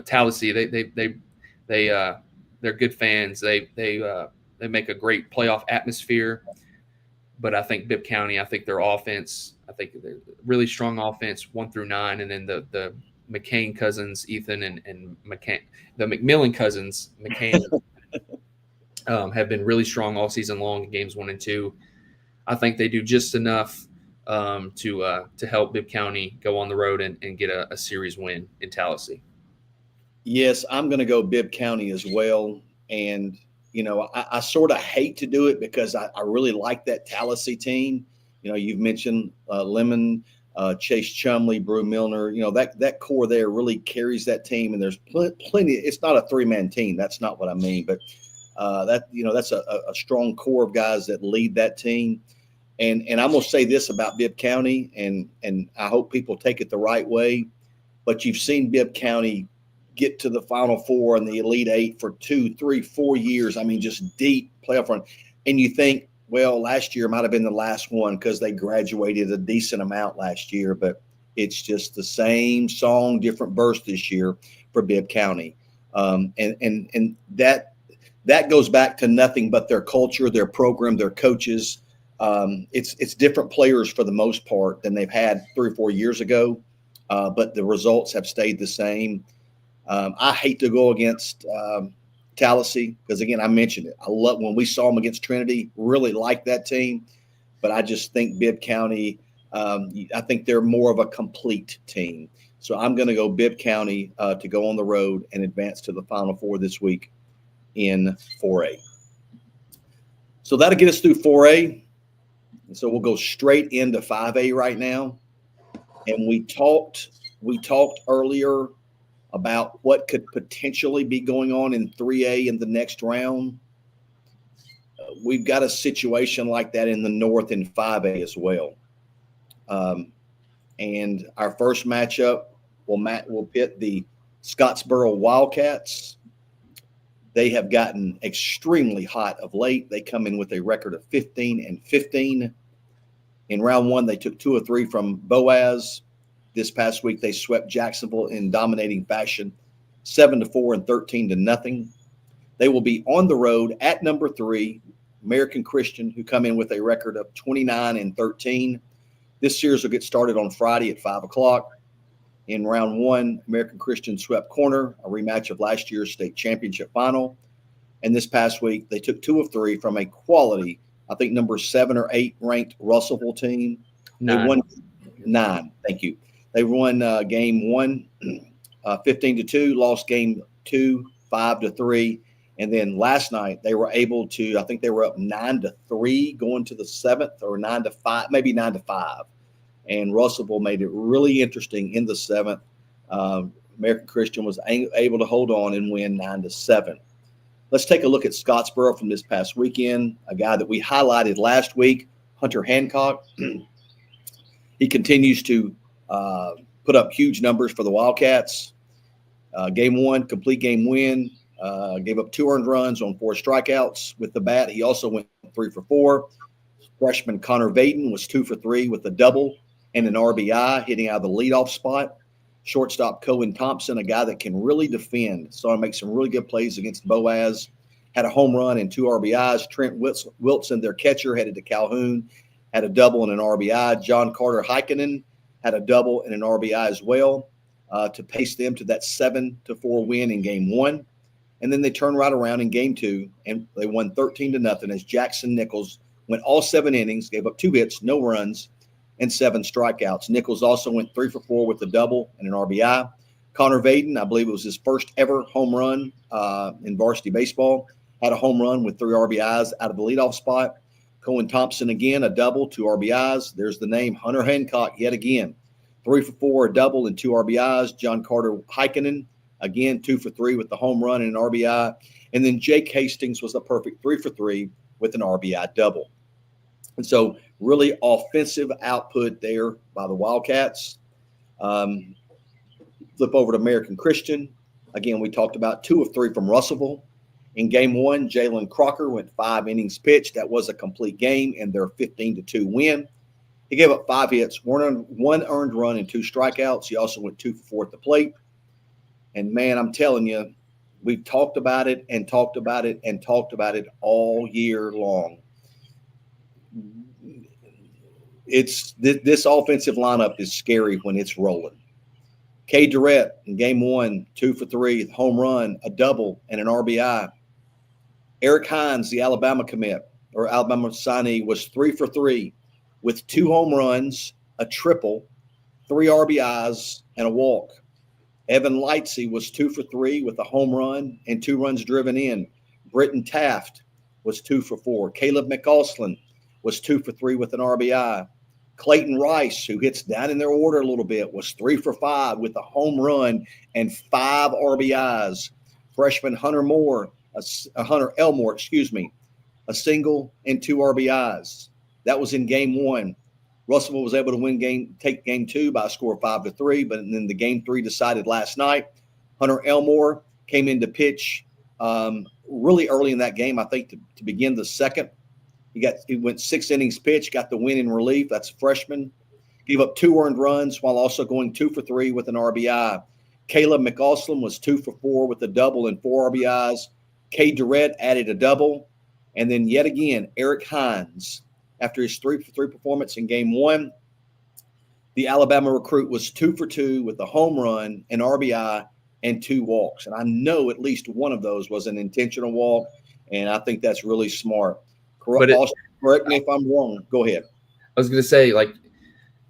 Tallassee. They're good fans. They make a great playoff atmosphere. But I think Bibb County, I think their offense, I think they're really strong offense 1 through 9, and then the McCain cousins, Ethan and McCain, the McMillan cousins, McCain, have been really strong all season long in games 1 and 2. I think they do just enough to help Bibb County go on the road and get a series win in Tallassee. Yes, I'm going to go Bibb County as well. And, I sort of hate to do it because I really like that Tallassee team. You've mentioned Lemon, Chase Chumley, Brew Milner. That core there really carries that team. And there's plenty. It's not a 3-man team. That's not what I mean. But that's a strong core of guys that lead that team. And I'm going to say this about Bibb County, and I hope people take it the right way. But you've seen Bibb County get to the Final Four and the Elite Eight for 2, 3, 4 years. I mean, just deep playoff run. And you think, well, last year might have been the last one because they graduated a decent amount last year, but it's just the same song, different verse this year for Bibb County. And that goes back to nothing but their culture, their program, their coaches. It's different players for the most part than they've had 3 or 4 years ago, but the results have stayed the same. I hate to go against Tallassee because, again, I mentioned it. I love when we saw them against Trinity, really liked that team. But I just think Bibb County, I think they're more of a complete team. So I'm going to go Bibb County to go on the road and advance to the Final Four this week in 4A. So that'll get us through 4A. And so we'll go straight into 5A right now. And we talked earlier about what could potentially be going on in 3A in the next round. we've got a situation like that in the North in 5A as well. And our first matchup will pit the Scottsboro Wildcats. They have gotten extremely hot of late. They come in with a record of 15-15. In round one, they took 2 of 3 from Boaz. This past week, they swept Jacksonville in dominating fashion, 7-4 and 13-0. They will be on the road at number 3, American Christian, who come in with a record of 29-13. This series will get started on Friday at 5 o'clock. In round one, American Christian swept Corner, a rematch of last year's state championship final. And this past week, they took 2 of 3 from a quality, I think, number 7 or 8 ranked Russellville team. 9. They won 9. Thank you. They won game 1, 15-2, lost game 2, 5-3. And then last night they were able to, I think they were up 9-3 going to the 7th, or 9-5, maybe 9-5. And Russellville made it really interesting in the 7th. American Christian was able to hold on and win 9-7. Let's take a look at Scottsboro from this past weekend, a guy that we highlighted last week, Hunter Hancock. He continues to put up huge numbers for the Wildcats. Game 1, complete game win. Gave up 2 earned runs on 4 strikeouts with the bat. He also went 3 for 4. Freshman Connor Vaden was 2 for 3 with a double and an RBI, hitting out of the leadoff spot. Shortstop Cohen Thompson, a guy that can really defend, saw him make some really good plays against Boaz. Had a home run and 2 RBIs. Trent Wilson, their catcher, headed to Calhoun, had a double and an RBI. John Carter Heikkinen had a double and an RBI as well to pace them to that 7-4 win in game 1. And then they turned right around in game 2, and they won 13-0 as Jackson Nichols went all 7 innings, gave up 2 hits, no runs, and 7 strikeouts. Nichols also went 3 for 4 with a double and an RBI. Connor Vaden, I believe it was his first ever home run in varsity baseball, had a home run with 3 RBIs out of the leadoff spot. Cohen Thompson again, a double, 2 RBIs. There's the name, Hunter Hancock, yet again. 3 for 4, a double, and 2 RBIs. John Carter Heikkinen, again, 2 for 3 with the home run and an RBI. And then Jake Hastings was a perfect 3 for 3 with an RBI double. And so really offensive output there by the Wildcats. Flip over to American Christian. Again, we talked about 2 of 3 from Russellville. In game 1, Jalen Crocker went 5 innings pitched. That was a complete game and their 15-2 win. He gave up 5 hits, 1 earned run and 2 strikeouts. He also went 2 for 4 at the plate. And, man, I'm telling you, we've talked about it and talked about it and talked about it all year long. This offensive lineup is scary when it's rolling. K. Durrett in game 1, 2 for 3, home run, a double, and an RBI. Eric Hines, the Alabama commit, or Alabama signee, was 3 for 3 with 2 home runs, a triple, 3 RBIs, and a walk. Evan Lightsey was 2 for 3 with a home run and 2 runs driven in. Britton Taft was 2 for 4. Caleb McAusland was 2 for 3 with an RBI. Clayton Rice, who hits down in their order a little bit, was 3 for 5 with a home run and 5 RBIs. Freshman Hunter Elmore, a single and 2 RBIs. That was in game 1. Russellville was able to take game 2 by a score of 5-3, but then the game 3 decided last night. Hunter Elmore came in to pitch really early in that game, I think, to begin the second. He went 6 innings pitched, got the win in relief. That's a freshman. Gave up 2 earned runs while also going 2 for 3 with an RBI. Caleb McAusland was 2 for 4 with a double and 4 RBIs. K. Durrett added a double. And then yet again, Eric Hines, after his 3 for 3 performance in game 1, the Alabama recruit was 2 for 2 with a home run, an RBI, and 2 walks. And I know at least one of those was an intentional walk, and I think that's really smart. Correct me if I'm wrong. Go ahead. I was going to say, like,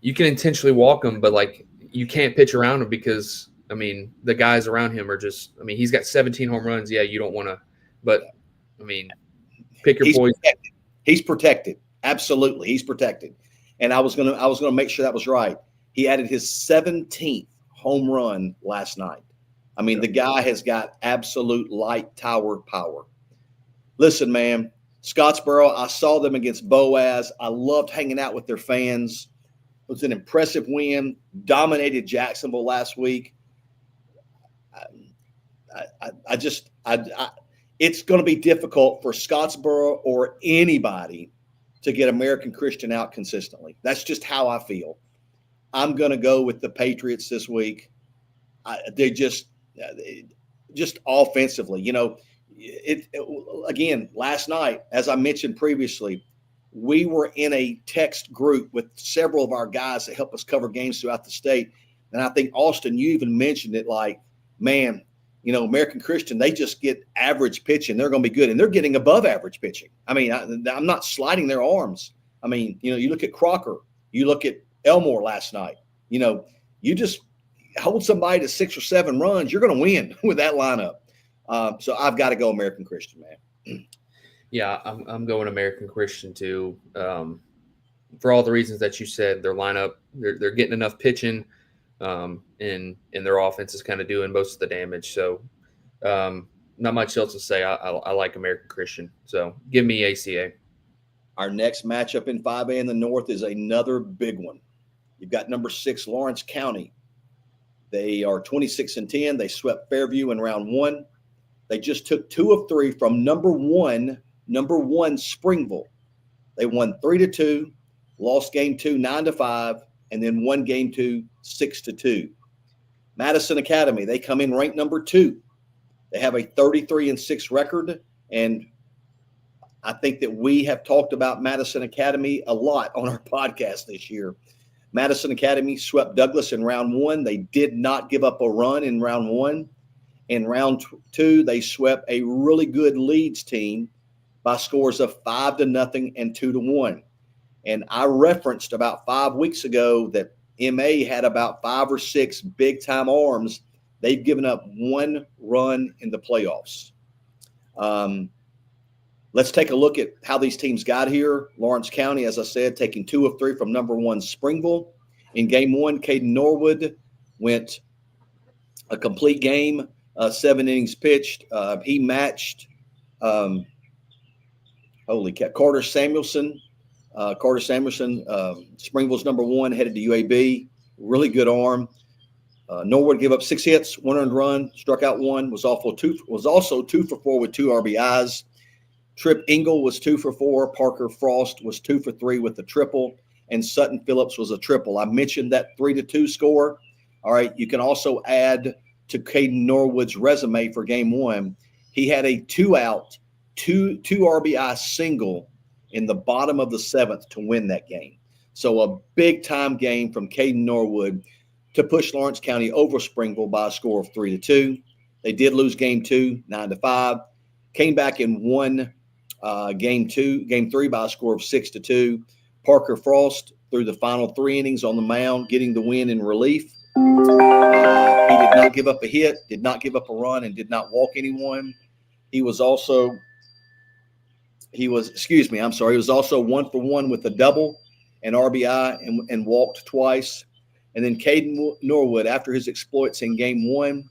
you can intentionally walk him, but, like, you can't pitch around him because, I mean, the guys around him are just – I mean, he's got 17 home runs. Yeah, you don't want to – but, I mean, pick your poison. He's protected. Absolutely. He's protected. And I was gonna make sure that was right. He added his 17th home run last night. The guy has got absolute light tower power. Listen, man, Scottsboro, I saw them against Boaz. I loved hanging out with their fans. It was an impressive win. Dominated Jacksonville last week. It's going to be difficult for Scottsboro or anybody to get American Christian out consistently. That's just how I feel. I'm going to go with the Patriots this week. They just offensively, again, last night, as I mentioned previously, we were in a text group with several of our guys that help us cover games throughout the state. And I think, Austin, you even mentioned it, like, man, American Christian, they just get average pitching. They're going to be good. And they're getting above average pitching. I mean, I'm not sliding their arms. I mean, you look at Crocker, you look at Elmore last night, you just hold somebody to 6 or 7 runs, you're going to win with that lineup. So I've got to go American Christian, man. Yeah, I'm going American Christian too. For all the reasons that you said, their lineup, they're getting enough pitching, and their offense is kind of doing most of the damage. So not much else to say. I like American Christian. So give me ACA. Our next matchup in 5A in the North is another big one. You've got number 6, Lawrence County. They are 26-10. They swept Fairview in round 1. They just took 2 of 3 from number one Springville. They won 3-2, lost game 2 9-5, and then won game 2 6-2. Madison Academy, they come in ranked number 2. They have a 33-6 record, and I think that we have talked about Madison Academy a lot on our podcast this year. Madison Academy swept Douglas in round 1. They did not give up a run in round 1. In round 2, they swept a really good Leeds team by scores of 5-0 and 2-1. And I referenced about 5 weeks ago that MA had about 5 or 6 big-time arms. They've given up 1 run in the playoffs. Let's take a look at how these teams got here. Lawrence County, as I said, taking 2 of 3 from number 1 Springville. In game 1, Caden Norwood went a complete game, 7 innings pitched. He matched Carter Samuelson. Springville's number 1, headed to UAB. Really good arm. Norwood gave up 6 hits, 1 earned run, struck out 1, was also 2 for 4 with 2 RBIs. Trip Engel was 2 for 4. Parker Frost was 2 for 3 with a triple, and Sutton Phillips was a triple. I mentioned that 3-2 score. All right, you can also add to Caden Norwood's resume for game 1. He had a 2-out, 2 RBI single in the bottom of the 7th to win that game. So a big-time game from Caden Norwood to push Lawrence County over Springville by a score of 3-2. They did lose game 2, 9-5. Came back and won game 3 by a score of 6-2. Parker Frost threw the final 3 innings on the mound, getting the win in relief. He did not give up a hit, did not give up a run, and did not walk anyone. He was also 1 for 1 with a double and RBI and walked twice. And then Caden Norwood, after his exploits in game 1,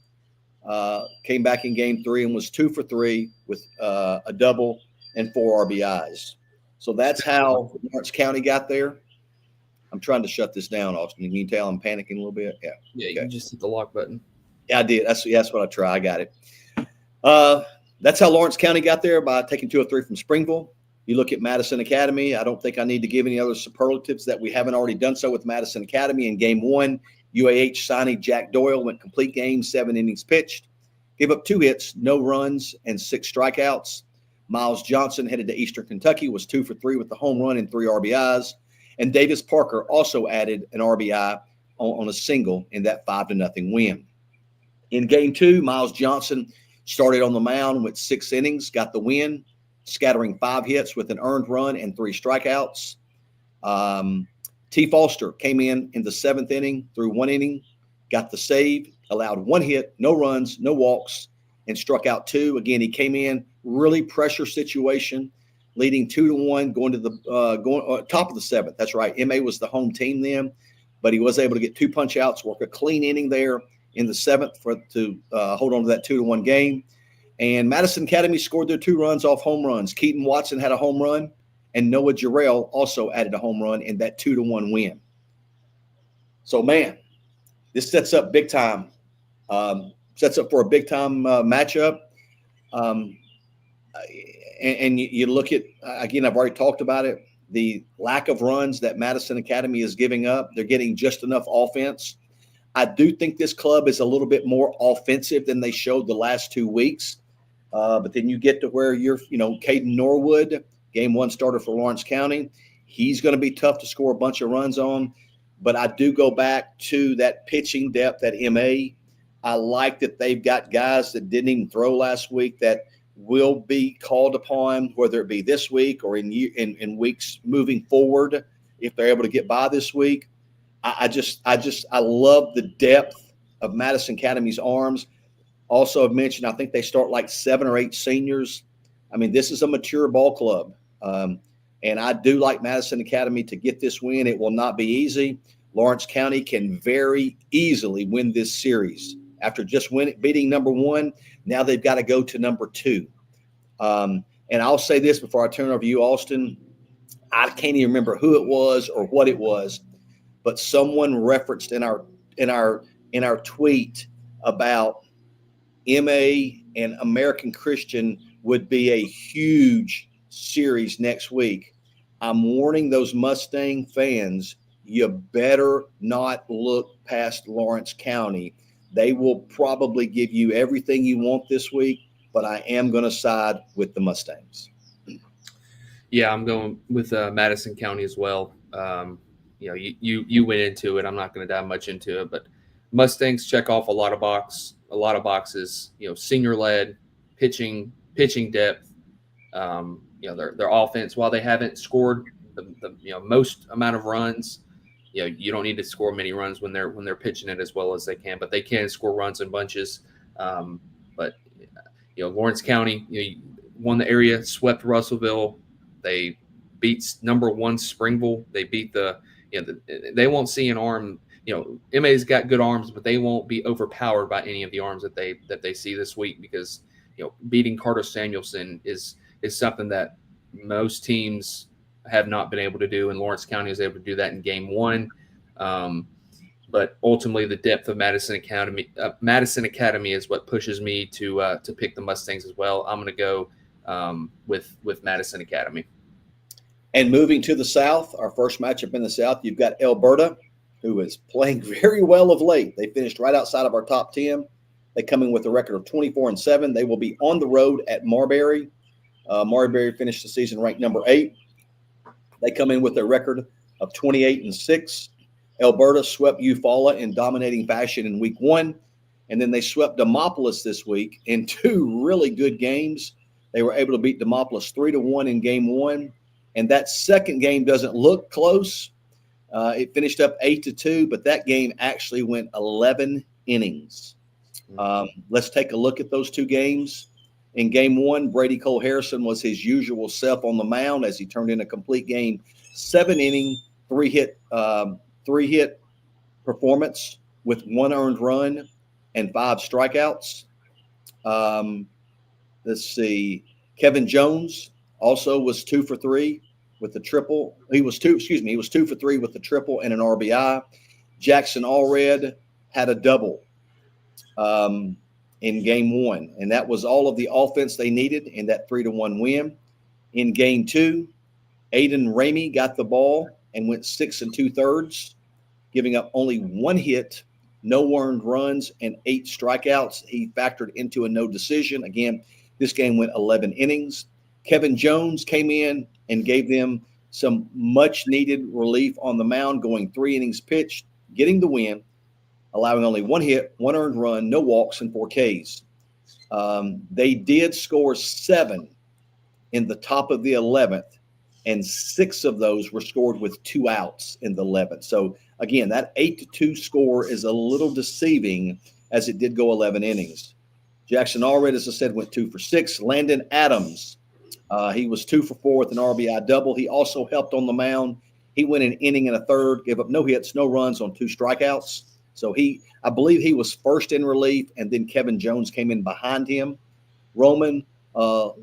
came back in game 3 and was 2 for 3 with a double and 4 RBIs. So that's how Lawrence County got there. I'm trying to shut this down, Austin. Can you tell I'm panicking a little bit? Yeah. Yeah, you just hit the lock button. Yeah, I did. That's what I try. I got it. That's how Lawrence County got there, by taking 2 of 3 from Springville. You look at Madison Academy. I don't think I need to give any other superlatives that we haven't already done so with Madison Academy. In game 1, UAH signee Jack Doyle went complete game, 7 innings pitched, gave up 2 hits, no runs, and 6 strikeouts. Miles Johnson, headed to Eastern Kentucky, was 2 for 3 with the home run and 3 RBIs. And Davis Parker also added an RBI on a single in that 5-0 win. In game 2, Miles Johnson started on the mound with 6 innings, got the win, scattering 5 hits with an earned run and 3 strikeouts. T. Foster came in the 7th inning, threw 1 inning, got the save, allowed 1 hit, no runs, no walks, and struck out 2. Again, he came in, really pressure situation, leading 2-1, going to the top of the 7th. That's right. MA was the home team then, but he was able to get 2 punch outs, work a clean inning there in the 7th to hold on to that 2-1 game. And Madison Academy scored their 2 runs off home runs. Keaton Watson had a home run, and Noah Jarrell also added a home run in that 2-1 win. So, man, this sets up big time. Sets up for a big time matchup. And you look at, again, I've already talked about it, the lack of runs that Madison Academy is giving up. They're getting just enough offense. I do think this club is a little bit more offensive than they showed the last 2 weeks. But then you get to where Caden Norwood, game 1 starter for Lawrence County. He's going to be tough to score a bunch of runs on. But I do go back to that pitching depth at MA. I like that they've got guys that didn't even throw last week that will be called upon, whether it be this week or in weeks moving forward, if they're able to get by this week. I love the depth of Madison Academy's arms. Also, I've mentioned, I think they start like 7 or 8 seniors. I mean, this is a mature ball club. And I do like Madison Academy to get this win. It will not be easy. Lawrence County can very easily win this series. After just beating number 1, now they've got to go to number 2. And I'll say this before I turn it over to you, Austin. I can't even remember who it was or what it was, but someone referenced in our tweet about MA and American Christian would be a huge series next week. I'm warning those Mustang fans, you better not look past Lawrence County. They will probably give you everything you want this week, but I am going to side with the Mustangs. Yeah, I'm going with Madison County as well. You went into it. I'm not going to dive much into it, but Mustangs check off a lot of boxes. Senior led, pitching depth. Their offense, while they haven't scored the most amount of runs, you don't need to score many runs when they're pitching it as well as they can, but they can score runs in bunches. But Lawrence County, won the area, swept Russellville. They beat number 1 Springville. They beat they won't see an arm. MA's got good arms, but they won't be overpowered by any of the arms that they see this week, because beating Carter Samuelson is something that most teams have not been able to do, and Lawrence County was able to do that in game 1. But ultimately, the depth of Madison Academy is what pushes me to pick the Mustangs as well. I'm going to go with Madison Academy. And moving to the South, our first matchup in the South, you've got Elberta, who is playing very well of late. They finished right outside of our top 10. They come in with a record of 24-7. They will be on the road at Marbury. Marbury finished the season ranked number 8. They come in with a record of 28-6. Elberta swept Eufaula in dominating fashion in week 1, and then they swept Demopolis this week in 2 really good games. They were able to beat Demopolis 3-1 in game 1, and that second game doesn't look close. It finished up 8-2, but that game actually went 11 innings. Let's take a look at those 2 games. In game 1, Brady Cole Harrison was his usual self on the mound as he turned in a complete game, 7-inning, 3-hit performance with 1 earned run and 5 strikeouts. Let's see. Kevin Jones also was 2 for 3 with the triple. He was 2 for 3 with the triple and an RBI. Jackson Allred had a double in game 1, and that was all of the offense they needed in that 3-1 win. In game 2, Aiden Ramey got the ball and went 6 2/3, giving up only 1 hit, no earned runs, and 8 strikeouts. He factored into a no decision. Again, this game went 11 innings. Kevin Jones came in and gave them some much-needed relief on the mound, going 3 innings pitched, getting the win, allowing only 1 hit, 1 earned run, no walks, and 4 Ks. They did score 7 in the top of the 11th, and 6 of those were scored with 2 outs in the 11th. So, again, that 8-2 score is a little deceiving, as it did go 11 innings. Jackson Allred, as I said, went 2 for 6. Landon Adams, he was 2 for 4 with an RBI double. He also helped on the mound. He went an inning and a third, gave up no hits, no runs on 2 strikeouts. So I believe he was first in relief, and then Kevin Jones came in behind him. Roman Lacarico.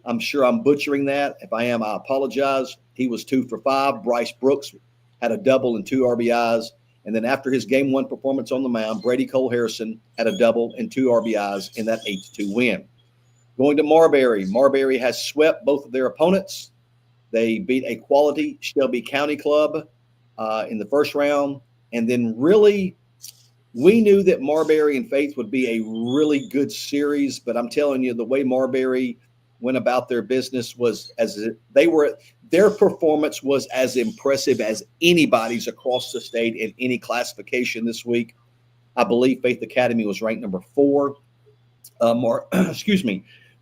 I'm sure I'm butchering that. If I am, I apologize. He was 2 for 5. Bryce Brooks had a double and 2 RBIs. And then after his game 1 performance on the mound, Brady Cole Harrison had a double and 2 RBIs in that 8-2 win. Going to Marbury. Marbury has swept both of their opponents. They beat a quality Shelby County club in the first round. And then really, we knew that Marbury and Faith would be a really good series, but I'm telling you, the way Marbury went about their business was their performance was as impressive as anybody's across the state in any classification this week. I believe Faith Academy was ranked number 4.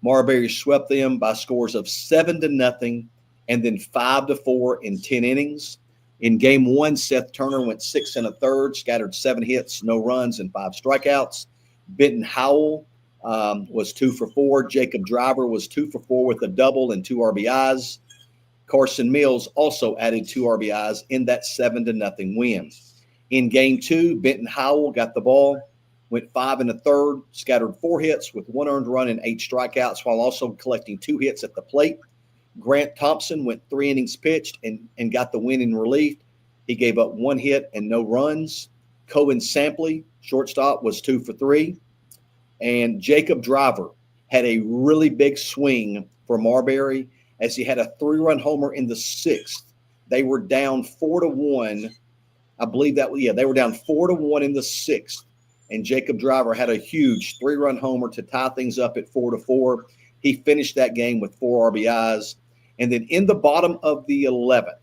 Marbury swept them by scores of 7-0 and then 5-4 in 10 innings. In game 1, Seth Turner went 6 1/3, scattered 7 hits, no runs, and 5 strikeouts. Benton Howell was 2 for 4. Jacob Driver was 2 for 4 with a double and 2 RBIs. Carson Mills also added 2 RBIs in that 7-0 win. In game 2, Benton Howell got the ball, went 5 1/3, scattered 4 hits with 1 earned run and 8 strikeouts, while also collecting 2 hits at the plate. Grant Thompson went 3 innings pitched and got the win in relief. He gave up 1 hit and no runs. Cohen Sampley, shortstop, was 2 for 3. And Jacob Driver had a really big swing for Marbury as he had a 3-run homer in the 6th. They were down 4-1. I believe that, they were down 4-1 in the 6th. And Jacob Driver had a huge 3-run homer to tie things up at 4-4. He finished that game with 4 RBIs. And then in the bottom of the 11th,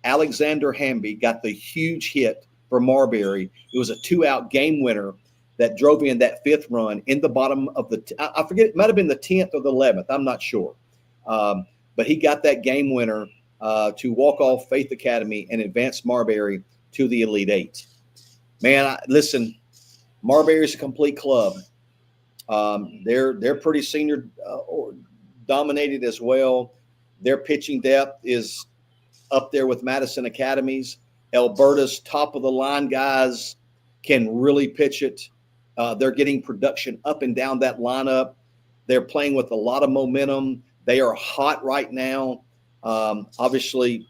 Alexander Hamby got the huge hit for Marbury. It was a 2-out game winner that drove in that 5th run in the bottom of I forget, it might have been the 10th or the 11th. I'm not sure. But he got that game winner to walk off Faith Academy and advance Marbury to the Elite 8. Man, listen, Marbury is a complete club. They're pretty senior dominated as well. Their pitching depth is up there with Madison Academies. Elberta's top of the line guys can really pitch it. They're getting production up and down that lineup. They're playing with a lot of momentum. They are hot right now. Obviously,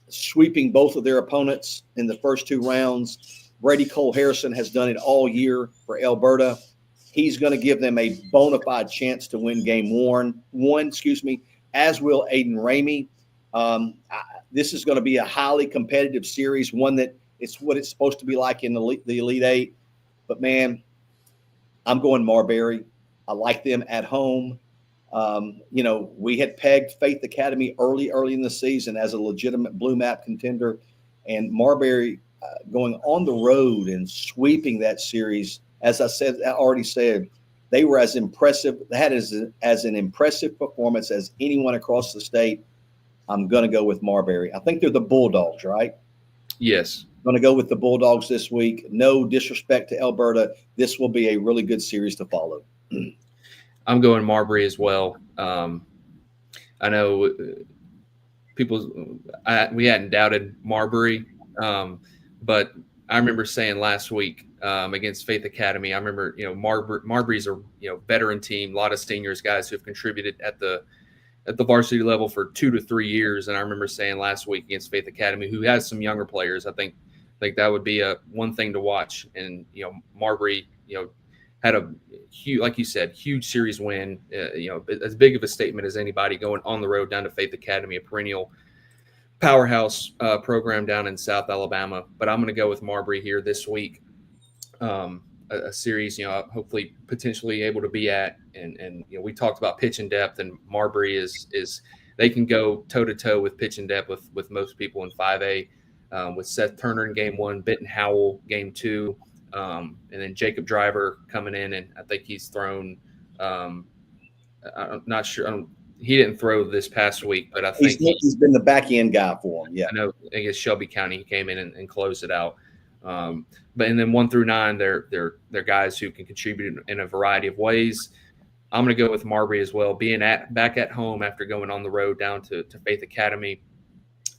sweeping both of their opponents in the first 2 rounds. Brady Cole Harrison has done it all year for Elberta. He's going to give them a bona fide chance to win game one, as will Aiden Ramey. This is going to be a highly competitive series, one that it's what it's supposed to be like in the Elite 8. But, man, I'm going Marbury. I like them at home. We had pegged Faith Academy early in the season as a legitimate blue map contender. And Marbury going on the road and sweeping that series, as I already said, they were as impressive. They had as an impressive performance as anyone across the state. I'm going to go with Marbury. I think they're the Bulldogs, right? Yes. I'm going to go with the Bulldogs this week. No disrespect to Elberta. This will be a really good series to follow. I'm going Marbury as well. I know we hadn't doubted Marbury, but I remember saying last week against Faith Academy, I remember, Marbury's a veteran team, a lot of seniors, guys who have contributed at the varsity level for 2 to 3 years. And I remember saying last week against Faith Academy, who has some younger players, I think that would be one thing to watch. And Marbury, had a huge, like you said, huge series win. As big of a statement as anybody going on the road down to Faith Academy, a perennial powerhouse program down in South Alabama. But I'm going to go with Marbury here this week. A series, hopefully potentially able to be at, and we talked about pitching depth, and Marbury is they can go toe to toe with pitching depth with most people in 5A. With Seth Turner in game 1, Benton Howell game 2, and then Jacob Driver coming in, and I think he's thrown. I'm not sure. He didn't throw this past week, but I think he's been the back end guy for him. Yeah, I know. I guess Shelby County, he came in and closed it out. But and then 1 through 9, they're guys who can contribute in a variety of ways. I'm going to go with Marbury as well, being back at home after going on the road down to Faith Academy.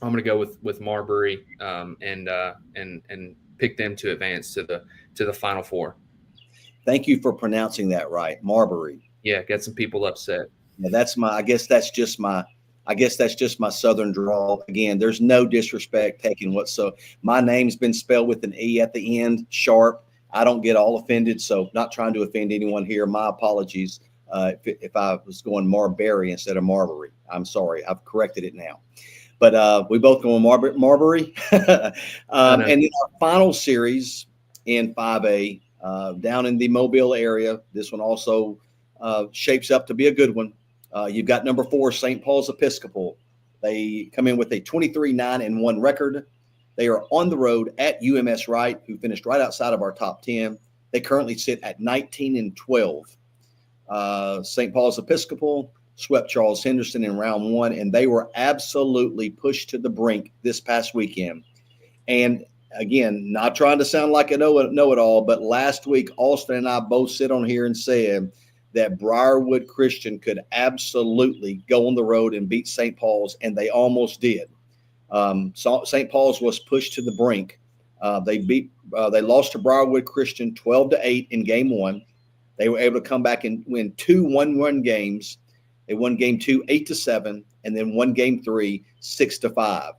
I'm going to go with Marbury and pick them to advance to the Final Four. Thank you for pronouncing that right, Marbury. Yeah, got some people upset. Yeah, I guess that's just my Southern drawl. Again, there's no disrespect taken whatsoever. My name's been spelled with an E at the end, Sharp. I don't get all offended, so not trying to offend anyone here. My apologies if I was going Marbury instead of Marbury. I'm sorry. I've corrected it now. But we both go on Marbury. And then our final series in 5A down in the Mobile area. This one also shapes up to be a good one. You've got number 4, St. Paul's Episcopal. They come in with a 23-9-1 record. They are on the road at UMS Wright, who finished right outside of our top 10. They currently sit at 19-12. St. Paul's Episcopal swept Charles Henderson in round 1, and they were absolutely pushed to the brink this past weekend. And again, not trying to sound like a know-it-all, but last week, Austin and I both sit on here and said that Briarwood Christian could absolutely go on the road and beat St. Paul's, and they almost did. So St. Paul's was pushed to the brink. They lost to Briarwood Christian 12-8 in game 1. They were able to come back and win 2 1-1 games. They won game 2 8-7, and then won game 3 6-5.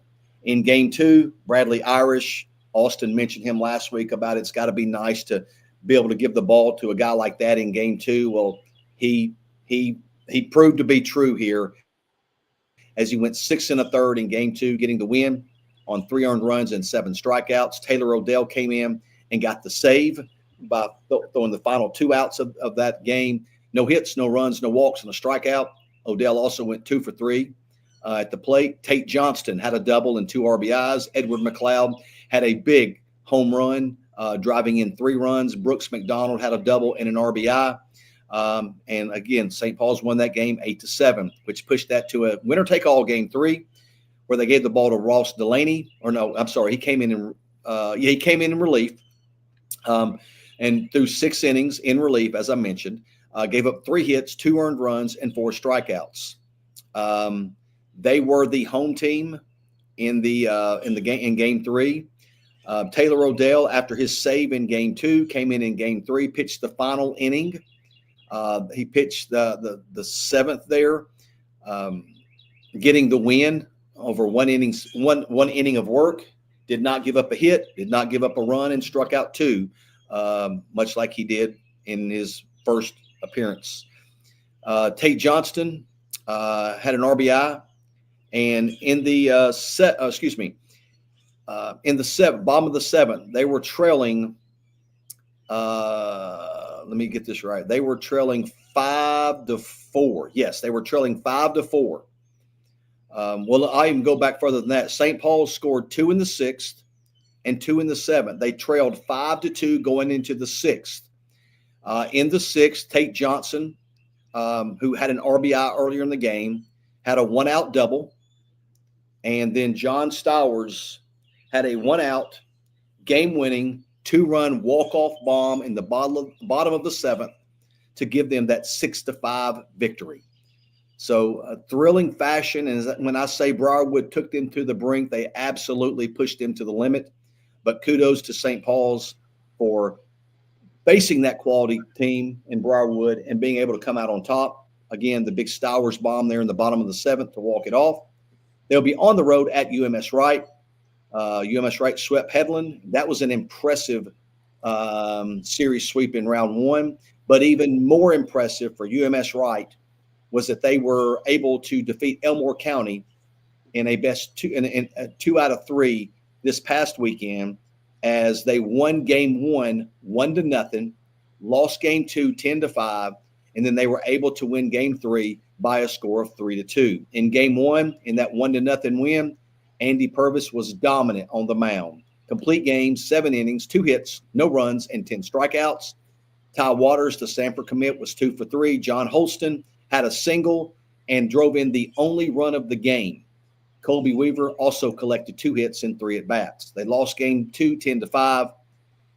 In game 2, Bradley Irish, Austin mentioned him last week about it's got to be nice to be able to give the ball to a guy like that in game 2. Well, he proved to be true here as he went 6 1/3 in game 2, getting the win on 3 earned runs and 7 strikeouts. Taylor Odell came in and got the save by throwing the final 2 outs of that game. No hits, no runs, no walks, and a strikeout. Odell also went 2 for 3 at the plate. Tate Johnston had a double and 2 RBIs. Edward McLeod had a big home run, driving in 3 runs. Brooks McDonald had a double and an RBI. And again, St. Paul's won that game 8-7, which pushed that to a winner-take-all game 3, where they gave the ball to Ross Delaney. Or no, I'm sorry, he came in in relief, and threw 6 innings in relief, as I mentioned. Gave up 3 hits, 2 earned runs, and 4 strikeouts. They were the home team in game 3. Taylor Odell, after his save in game 2, came in game 3, pitched the final inning. He pitched the 7th there, getting the win over one inning of work. Did not give up a hit, did not give up a run, and struck out 2, much like he did in his first appearance. Tate Johnston had an RBI, and in the bottom of the 7th, they were trailing. Let me get this right. They were trailing 5-4. Yes, they were trailing 5-4. Well, I even go back further than that. St. Paul's scored 2 in the 6th and 2 in the 7th. They trailed 5-2 going into the 6th. In the 6th, Tate Johnson, who had an RBI earlier in the game, had a 1-out double. And then John Stowers had a 1-out, game-winning, 2-run walk-off bomb in the bottom of the 7th to give them that 6-5 victory. So a thrilling fashion. And when I say Briarwood took them to the brink, they absolutely pushed them to the limit. But kudos to St. Paul's for facing that quality team in Briarwood and being able to come out on top. Again, the big Stowers bomb there in the bottom of the 7th to walk it off. They'll be on the road at UMS Wright. UMS Wright swept Headland. That was an impressive series sweep in round 1. But even more impressive for UMS Wright was that they were able to defeat Elmore County in a best 2 out of 3 this past weekend, as they won game 1 1-0, lost game 2 10-5, and then they were able to win game 3 by a score of 3-2. In game 1, in that 1-0 win, Andy Purvis was dominant on the mound. Complete game, 7 innings, 2 hits, no runs, and 10 strikeouts. Ty Waters, the Sanford commit, was 2 for 3. John Holston had a single and drove in the only run of the game. Colby Weaver also collected 2 hits and 3 at-bats. They lost game 2 10-5.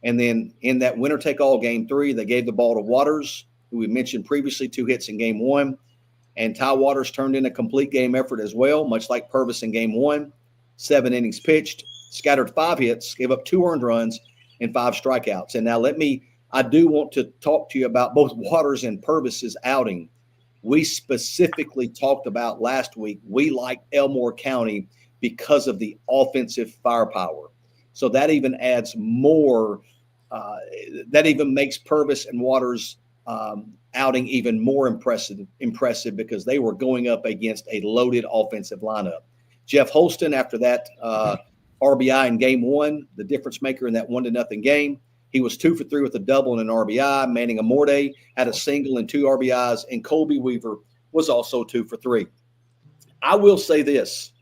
And then in that winner-take-all game 3, they gave the ball to Waters, who we mentioned previously, 2 hits in game 1. And Ty Waters turned in a complete game effort as well, much like Purvis in game 1. 7 innings pitched, scattered 5 hits, gave up 2 earned runs, and 5 strikeouts. And now I do want to talk to you about both Waters and Purvis's outing. We specifically talked about last week, we like Elmore County because of the offensive firepower. So that even adds more, that even makes Purvis and Waters outing even more impressive because they were going up against a loaded offensive lineup. Jeff Holston, after that RBI in game 1, the difference maker in that 1-0 game, he was 2 for 3 with a double and an RBI. Manning Amorde had a single and 2 RBIs, and Colby Weaver was also 2 for 3. I will say this,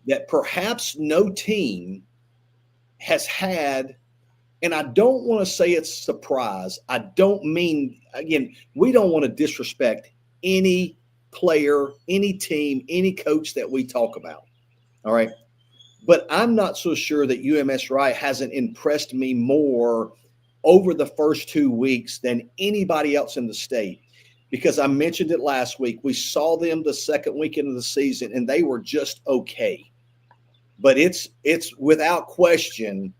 that perhaps no team has had, and I don't want to say it's surprise. I don't mean, again, we don't want to disrespect any player, any team, any coach that we talk about. All right. But I'm not so sure that UMS Wright hasn't impressed me more over the first 2 weeks than anybody else in the state, because I mentioned it last week. We saw them the second weekend of the season, and they were just okay. But it's without question,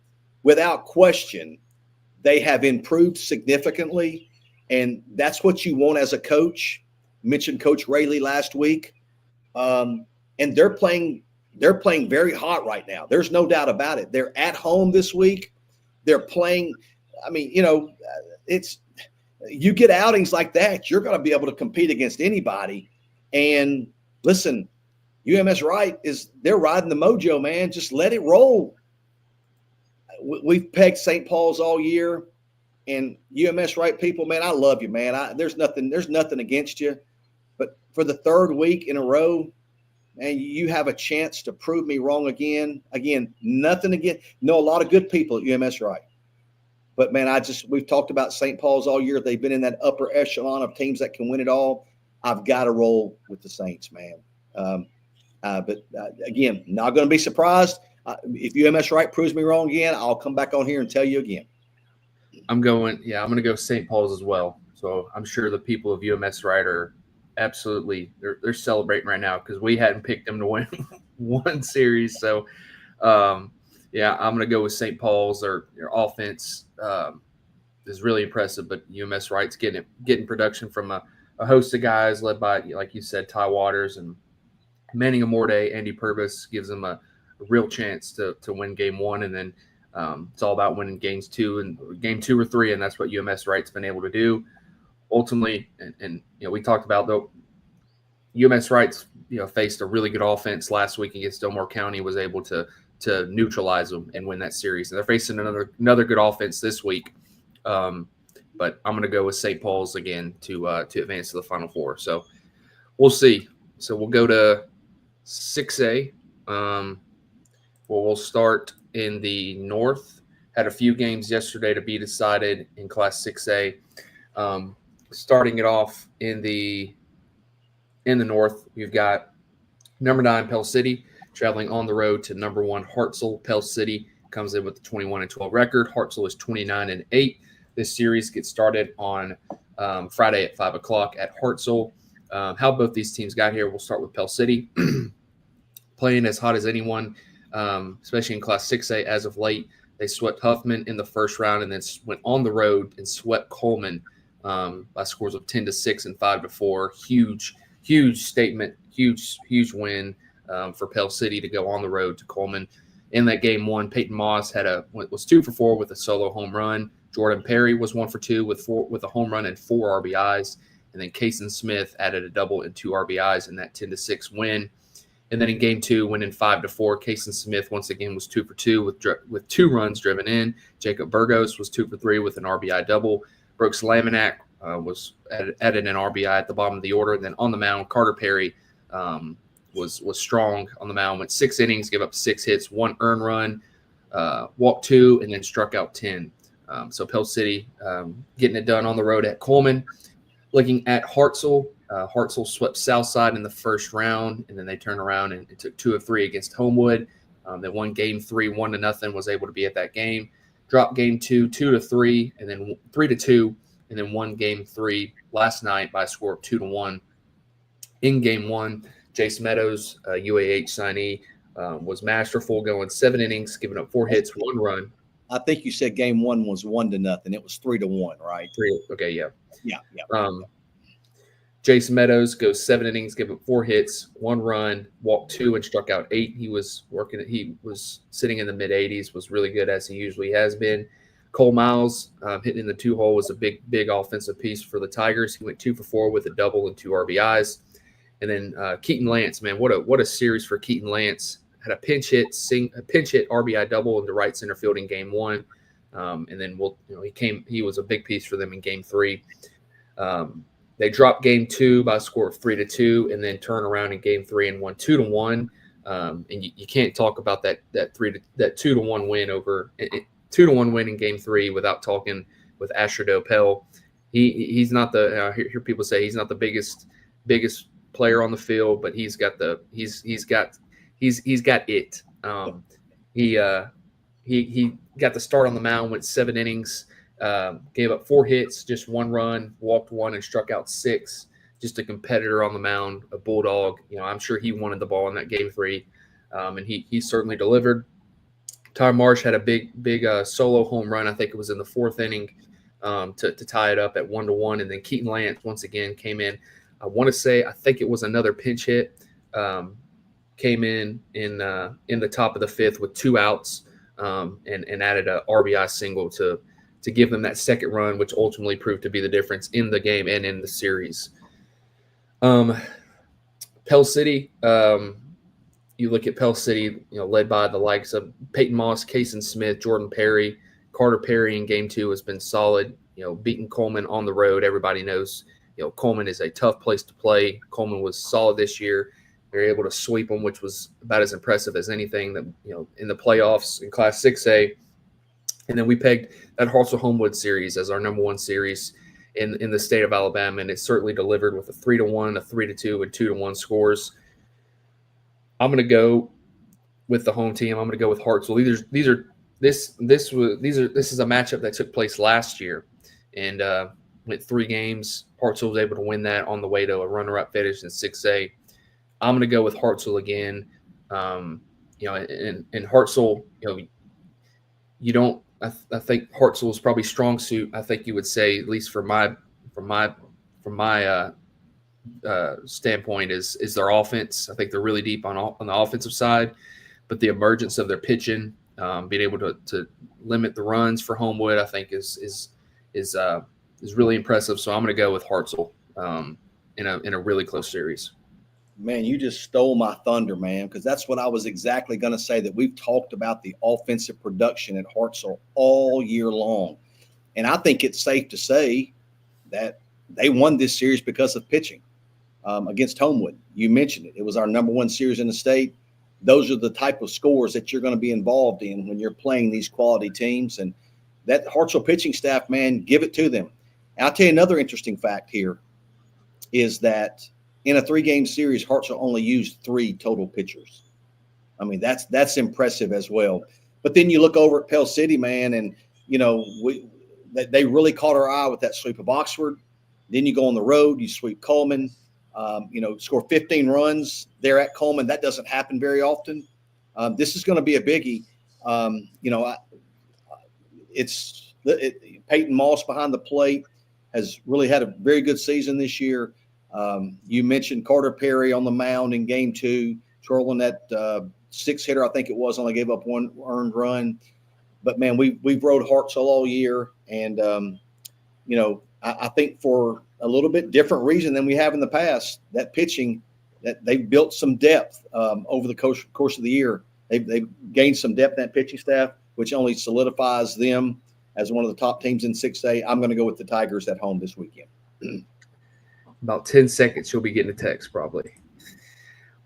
they have improved significantly, and that's what you want as a coach. I mentioned Coach Rayleigh last week, and they're playing very hot right now. There's no doubt about it. They're at home this week. They're playing. I mean, you get outings like that, you're going to be able to compete against anybody. And listen, UMS Wright they're riding the mojo, man. Just let it roll. We've pegged St. Paul's all year, and UMS Wright people, man, I love you, man. There's nothing against you, but for the 3rd week in a row, and you have a chance to prove me wrong again. Again, nothing again. Know a lot of good people at UMS Wright. But, man, we've talked about St. Paul's all year. They've been in that upper echelon of teams that can win it all. I've got to roll with the Saints, man. But again, not going to be surprised. If UMS Wright proves me wrong again, I'll come back on here and tell you again. I'm going to go St. Paul's as well. So I'm sure the people of UMS Wright are absolutely they're celebrating right now because we hadn't picked them to win one series. So I'm going to go with St. Paul's. Their offense is really impressive, but UMS Wright's getting production from a host of guys led by, like you said, Ty Waters and Manning Amorde. Andy Purvis gives them a real chance to win game 1, and then it's all about winning game 2 or 3, and that's what UMS Wright's been able to do. Ultimately, and we talked about though, UMS Wright's faced a really good offense last week against Elmore County, was able to neutralize them and win that series. And they're facing another good offense this week. But I'm going to go with St. Paul's again to advance to the Final Four. So we'll see. So we'll go to 6A. We'll start in the North. Had a few games yesterday to be decided in Class 6A. Starting it off in the North, we've got number 9 Pell City traveling on the road to number 1 Hartselle. Pell City comes in with a 21-12 record. Hartselle is 29-8. This series gets started on Friday at 5 o'clock at Hartselle. How both these teams got here, we'll start with Pell City. Playing as hot as anyone, especially in Class 6A as of late. They swept Huffman in the first round and then went on the road and swept Coleman by scores of 10-6 and 5-4. Huge statement, huge win for Pell City to go on the road to Coleman. In that game 1, Peyton Moss was 2 for 4 with a solo home run. Jordan Perry was 1 for 2 with a home run and 4 RBIs. And then Kason Smith added a double and 2 RBIs in that 10-6 win. And then in game 2, winning 5-4, Kason Smith once again was 2 for 2 with 2 runs driven in. Jacob Burgos was 2 for 3 with an RBI double. Brooks Laminack was added an RBI at the bottom of the order. And then on the mound, Carter Perry was strong on the mound. Went 6 innings, gave up 6 hits, 1 earned run, walked 2, and then struck out 10. So Pell City getting it done on the road at Coleman. Looking at Hartselle, Hartselle swept Southside in the first round, and then they turned around and took 2 of 3 against Homewood. They won game 3, 1-0, was able to be at that game. Dropped game 2, 2-3, and then 3-2, and then won game 3 last night by a score of 2-1. In game 1, Jace Meadows, UAH signee, was masterful, going 7 innings, giving up 4 hits, 1 run. I think you said game 1 was 1-0. It was 3-1, right? 3. Okay, yeah. Yeah. Jason Meadows goes 7 innings, gave up 4 hits, 1 run, walked 2, and struck out 8. He was sitting in the mid 80s, was really good as he usually has been. Cole Miles hitting in the 2-hole was a big offensive piece for the Tigers. He went 2 for 4 with a double and 2 RBIs. And then Keaton Lance, man, what a series for Keaton Lance. Had a pinch hit RBI double into right center field in game 1, and then he was a big piece for them in game 3. They dropped game 2 by a score of 3-2, and then turn around in game 3 and won 2-1. And you can't talk about that 2-1 win over 2-1 win in game 3 without talking with Asher Dopel. He's not the hear people say he's not the biggest player on the field, but he's got it. He got the start on the mound, went 7 innings, gave up 4 hits, just 1 run, walked 1, and struck out 6. Just a competitor on the mound, a bulldog. I'm sure he wanted the ball in that game 3, and he certainly delivered. Ty Marsh had a big solo home run. I think it was in the 4th inning to tie it up at 1-1, and then Keaton Lance once again came in. I think it was another pinch hit. Came in the top of the 5th with 2 outs and added a RBI single to give them that second run, which ultimately proved to be the difference in the game and in the series. Pell City, you look at Pell City, led by the likes of Peyton Moss, Kason Smith, Jordan Perry, Carter Perry in game 2 has been solid. Beating Coleman on the road. Everybody knows, Coleman is a tough place to play. Coleman was solid this year. They were able to sweep them, which was about as impressive as anything that in the playoffs in Class 6A. And then we pegged that Hartselle-Homewood series as our number 1 series in the state of Alabama, and it certainly delivered with a 3-1, a 3-2, and 2-1 scores. I'm going to go with the home team. I'm going to go with Hartselle. This is a matchup that took place last year, and went 3 games. Hartselle was able to win that on the way to a runner-up finish in 6A. I'm going to go with Hartselle again. And Hartselle, I think Hartselle is probably strong suit. I think you would say, at least from my standpoint, is their offense. I think they're really deep on the offensive side, but the emergence of their pitching, being able to limit the runs for Homewood, I think is really impressive. So I'm going to go with Hartselle in a really close series. Man, you just stole my thunder, man, because that's what I was exactly going to say, that we've talked about the offensive production at Hartselle all year long. And I think it's safe to say that they won this series because of pitching against Homewood. You mentioned it. It was our number 1 series in the state. Those are the type of scores that you're going to be involved in when you're playing these quality teams. And that Hartselle pitching staff, man, give it to them. And I'll tell you another interesting fact here is that in a 3-game series, Hartselle only used 3 total pitchers. I mean, that's impressive as well. But then you look over at Pell City, man, and, they really caught our eye with that sweep of Oxford. Then you go on the road, you sweep Coleman, score 15 runs there at Coleman. That doesn't happen very often. This is going to be a biggie. Peyton Moss behind the plate has really had a very good season this year. You mentioned Carter Perry on the mound in game 2, twirling that 6-hitter, I think it was, only gave up 1 earned run. But, man, we've rode Hartselle all year. And, I think for a little bit different reason than we have in the past, that pitching, that they've built some depth over the course of the year. They've gained some depth in that pitching staff, which only solidifies them as one of the top teams in 6A. I'm going to go with the Tigers at home this weekend. About 10 seconds, you'll be getting a text probably.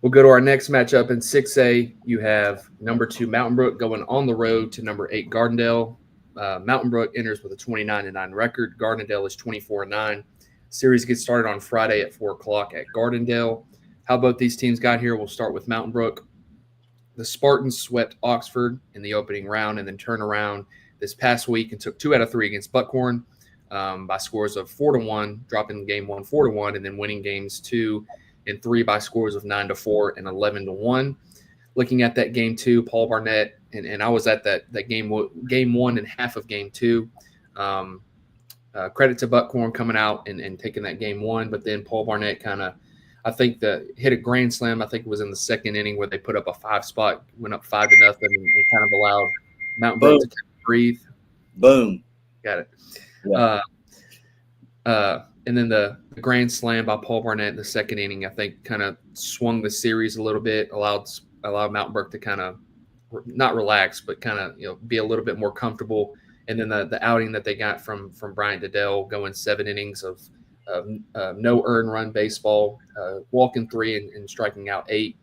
We'll go to our next matchup in 6A. You have number 2 Mountain Brook going on the road to number 8 Gardendale. Mountain Brook enters with a 29-9 record. Gardendale is 24-9. Series gets started on Friday at 4 o'clock at Gardendale. How both these teams got here, we'll start with Mountain Brook. The Spartans swept Oxford in the opening round and then turned around this past week and took 2 out of 3 against Buckhorn by scores of 4-1, dropping game 1 4-1, and then winning games 2 and 3 by scores of 9-4 and 11-1. looking at that game 2, Paul Barnett, and I was at that game 1 and half of game 2. Credit to Buckhorn coming out and taking that game 1, but then Paul Barnett kind of, I think, hit a grand slam. I think it was in the second inning where they put up a 5-spot, went up 5-0, and kind of allowed Mountain Brook to kind of breathe. Boom. Got it. Yeah. And then the grand slam by Paul Barnett in the second inning, I think, kind of swung the series a little bit, allowed Mountain Brook to kind of not relax, but kind of be a little bit more comfortable. And then the outing that they got from Bryant Diddell, going 7 innings of no earned run baseball, walking 3 and striking out 8.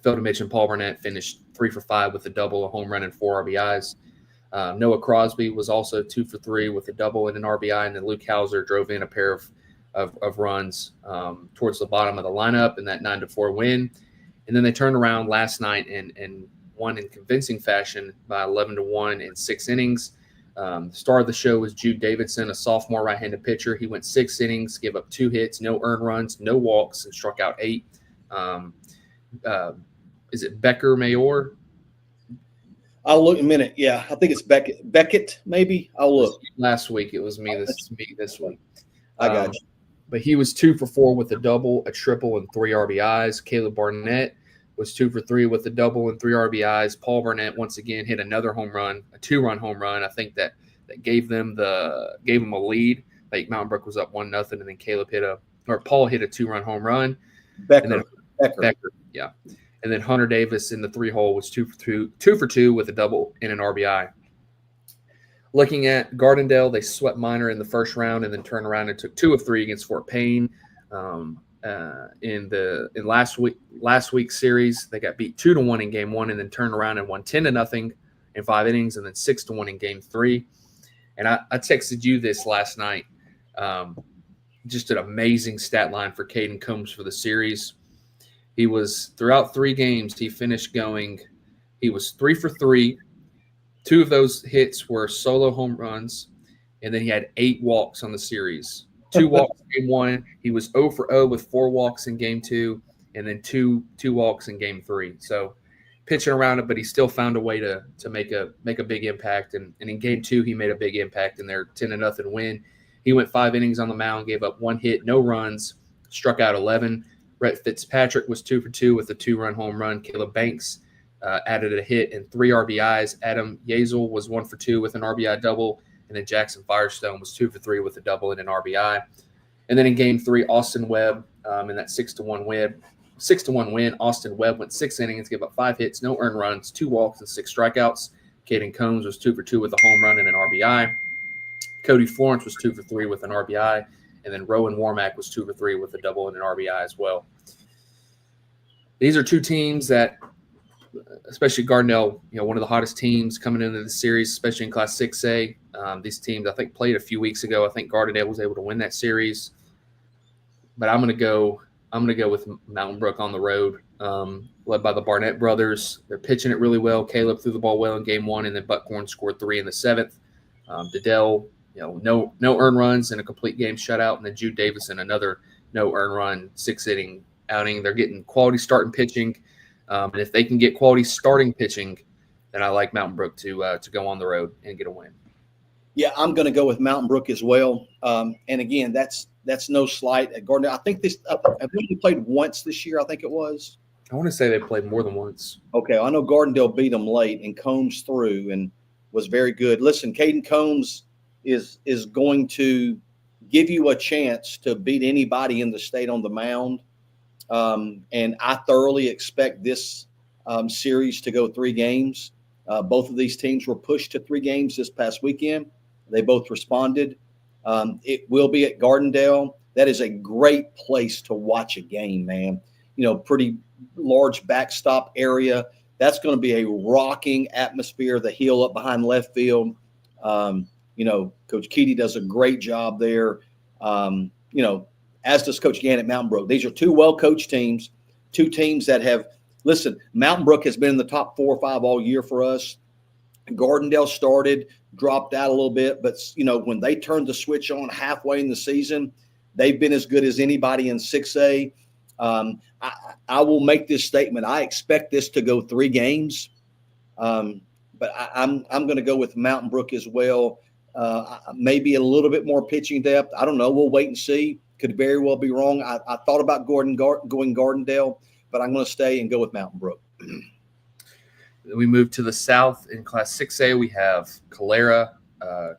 Failed to mention Paul Barnett finished 3 for 5 with a double, a home run, and 4 RBIs. Noah Crosby was also 2 for 3 with a double and an RBI, and then Luke Hauser drove in a pair of runs towards the bottom of the lineup in that 9-4 win. And then they turned around last night and won in convincing fashion by 11-1 in 6 innings. The star of the show was Jude Davidson, a sophomore right-handed pitcher. He went 6 innings, gave up 2 hits, no earned runs, no walks, and struck out 8. Is it Becker Mayor? I'll look in a minute. Yeah, I think it's Beckett, maybe. I'll look. Last week it was me. This week. I got you. But he was 2 for 4 with a double, a triple, and 3 RBIs. Caleb Barnett was 2 for 3 with a double and 3 RBIs. Paul Barnett once again hit another home run, a 2-run home run. I think that gave them a lead. Like Mountain Brook was up 1-0, and then Paul hit a 2-run home run. Becker. Yeah. And then Hunter Davis in the 3-hole was 2 for 2 with a double and an RBI. Looking at Gardendale, they swept Minor in the first round and then turned around and took 2 of 3 against Fort Payne. In last week's series, they got beat 2-1 in game 1 and then turned around and won 10-0 in 5 innings and then 6-1 in game 3. And I texted you this last night. Just an amazing stat line for Caden Combs for the series. He was, throughout 3 games, he finished going, he was 3 for 3. 2 of those hits were solo home runs, and then he had 8 walks on the series. 2 walks in game 1. He was 0 for 0 with 4 walks in game 2, and then two walks in game 3. So pitching around it, but he still found a way to make a big impact. And in game 2, he made a big impact in their 10-0 win. He went 5 innings on the mound, gave up 1 hit, no runs, struck out 11. Rhett Fitzpatrick was 2 for 2 with a 2-run home run. Caleb Banks added a hit and 3 RBIs. Adam Yazel was 1 for 2 with an RBI double. And then Jackson Firestone was 2 for 3 with a double and an RBI. And then in game 3, Austin Webb in that 6-1 win, Austin Webb went 6 innings, gave up 5 hits, no earned runs, 2 walks, and 6 strikeouts. Caden Combs was 2 for 2 with a home run and an RBI. Cody Florence was 2 for 3 with an RBI. And then Rowan Warmack was 2 for 3 with a double and an RBI as well. These are 2 teams that, especially Gardendale, one of the hottest teams coming into the series, especially in Class 6A. These teams, I think, played a few weeks ago. I think Gardendale was able to win that series. But I'm going to go with Mountain Brook on the road, led by the Barnett brothers. They're pitching it really well. Caleb threw the ball well in game 1, and then Buckhorn scored 3 in the 7th. Diddell, no earned runs and a complete game shutout, and then Jude Davison, another no earned run 6-inning outing. They're getting quality starting pitching, and if they can get quality starting pitching, then I like Mountain Brook to go on the road and get a win. Yeah, I'm going to go with Mountain Brook as well. And again, that's no slight at Gardendale. I think have they played once this year? I think it was. I want to say they played more than once. Okay, I know Gardendale beat them late, and Combs threw and was very good. Listen, Caden Combs is going to give you a chance to beat anybody in the state on the mound. And I thoroughly expect this series to go 3 games. Both of these teams were pushed to 3 games this past weekend. They both responded. It will be at Gardendale. That is a great place to watch a game, man. Pretty large backstop area. That's going to be a rocking atmosphere, the hill up behind left field. Coach Keedy does a great job there. As does Coach Gann at Mountain Brook. These are 2 well-coached teams, 2 teams that have – listen, Mountain Brook has been in the top 4 or 5 all year for us. Gardendale started, dropped out a little bit, but, when they turned the switch on halfway in the season, they've been as good as anybody in 6A. I will make this statement. I expect this to go 3 games, but I'm going to go with Mountain Brook as well. Maybe a little bit more pitching depth. I don't know. We'll wait and see. Could very well be wrong. I thought about going Gardendale, but I'm going to stay and go with Mountain Brook. We move to the south in Class 6A. We have Calera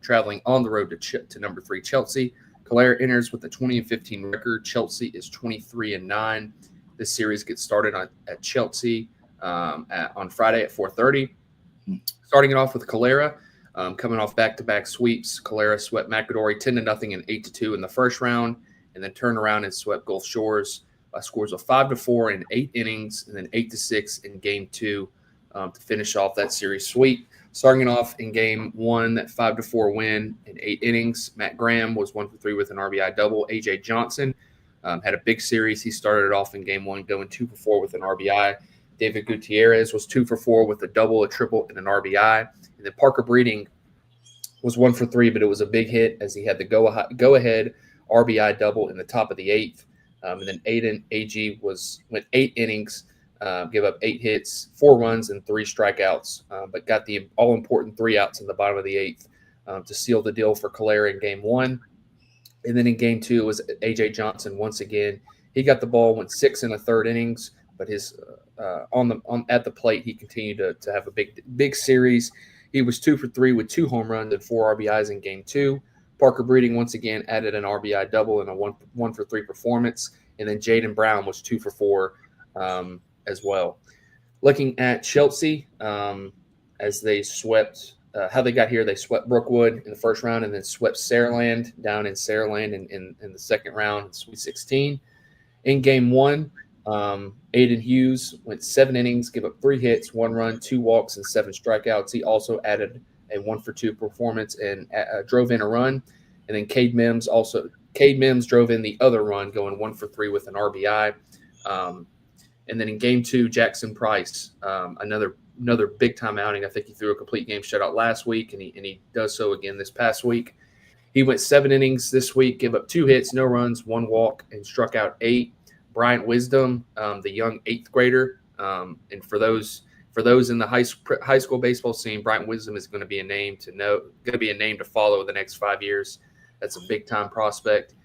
traveling on the road to number 3 Chelsea. Calera enters with a 20-15 record. Chelsea is 23-9. This series gets started at Chelsea on Friday at 4:30. Starting it off with Calera, coming off back-to-back sweeps. Calera swept McAdory 10-0 and 8-2 in the first round, and then turned around and swept Gulf Shores by scores of 5-4 in 8 innings, and then 8-6 in Game 2 to finish off that series sweep. Starting it off in Game 1, that 5-4 win in 8 innings. Matt Graham was 1-for-3 with an RBI double. A.J. Johnson had a big series. He started it off in Game 1 going 2-for-4 with an RBI. David Gutierrez was 2-for-4 with a double, a triple, and an RBI. And then Parker Breeding was 1-for-3, but it was a big hit as he had the go-ahead RBI double in the top of the 8th. And then Aiden A.G. went 8 innings, gave up 8 hits, 4 runs, and 3 strikeouts, but got the all-important 3 outs in the bottom of the 8th to seal the deal for Calera in Game 1. And then in Game 2 was A.J. Johnson once again. He got the ball, went 6 1/3 innings, but his at the plate he continued to have a big series. He was 2-for-3 with 2 home runs and 4 RBIs in Game 2. Parker Breeding once again added an RBI double and a 1-for-3 performance, and then Jaden Brown was 2-for-4 as well. Looking at Chelsea, as they swept, how they got here, they swept Brookwood in the first round and then swept Saraland down in Saraland in the second round in Sweet 16. In Game 1, Aiden Hughes went 7 innings, gave up 3 hits, 1 run, 2 walks, and 7 strikeouts. He also added a 1-for-2 performance and drove in a run. And then Cade Mims drove in the other run, going 1-for-3 with an RBI. And then in Game 2, Jackson Price, another big-time outing. I think he threw a complete game shutout last week, and he does so again this past week. He went 7 innings this week, gave up 2 hits, no runs, 1 walk, and struck out 8. Bryant Wisdom, the young 8th grader, and for those in the high school baseball scene, Bryant Wisdom is going to be a name to follow the next 5 years. That's a big-time prospect.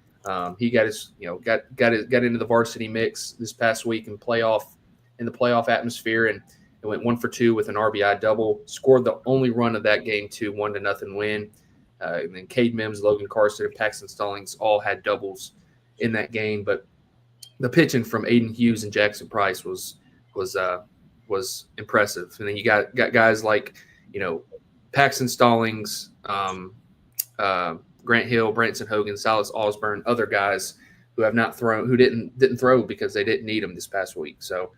He got into the varsity mix this past week in the playoff atmosphere, and it went 1-for-2 with an RBI double. Scored the only run of that game 2, 1-0 win. And then Cade Mims, Logan Carson, and Paxton Stallings all had doubles in that game. But the pitching from Aiden Hughes and Jackson Price was impressive. And then you got guys like Paxton Stallings, Grant Hill, Branson Hogan, Silas Osborne, other guys who have not thrown, who didn't throw because they didn't need them this past week. So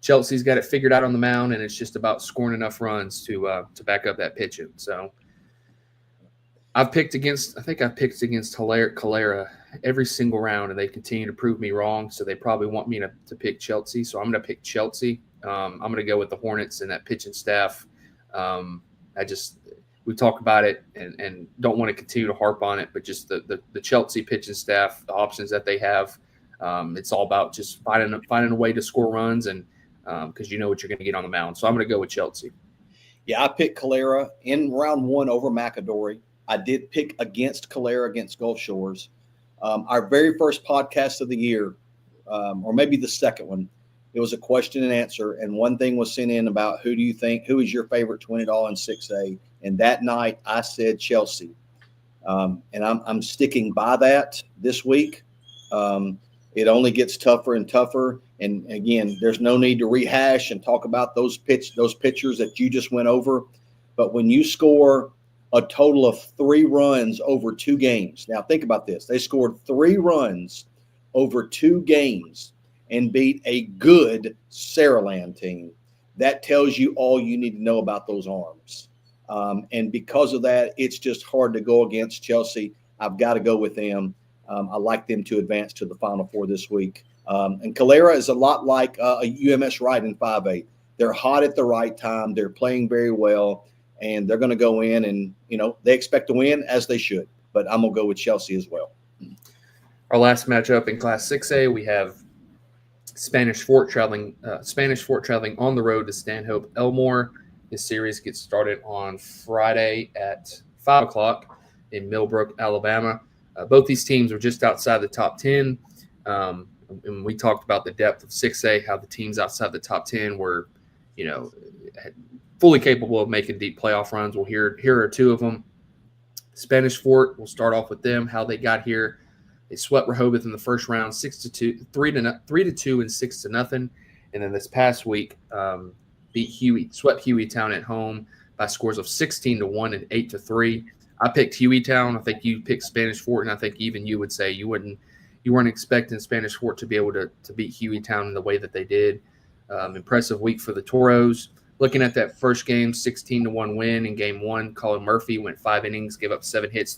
Chelsea's got it figured out on the mound, and it's just about scoring enough runs to back up that pitching. So I've picked against Calera every single round, and they continue to prove me wrong. So they probably want me to pick Chelsea. So I'm going to pick Chelsea. I'm going to go with the Hornets and that pitching staff. We talk about it and don't want to continue to harp on it, but just the Chelsea pitching staff, the options that they have, it's all about just finding a way to score runs, and because you know what you're going to get on the mound. So I'm going to go with Chelsea. Yeah, I picked Calera in round 1 over McAdory. I did pick against Calera against Gulf Shores. Our very first podcast of the year, or maybe the second one, it was a question and answer, and one thing was sent in about who is your favorite to win it all in 6A. And that night I said Chelsea. And I'm sticking by that this week. It only gets tougher and tougher. And again, there's no need to rehash and talk about those pitchers that you just went over. But when you score a total of 3 runs over 2 games, now think about this. They scored 3 runs over 2 games and beat a good Saraland team. That tells you all you need to know about those arms. And because of that, it's just hard to go against Chelsea. I've got to go with them. I like them to advance to the Final Four this week. And Calera is a lot like a UMS Wright in 5A. They're hot at the right time. They're playing very well, and they're going to go in and, they expect to win, as they should. But I'm going to go with Chelsea as well. Our last matchup in Class 6A, we have Spanish Fort traveling on the road to Stanhope Elmore. This series gets started on Friday at 5 o'clock in Millbrook, Alabama. Both these teams are just outside the top 10. And we talked about the depth of 6A, how the teams outside the top 10 were, fully capable of making deep playoff runs. Well, here are two of them. Spanish Fort, we'll start off with them, how they got here. They swept Rehoboth in the first round, 6-2, 3-2, and 6-0. And then this past week, swept Hewitt-Town at home by scores of 16-1 and 8-3. I picked Hewitt-Town. I think you picked Spanish Fort, and I think even you would say you weren't expecting Spanish Fort to be able to beat Hewitt-Town in the way that they did. Impressive week for the Toros. Looking at that first game, 16-1 win in game one, Colin Murphy went 5 innings, gave up 7 hits,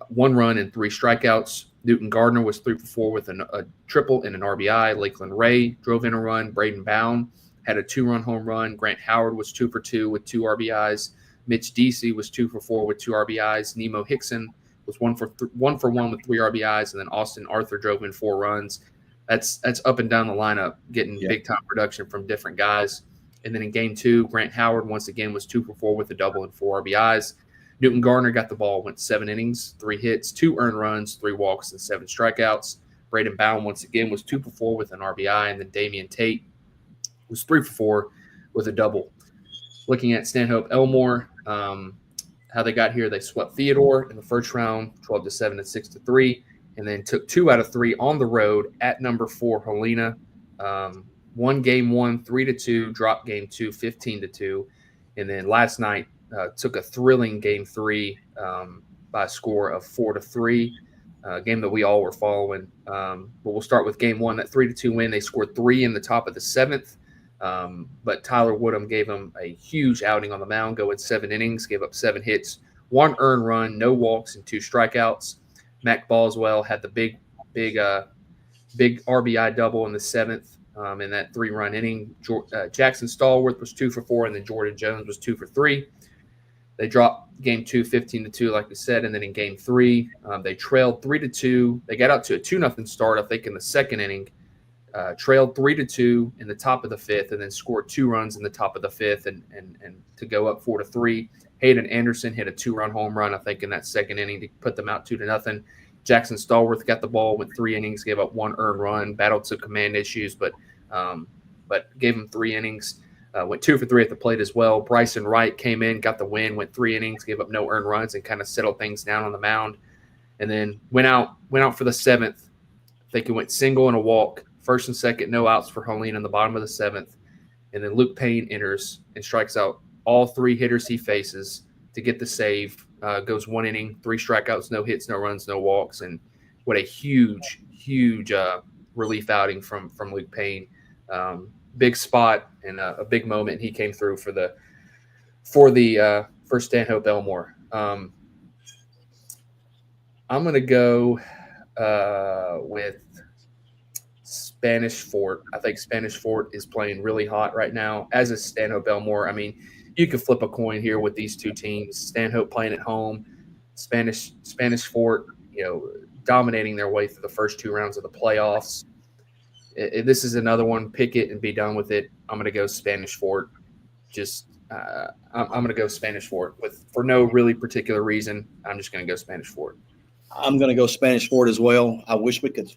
1 run and 3 strikeouts. Newton Gardner was 3 for 4 with a triple and an RBI. Lakeland Ray drove in a run. Braden Bound had a 2-run home run. Grant Howard was 2 for 2 with 2 RBIs. Mitch Deasy was 2 for 4 with 2 RBIs. Nemo Hickson was 1 for 1 with 3 RBIs, and then Austin Arthur drove in 4 runs. That's up and down the lineup, getting big time production from different guys. And then in game 2, Grant Howard once again was 2 for 4 with a double and 4 RBIs. Newton Gardner got the ball, went 7 innings, 3 hits, 2 earned runs, 3 walks, and 7 strikeouts. Braden Bound once again was 2 for 4 with an RBI, and then Damian Tate was 3 for 4 with a double. Looking at Stanhope Elmore, how they got here, they swept Theodore in the first round, 12-7 and 6-3, and then took 2 out of 3 on the road at number 4 Helena. Won game 1 3-2, dropped game 2 15-2, and then last night took a thrilling game 3 by a score of 4-3. Game that we all were following. But we'll start with game 1, that 3-2 win. They scored 3 in the top of the 7th. But Tyler Woodham gave them a huge outing on the mound, going 7 innings, gave up 7 hits, 1 earned run, no walks, and 2 strikeouts. Mac Boswell had the big RBI double in the 7th in that 3-run inning. Jackson Stallworth was 2 for 4, and then Jordan Jones was 2 for 3. They dropped game 2 15-2, like we said, and then in game 3, they trailed 3-2. They got out to a 2-0 start, I think, in the second inning. Trailed 3-2 in the top of the 5th, and then scored 2 runs in the top of the 5th, and to go up 4-3. Hayden Anderson hit a 2-run home run, I think, in that second inning to put them out 2-0. Jackson Stallworth got the ball, went 3 innings, gave up 1 earned run, battled some command issues, but gave him 3 innings. Went 2 for 3 at the plate as well. Bryson Wright came in, got the win, went 3 innings, gave up no earned runs, and kind of settled things down on the mound. And then went out for the 7th. I think it went single and a walk. First and second, no outs for Helene in the bottom of the 7th. And then Luke Payne enters and strikes out all 3 hitters he faces to get the save. Goes 1 inning, 3 strikeouts, no hits, no runs, no walks. And what a huge relief outing from Luke Payne. Big spot and a big moment. He came through for Stanhope Elmore. I'm going to go with Spanish Fort. I think Spanish Fort is playing really hot right now, as is Stanhope Elmore. I mean, you could flip a coin here with these two teams. Stanhope playing at home, Spanish Fort, dominating their way through the first 2 rounds of the playoffs. This is another one. Pick it and be done with it. I'm going to go Spanish Fort. I'm going to go Spanish Fort for no really particular reason. I'm just going to go Spanish Fort. I'm going to go Spanish Fort as well. I wish we could,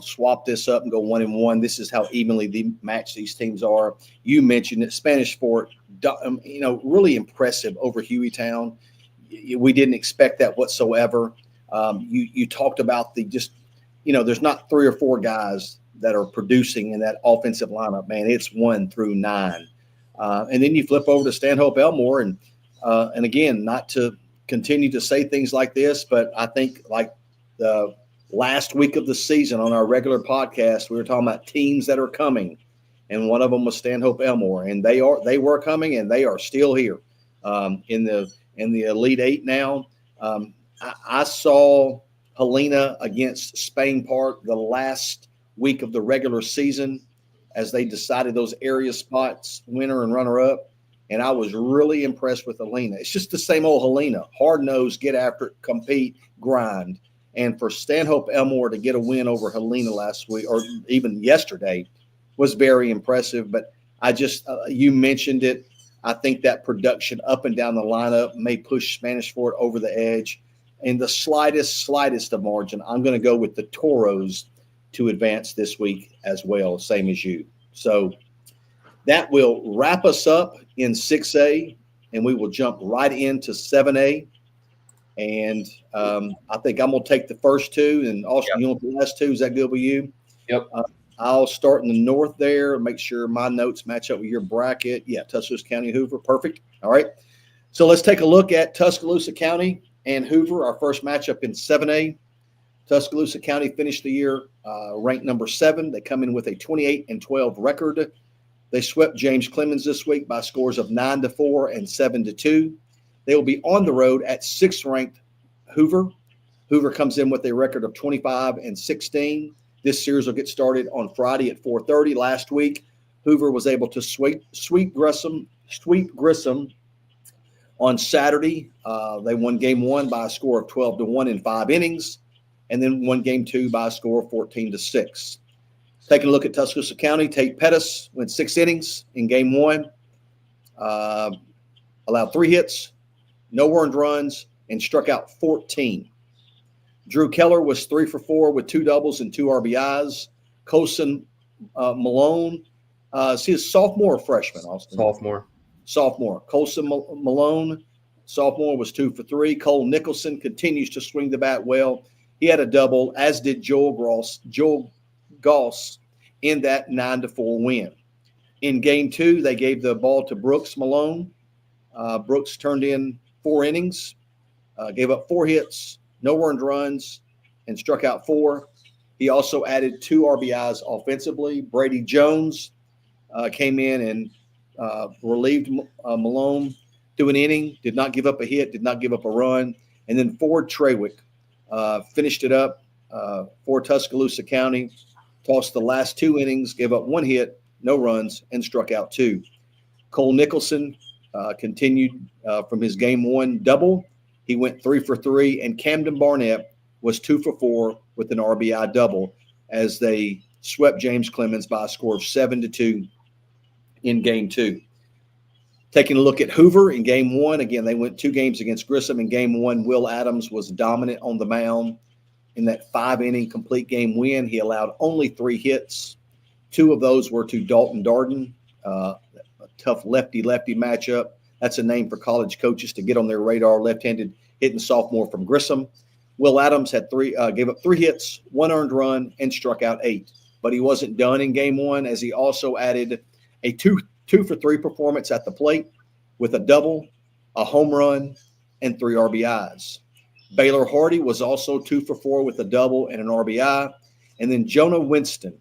swap this up and go 1-1. This is how evenly matched these teams are. You mentioned it. Spanish Fort, really impressive over Hueytown. We didn't expect that whatsoever. You talked about there's not 3 or 4 guys that are producing in that offensive lineup, man. It's 1 through 9. And then you flip over to Stanhope Elmore, and again, not to continue to say things like this, but I think like the last week of the season on our regular podcast, we were talking about teams that are coming, and one of them was Stanhope Elmore, and they were coming, and they are still here in the Elite 8 now. I saw Helena against Spain Park the last week of the regular season as they decided those area spots, winner and runner-up, and I was really impressed with Helena. It's just the same old Helena, hard-nosed, get after it, compete, grind. And for Stanhope Elmore to get a win over Helena last week, or even yesterday, was very impressive. But I just, you mentioned it. I think that production up and down the lineup may push Spanish Fort over the edge. In the slightest of margin, I'm going to go with the Toros to advance this week as well, same as you. So that will wrap us up in 6A, and we will jump right into 7A. And I think I'm going to take the first two, and Austin, you want the last two? Is that good with you? Yep. I'll start in the north there and make sure my notes match up with your bracket. Yeah, Tuscaloosa County, Hoover. Perfect. All right. So let's take a look at Tuscaloosa County and Hoover, our first matchup in 7A. Tuscaloosa County finished the year ranked number 7. They come in with a 28-12 record. They swept James Clemens this week by scores of 9-4 and 7-2. They will be on the road at 6th-ranked Hoover. Hoover comes in with a record of 25-16. This series will get started on Friday at 4:30. Last week, Hoover was able to sweep Grissom on Saturday. They won game 1 by a score of 12-1 in 5 innings, and then won game 2 by a score of 14-6. Taking a look at Tuscaloosa County, Tate Pettis went 6 innings in game 1, allowed 3 hits, no earned runs, and struck out 14. Drew Keller was 3 for 4 with 2 doubles and 2 RBIs. Colson Malone, is he a sophomore or freshman, Austin? Sophomore. Colson Malone, sophomore, was 2 for 3. Cole Nicholson continues to swing the bat well. He had a double, as did Joel Goss in that 9-4 win. In game 2, they gave the ball to Brooks Malone. Brooks turned in 4 innings, gave up 4 hits, no earned runs, and struck out 4. He also added 2 RBIs offensively. Brady Jones came in and relieved Malone through an inning, did not give up a hit, did not give up a run. And then Ford Trawick finished it up for Tuscaloosa County, tossed the last 2 innings, gave up 1 hit, no runs, and struck out 2. Cole Nicholson continued from his game 1 double. He went 3 for 3, and Camden Barnett was 2 for 4 with an RBI double as they swept James Clemens by a score of 7-2 in game 2. Taking a look at Hoover in game 1, again, they went 2 games against Grissom. In game 1, Will Adams was dominant on the mound. In that 5-inning complete game win, he allowed only 3 hits. 2 of those were to Dalton Darden, a tough lefty-lefty matchup. That's a name for college coaches to get on their radar, left-handed hitting sophomore from Grissom. Will Adams had gave up 3 hits, 1 earned run, and struck out 8. But he wasn't done in game 1, as he also added a 2 for 3 performance at the plate with a double, a home run, and 3 RBIs. Baylor Hardy was also 2 for 4 with a double and an RBI. And then Jonah Winston,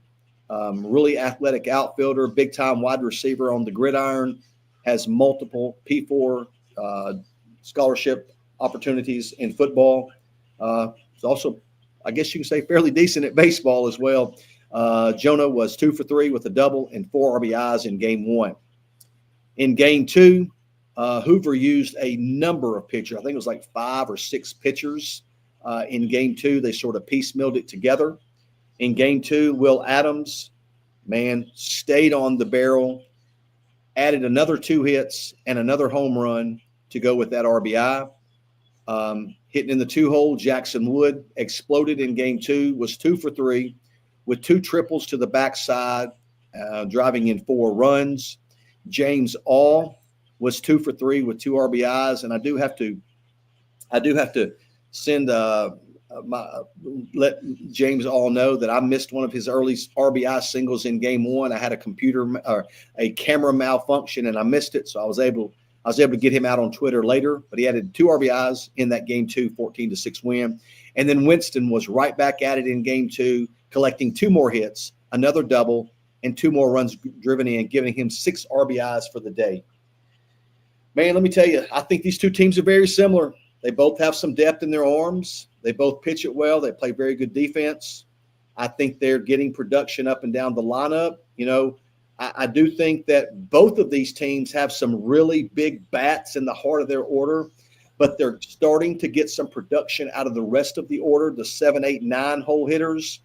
really athletic outfielder, big-time wide receiver on the gridiron, has multiple P4 scholarship opportunities in football. He's also, I guess you can say, fairly decent at baseball as well. Jonah was 2 for 3 with a double and 4 RBIs in game 1. In game 2, Hoover used a number of pitchers. I think it was like 5 or 6 pitchers in game 2. They sort of piecemealed it together. In game 2, Will Adams, stayed on the barrel, added another 2 hits and another home run to go with that RBI. Hitting in the 2-hole, Jackson Wood exploded in game 2, was 2 for 3 with 2 triples to the backside, driving in 4 runs. James All was 2 for 3 with 2 RBIs, and I do have to send let James All know that I missed one of his early RBI singles in game 1. I had a camera malfunction and I missed it, so I was able to get him out on Twitter later. But he added 2 RBIs in that game 2, 14-6 win. And then Winston was right back at it in game 2, collecting 2 more hits, another double, and 2 more runs driven in, giving him 6 RBIs for the day. Man, let me tell you, I think these 2 teams are very similar. They both have some depth in their arms. They both pitch it well. They play very good defense. I think they're getting production up and down the lineup. You know, I do think that both of these teams have some really big bats in the heart of their order. but they're starting to get some production out of the rest of the order, the 7, 8, 9 hole hitters.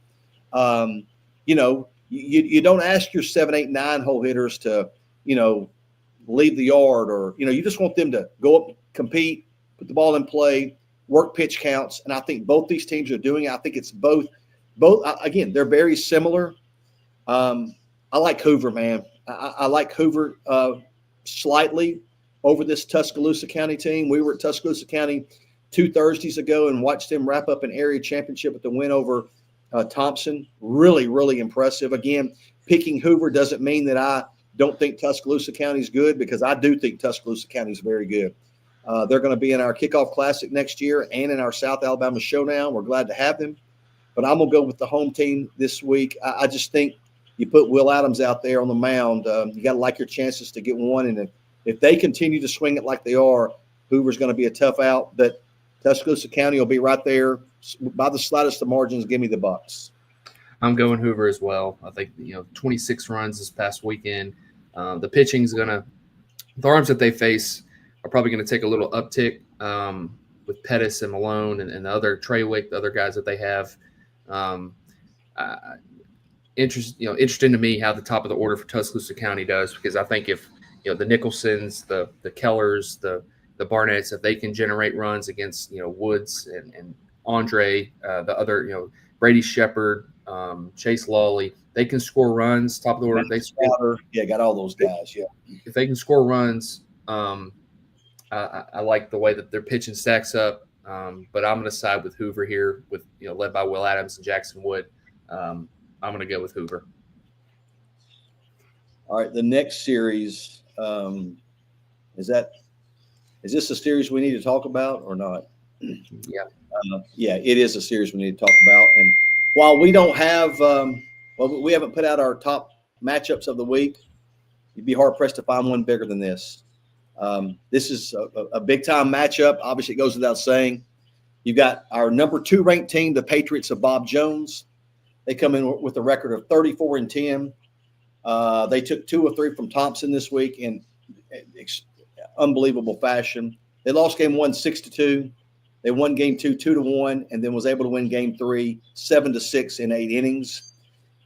You don't ask your 7, 8, 9 hole hitters to, leave the yard, or, you just want them to go up, compete, put the ball in play, work pitch counts. And I think both these teams are doing it. I think it's both, again, they're very similar. I like Hoover, man. I like Hoover slightly over this Tuscaloosa County team. We were at Tuscaloosa County 2 Thursdays ago and watched them wrap up an area championship with the win over Thompson. Really, really impressive. Again, picking Hoover doesn't mean that I don't think Tuscaloosa County is good, because I do think Tuscaloosa County is very good. They're going to be in our kickoff classic next year and in our South Alabama showdown. We're glad to have them. But I'm going to go with the home team this week. I just think you put Will Adams out there on the mound, you got to like your chances to get one. And if they continue to swing it like they are, Hoover's going to be a tough out. But Tuscaloosa County will be right there by the slightest of margins. Give me the Bucks. I'm going Hoover as well. I think 26 runs this past weekend. The pitching is going to – the arms that they face are probably going to take a little uptick with Pettis and Malone and the other Treywick, the other guys that they have. Interesting to me how the top of the order for Tuscaloosa County does, because I think if the Nicholsons, the Kellers, the Barnetts, if they can generate runs against Woods and Andre, the other Brady Shepard, Chase Lawley, they can score runs. Top of the order, they score. Yeah, got all those guys. Yeah, if they can score runs, I like the way that their pitching stacks up. But I'm going to side with Hoover here, with led by Will Adams and Jackson Wood. I'm going to go with Hoover. All right, the next series is this a series we need to talk about or not? Yeah, it is a series we need to talk about. And while we don't have, we haven't put out our top matchups of the week, you'd be hard pressed to find one bigger than this. This is a big time matchup. Obviously, it goes without saying. You've got our number 2 ranked team, the Patriots of Bob Jones. They come in with a record of 34-10. They took 2 of 3 from Thompson this week in unbelievable fashion. They lost game 1 6-2. They won game 2 2-1, and then was able to win game 3 7-6 in 8 innings.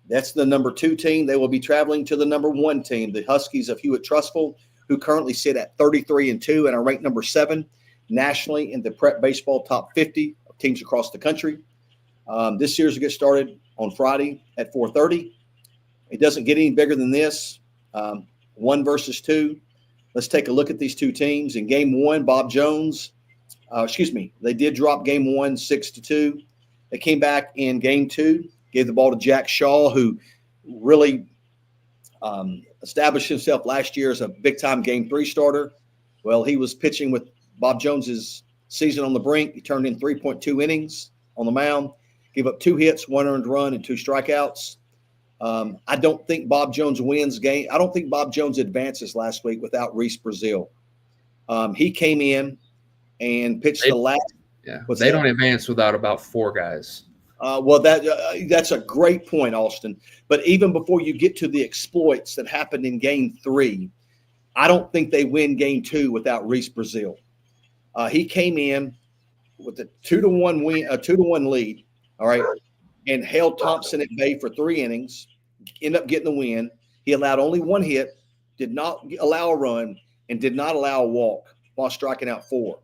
That's the number 2 team. They will be traveling to the number 1 team, the Huskies of Hewitt-Trussville, who currently sit at 33-2 and are ranked number 7 nationally in the prep baseball top 50 of teams across the country. This series will get started on Friday at 4:30. It doesn't get any bigger than this. 1 versus 2. Let's take a look at these 2 teams. In game 1, Bob Jones, they did drop game 1 6-2. They came back in game 2, gave the ball to Jack Shaw, who really established himself last year as a big-time game 3 starter. Well, he was pitching with Bob Jones's season on the brink. He turned in 3.2 innings on the mound, gave up 2 hits, 1 earned run, and 2 strikeouts. I don't think Bob Jones wins game. I don't think Bob Jones advances last week without Reese Brazil. He came in and pitched the last. Yeah, they don't advance without about 4 guys. That's a great point, Austin. But even before you get to the exploits that happened in game 3, I don't think they win game 2 without Reese Brazil. He came in with a 2-1 lead. All right. And held Thompson at bay for 3 innings, ended up getting the win. He allowed only 1 hit, did not allow a run, and did not allow a walk while striking out 4.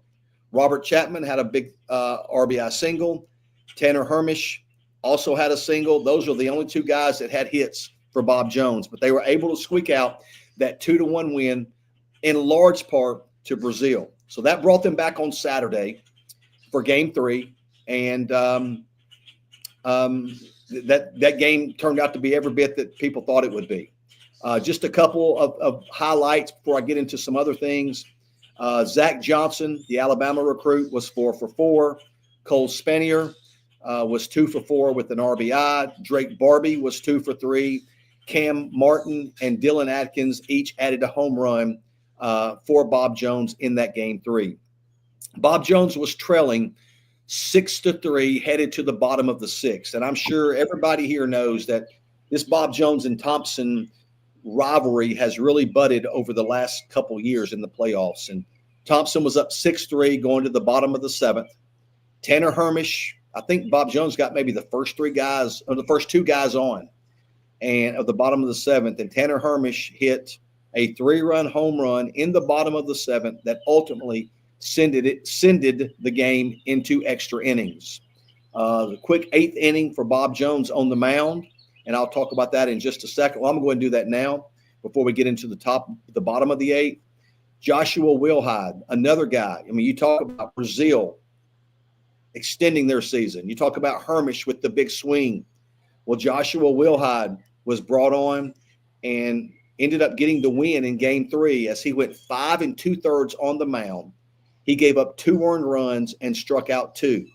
Robert Chapman had a big RBI single. Tanner Hermish also had a single. Those are the only 2 guys that had hits for Bob Jones, but they were able to squeak out that 2-1 win in large part to Brazil. So that brought them back on Saturday for game 3. And that game turned out to be every bit that people thought it would be. Just a couple of highlights before I get into some other things. Zach Johnson, the Alabama recruit, was 4 for 4. Cole Spanier was 2 for 4 with an RBI. Drake Barbie was 2 for 3. Cam Martin and Dylan Atkins each added a home run for Bob Jones in that game 3. Bob Jones was trailing 6-3, headed to the bottom of the 6th. And I'm sure everybody here knows that this Bob Jones and Thompson rivalry has really budded over the last couple years in the playoffs. And Thompson was up 6-3 going to the bottom of the 7th. Tanner Hermish, I think Bob Jones got maybe the first 2 guys on and of the bottom of the 7th. And Tanner Hermish hit a 3-run home run in the bottom of the 7th that ultimately sended the game into extra innings. The quick 8th inning for Bob Jones on the mound, and I'll talk about that in just a second. Well, I'm going to do that now before we get into the bottom of the 8th. Joshua Wilhide, another guy. I mean, you talk about Brazil extending their season. You talk about Hermish with the big swing. Well, Joshua Wilhide was brought on and ended up getting the win in Game 3 as he went 5 2/3 on the mound. He gave up 2 earned runs and struck out 2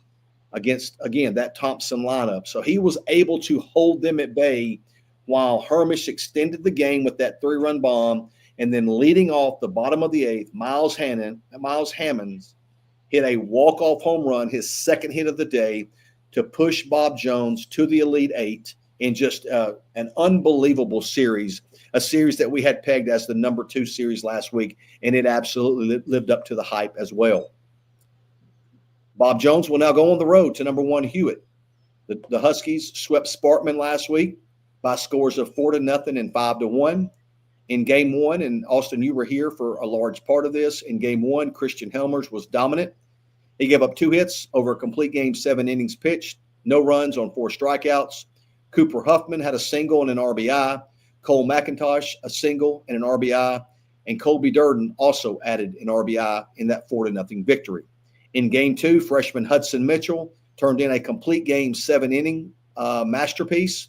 against, again, that Thompson lineup. So he was able to hold them at bay while Hermish extended the game with that 3-run bomb. And then leading off the bottom of the 8th, Miles Hammonds hit a walk-off home run, his second hit of the day, to push Bob Jones to the Elite 8 in just an unbelievable series, a series that we had pegged as the number 2 series last week, and it absolutely lived up to the hype as well. Bob Jones will now go on the road to number 1 Hewitt. The Huskies swept Sparkman last week by scores of 4-0 and 5-1. In Game 1, and Austin, you were here for a large part of this. In Game 1, Christian Helmers was dominant. He gave up 2 hits over a complete game, 7 innings pitched, no runs on 4 strikeouts. Cooper Huffman had a single and an RBI. Cole McIntosh, a single and an RBI. And Colby Durden also added an RBI in that 4-0 victory. In Game 2, freshman Hudson Mitchell turned in a complete game, 7-inning masterpiece.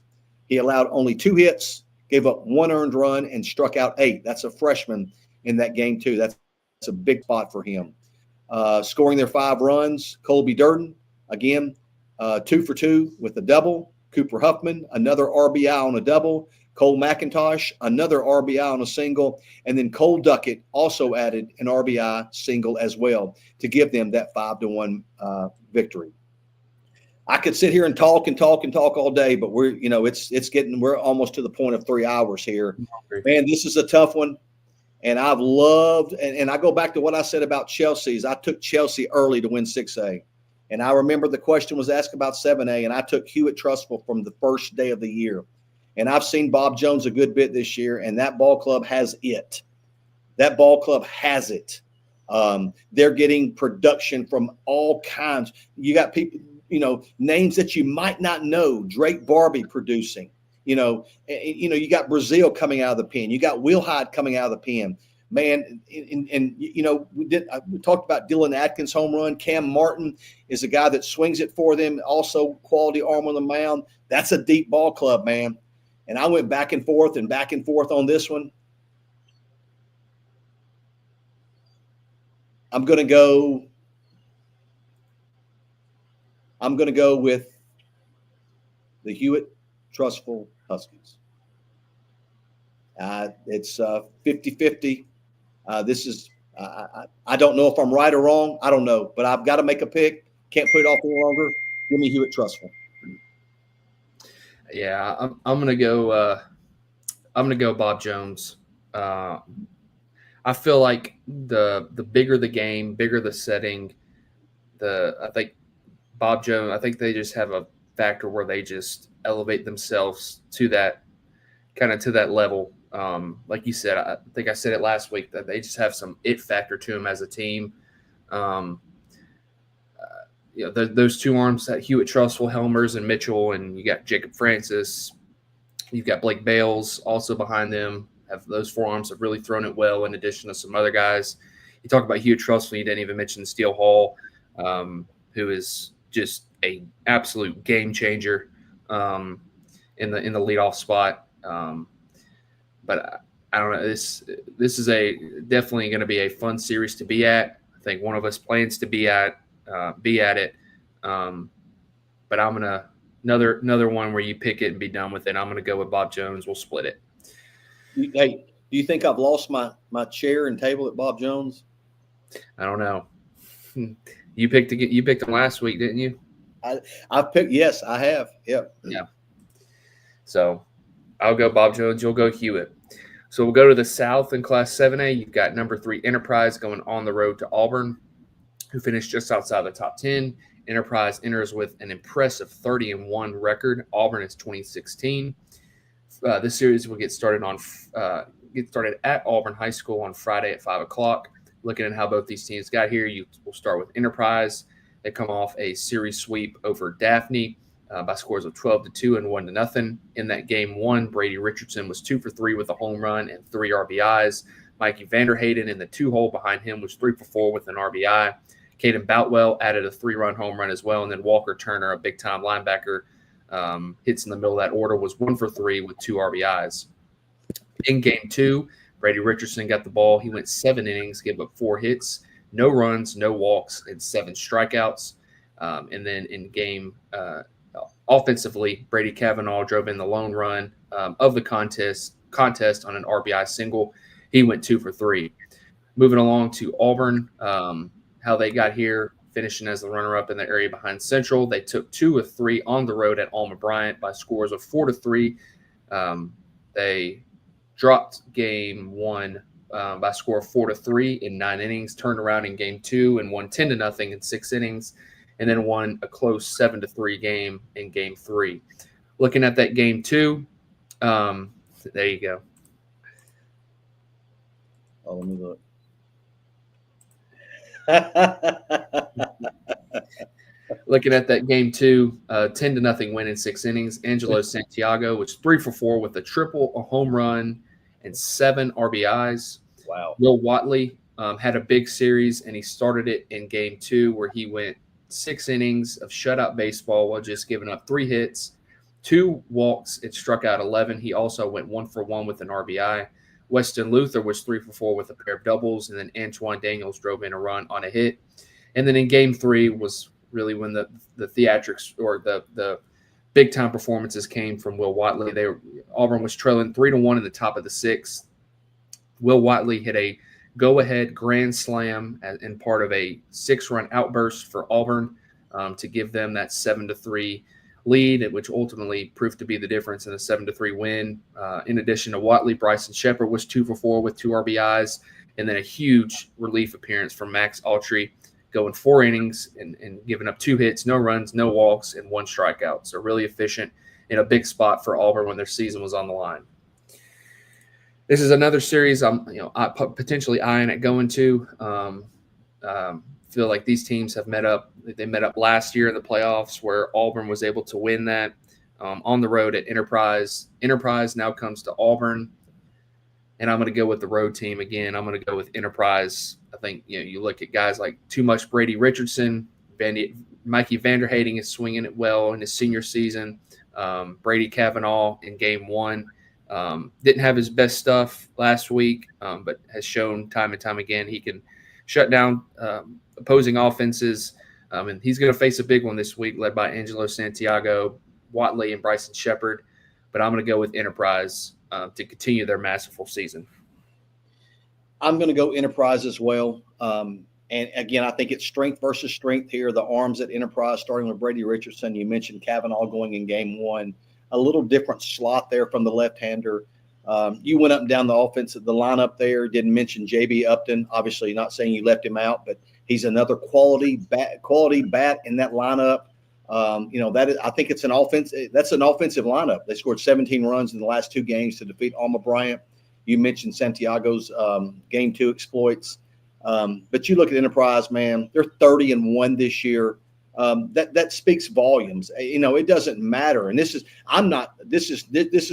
He allowed only 2 hits, gave up 1 earned run, and struck out 8. That's a freshman in that Game 2. That's a big spot for him. Scoring their 5 runs, Colby Durden, again, 2 for 2 with a double. Cooper Huffman, another RBI on a double. Cole McIntosh, another RBI on a single. And then Cole Duckett also added an RBI single as well to give them that 5-1 victory. I could sit here and talk all day, but we're almost to the point of 3 hours here. Man, this is a tough one. And I've loved, and I go back to what I said about Chelsea's. I took Chelsea early to win 6A. And I remember the question was asked about 7A, and I took Hewitt-Trussville from the first day of the year. And I've seen Bob Jones a good bit this year, and that ball club has it. That ball club has it. They're getting production from all kinds. You got people, names that you might not know. Drake Barbie producing. You got Brazil coming out of the pen. You got Wilhide coming out of the pen. Man, we talked about Dylan Atkins' home run. Cam Martin is a guy that swings it for them. Also, quality arm on the mound. That's a deep ball club, man. And I went back and forth on this one. I'm going to go with the Hewitt-Trussville Huskies. It's 50-50. This is I don't know if I'm right or wrong. I don't know, but I've got to make a pick. Can't put it off any longer. Give me Hewitt-Trussville. Yeah, I'm gonna go. I'm gonna go Bob Jones. I feel like the bigger the game, bigger the setting. I think Bob Jones. I think they just have a factor where they just elevate themselves to that level. Like you said, I think I said it last week that they just have some it factor to them as a team. Those 2 arms, that Hewitt-Trussville, Helmers, and Mitchell, and you got Jacob Francis. You've got Blake Bales also behind them. Those 4 arms have really thrown it well in addition to some other guys. You talk about Hewitt-Trussville, you didn't even mention Steele Hall, who is just a absolute game changer in the leadoff spot. But I don't know. This is definitely going to be a fun series to be at. I think one of us plans to be at it. But I'm gonna another one where you pick it and be done with it. I'm gonna go with Bob Jones. We'll split it. Hey, do you think I've lost my chair and table at Bob Jones? I don't know. You picked them last week, didn't you? I've picked. Yes, I have. Yep. Yeah. So I'll go Bob Jones. You'll go Hewitt. So we'll go to the South in Class 7A. You've got number 3 Enterprise going on the road to Auburn, who finished just outside the top 10. Enterprise enters with an impressive 30-1 record. Auburn is 2016. This series will get started at Auburn High School on Friday at 5:00. Looking at how both these teams got here, you will start with Enterprise. They come off a series sweep over Daphne by scores of 12-2 and 1-0. In that game one, Brady Richardson was 2 for 3 with a home run and 3 RBIs. Mikey Vanderhayden in the 2-hole behind him was 3 for 4 with an RBI. Caden Boutwell added a 3-run home run as well. And then Walker Turner, a big-time linebacker, hits in the middle of that order, was 1 for 3 with 2 RBIs. In game 2, Brady Richardson got the ball. He went 7 innings, gave up 4 hits, no runs, no walks, and 7 strikeouts. And then in game offensively, Brady Kavanaugh drove in the lone run of the contest on an RBI single. He went 2 for 3. Moving along to Auburn, how they got here, finishing as the runner-up in the area behind Central. They took 2 of 3 on the road at Alma Bryant by scores of 4-3. They dropped game 1 by a score of 4-3 in 9 innings, turned around in game 2 and won 10-0 in 6 innings, and then won a close 7-3 game in game 3. Looking at that game 2, there you go. Oh, let me look. Looking at that game 2, 10-0 win in 6 innings. Angelo Santiago was 3 for 4 with a triple, a home run, and 7 RBIs. Wow. Will Watley had a big series, and he started it in game 2 where he went 6 innings of shutout baseball while just giving up 3 hits, 2 walks, and struck out 11. He also went 1 for 1 with an RBI. Weston Luther was 3 for 4 with a pair of doubles, and then Antoine Daniels drove in a run on a hit. And then in game 3 was really when the theatrics or the big-time performances came from Will Watley. Auburn was trailing 3-1 in the top of the 6th. Will Watley hit a go-ahead grand slam in part of a 6-run outburst for Auburn to give them that 7-3 lead, which ultimately proved to be the difference in a 7-3 win. In addition to Watley, Bryson Shepard was 2 for 4 with 2 RBIs, and then a huge relief appearance from Max Autry, going 4 innings and giving up 2 hits, no runs, no walks, and 1 strikeout. So really efficient in a big spot for Auburn when their season was on the line. This is another series I'm potentially eyeing at going to. Feel like these teams have met up. They met up last year in the playoffs where Auburn was able to win that on the road at Enterprise. Enterprise now comes to Auburn, and I'm going to go with the road team again. I'm going to go with Enterprise. I think you look at guys like Too Much Brady Richardson, Mikey Vanderhayden is swinging it well in his senior season. Brady Kavanaugh in game 1 didn't have his best stuff last week, but has shown time and time again he can shut down opposing offenses. And he's going to face a big one this week, led by Angelo Santiago, Watley, and Bryson Shepard. But I'm going to go with Enterprise to continue their masterful season. I'm going to go Enterprise as well. And again, I think it's strength versus strength here. The arms at Enterprise, starting with Brady Richardson. You mentioned Kavanaugh going in game 1. A little different slot there from the left-hander. You went up and down the offense of the lineup there. Didn't mention J.B. Upton. Obviously, not saying you left him out, but he's another quality bat in that lineup. I think it's an offense. That's an offensive lineup. They scored 17 runs in the last 2 games to defeat Alma Bryant. You mentioned Santiago's game 2 exploits, but you look at Enterprise, man. They're 30-1 this year. That speaks volumes. It doesn't matter. And this is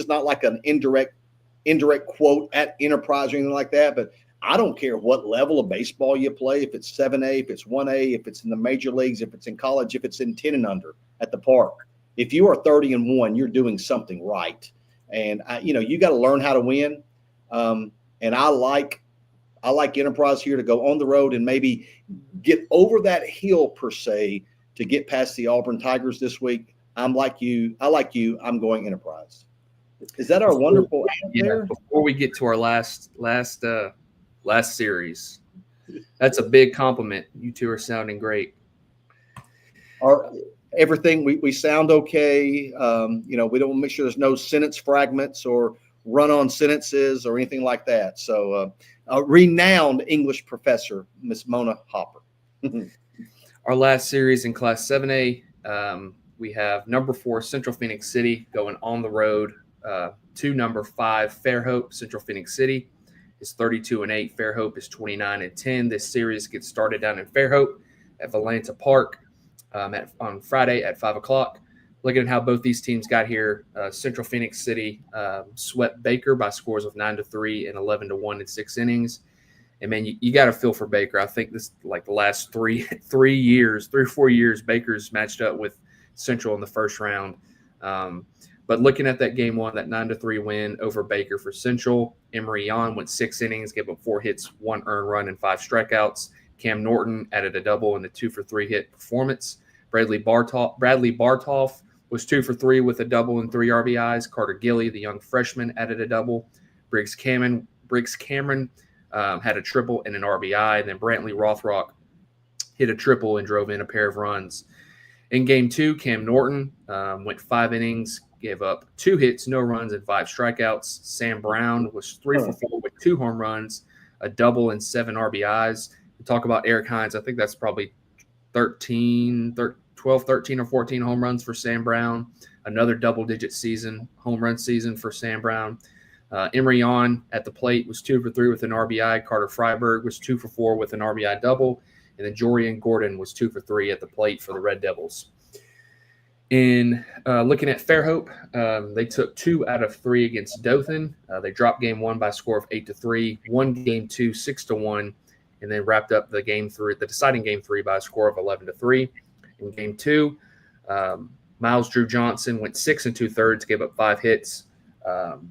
not like an indirect quote at Enterprise or anything like that. But I don't care what level of baseball you play, if it's 7A, if it's 1A, if it's in the major leagues, if it's in college, if it's in 10 and under at the park. If you are 30-1, you're doing something right. And you got to learn how to win. And I like Enterprise here to go on the road and maybe get over that hill per se to get past the Auburn Tigers this week. I'm like you. I'm going Enterprise. Is that our wonderful answer there? Before we get to our last series, that's a big compliment. You two are sounding great. Everything we sound okay. We don't make sure there's no sentence fragments or run-on sentences or anything like that. So a renowned English professor, Miss Mona Hopper. Our last series in Class 7A, we have number 4 Central Phoenix City going on the road to number 5 Fairhope. Central Phoenix City is 32-8. Fairhope is 29-10. This series gets started down in Fairhope at Valanta Park on Friday at 5 o'clock. Looking at how both these teams got here, Central Phoenix City swept Baker by scores of 9-3 and 11-1 in 6 innings. And man, you got to feel for Baker. I think this like the last 3 or 4 years, Baker's matched up with Central in the first round. But looking at that game 1, that 9-3 win over Baker for Central, Emery Yon went 6 innings, gave up 4 hits, 1 earned run, and 5 strikeouts. Cam Norton added a double in the 2-for-3 hit performance. Bradley Bartolf was 2-for-3 with a double and 3 RBIs. Carter Gilly, the young freshman, added a double. Briggs Cameron had a triple and an RBI. And then Brantley Rothrock hit a triple and drove in a pair of runs. In game 2, Cam Norton went 5 innings, gave up 2 hits, no runs, and 5 strikeouts. Sam Brown was 3-for-4 with 2 home runs, a double, and 7 RBIs. We talk about Eric Hines. I think that's probably 12, 13, or 14 home runs for Sam Brown. Another double-digit home run season for Sam Brown. Emery On at the plate was 2-for-3 with an RBI. Carter Freiberg was 2-for-4 with an RBI double. And then Jorian Gordon was 2-for-3 at the plate for the Red Devils. In looking at Fairhope, they took 2 out of 3 against Dothan. They dropped game 1 by a score of 8-3, won game 2 6-1, and then wrapped up the deciding game 3 by a score of 11-3. In game 2, Miles Drew Johnson went 6 2/3, gave up 5 hits,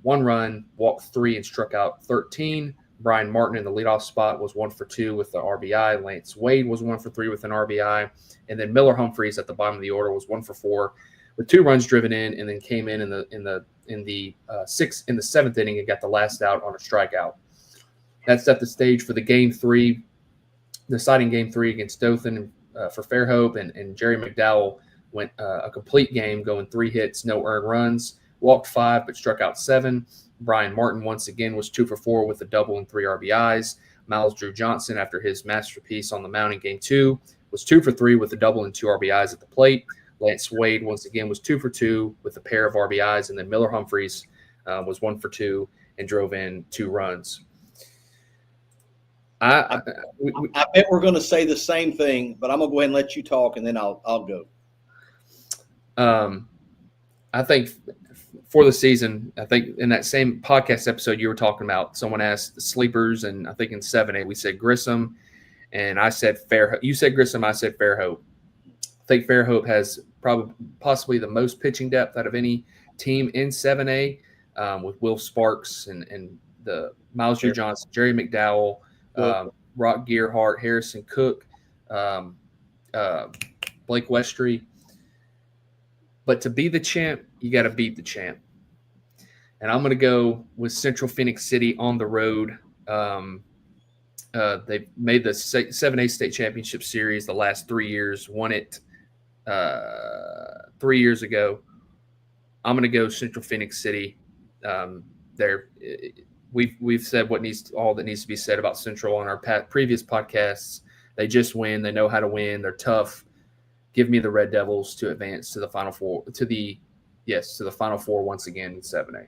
1 run, walked 3, and struck out 13. Brian Martin in the leadoff spot was 1-for-2 with the RBI. Lance Wade was 1-for-3 with an RBI. And then Miller Humphreys at the bottom of the order was 1-for-4 with 2 runs driven in, and then came in the 7th inning and got the last out on a strikeout. That set the stage for the game 3, deciding game 3 against Dothan for Fairhope, and Jerry McDowell went a complete game, going 3 hits, no earned runs, walked 5 but struck out 7. Brian Martin once again was 2-for-4 with a double and 3 RBIs. Miles Drew Johnson, after his masterpiece on the mound in game 2, was 2-for-3 with a double and 2 RBIs at the plate. Lance Wade once again was 2-for-2 with a pair of RBIs, and then Miller Humphreys was 1-for-2 and drove in 2 runs. I bet we're going to say the same thing, but I'm going to go ahead and let you talk, and then I'll go. I think for the season, I think in that same podcast episode you were talking about, someone asked the sleepers, and I think in 7A we said Grissom, and I said Fairhope. You said Grissom, I said Fairhope. I think Fairhope has possibly the most pitching depth out of any team in 7A, with Will Sparks and the Miles Drew Johnson, Jerry McDowell, Rock Gearhart, Harrison Cook, Blake Westry. But to be the champ, you got to beat the champ. And I'm going to go with Central Phoenix City on the road. They've made the 7A state championship series the last 3 years, won it 3 years ago. I'm going to go Central Phoenix City. We've said all that needs to be said about Central on our previous podcasts. They just win. They know how to win. They're tough. Give me the Red Devils to advance to the Final Four. To the Final Four once again in 7A.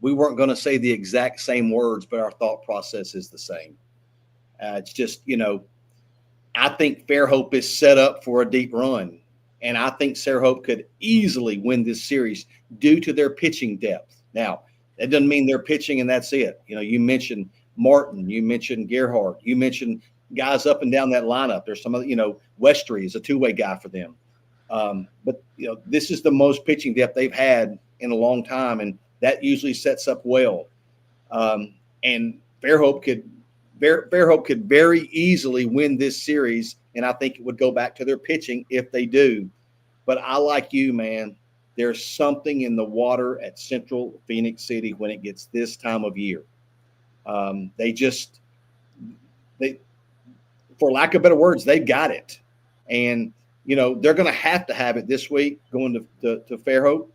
We weren't going to say the exact same words, but our thought process is the same. It's just, I think Fairhope is set up for a deep run, and I think Fairhope could easily win this series due to their pitching depth. Now, that doesn't mean they're pitching and that's it. You mentioned Martin, you mentioned Gerhardt, you mentioned guys up and down that lineup. There's some other, Westry is a 2-way guy for them. But this is the most pitching depth they've had in a long time, and that usually sets up well. And Fairhope could very easily win this series, and I think it would go back to their pitching if they do. But I like you, man. There's something in the water at Central Phoenix City when it gets this time of year. For lack of better words, they've got it. And, they're going to have it this week going to Fairhope.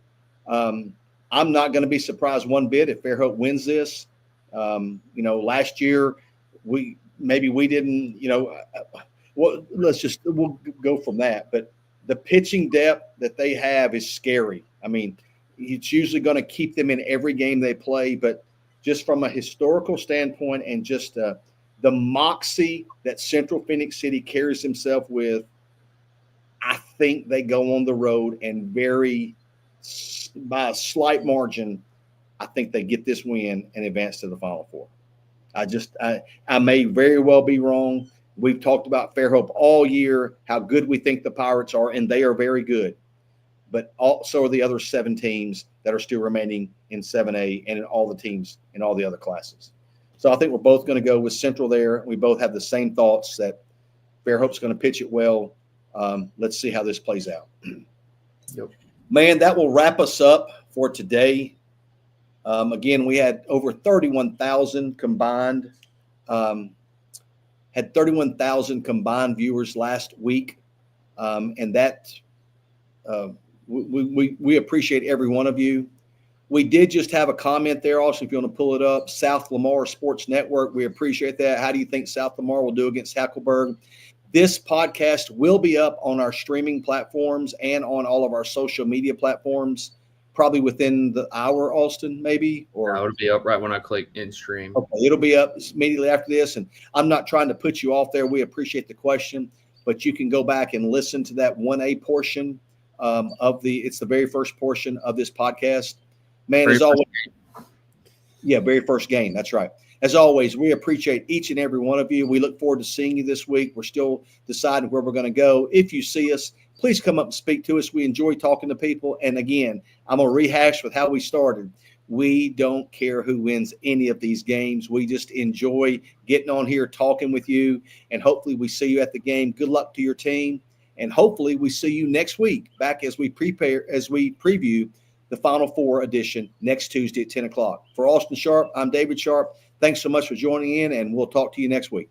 I'm not going to be surprised one bit if Fairhope wins this. Last year we didn't, we'll go from that. But the pitching depth that they have is scary. I mean, it's usually going to keep them in every game they play, but just from a historical standpoint and just the moxie that Central Phoenix City carries himself with, I think they go on the road and by a slight margin, I think they get this win and advance to the Final Four. I may very well be wrong. We've talked about Fairhope all year, how good we think the Pirates are, and they are very good. But also are the other 7 teams that are still remaining in 7A and in all the teams in all the other classes. So I think we're both going to go with Central there. We both have the same thoughts that Fairhope's going to pitch it well. Let's see how this plays out. Yep. Man, that will wrap us up for today. Again, we had over 31,000 combined. Had 31,000 combined viewers last week, and that we appreciate every one of you. We did just have a comment there also, if you want to pull it up. South Lamar Sports Network, we appreciate that. How do you think South Lamar will do against Hackleberg? This podcast will be up on our streaming platforms and on all of our social media platforms, probably within the hour, Austin, maybe? Or it'll be up right when I click in stream. Okay, it'll be up immediately after this. And I'm not trying to put you off there. We appreciate the question, but you can go back and listen to that 1A portion it's the very first portion of this podcast. Man, as always, very first game. That's right. As always, we appreciate each and every one of you. We look forward to seeing you this week. We're still deciding where we're going to go. If you see us, please come up and speak to us. We enjoy talking to people. And again, I'm going to rehash with how we started. We don't care who wins any of these games. We just enjoy getting on here, talking with you, and hopefully we see you at the game. Good luck to your team. And hopefully we see you next week back as we preview the Final Four edition next Tuesday at 10 o'clock. For Austin Sharp, I'm David Sharp. Thanks so much for joining in, and we'll talk to you next week.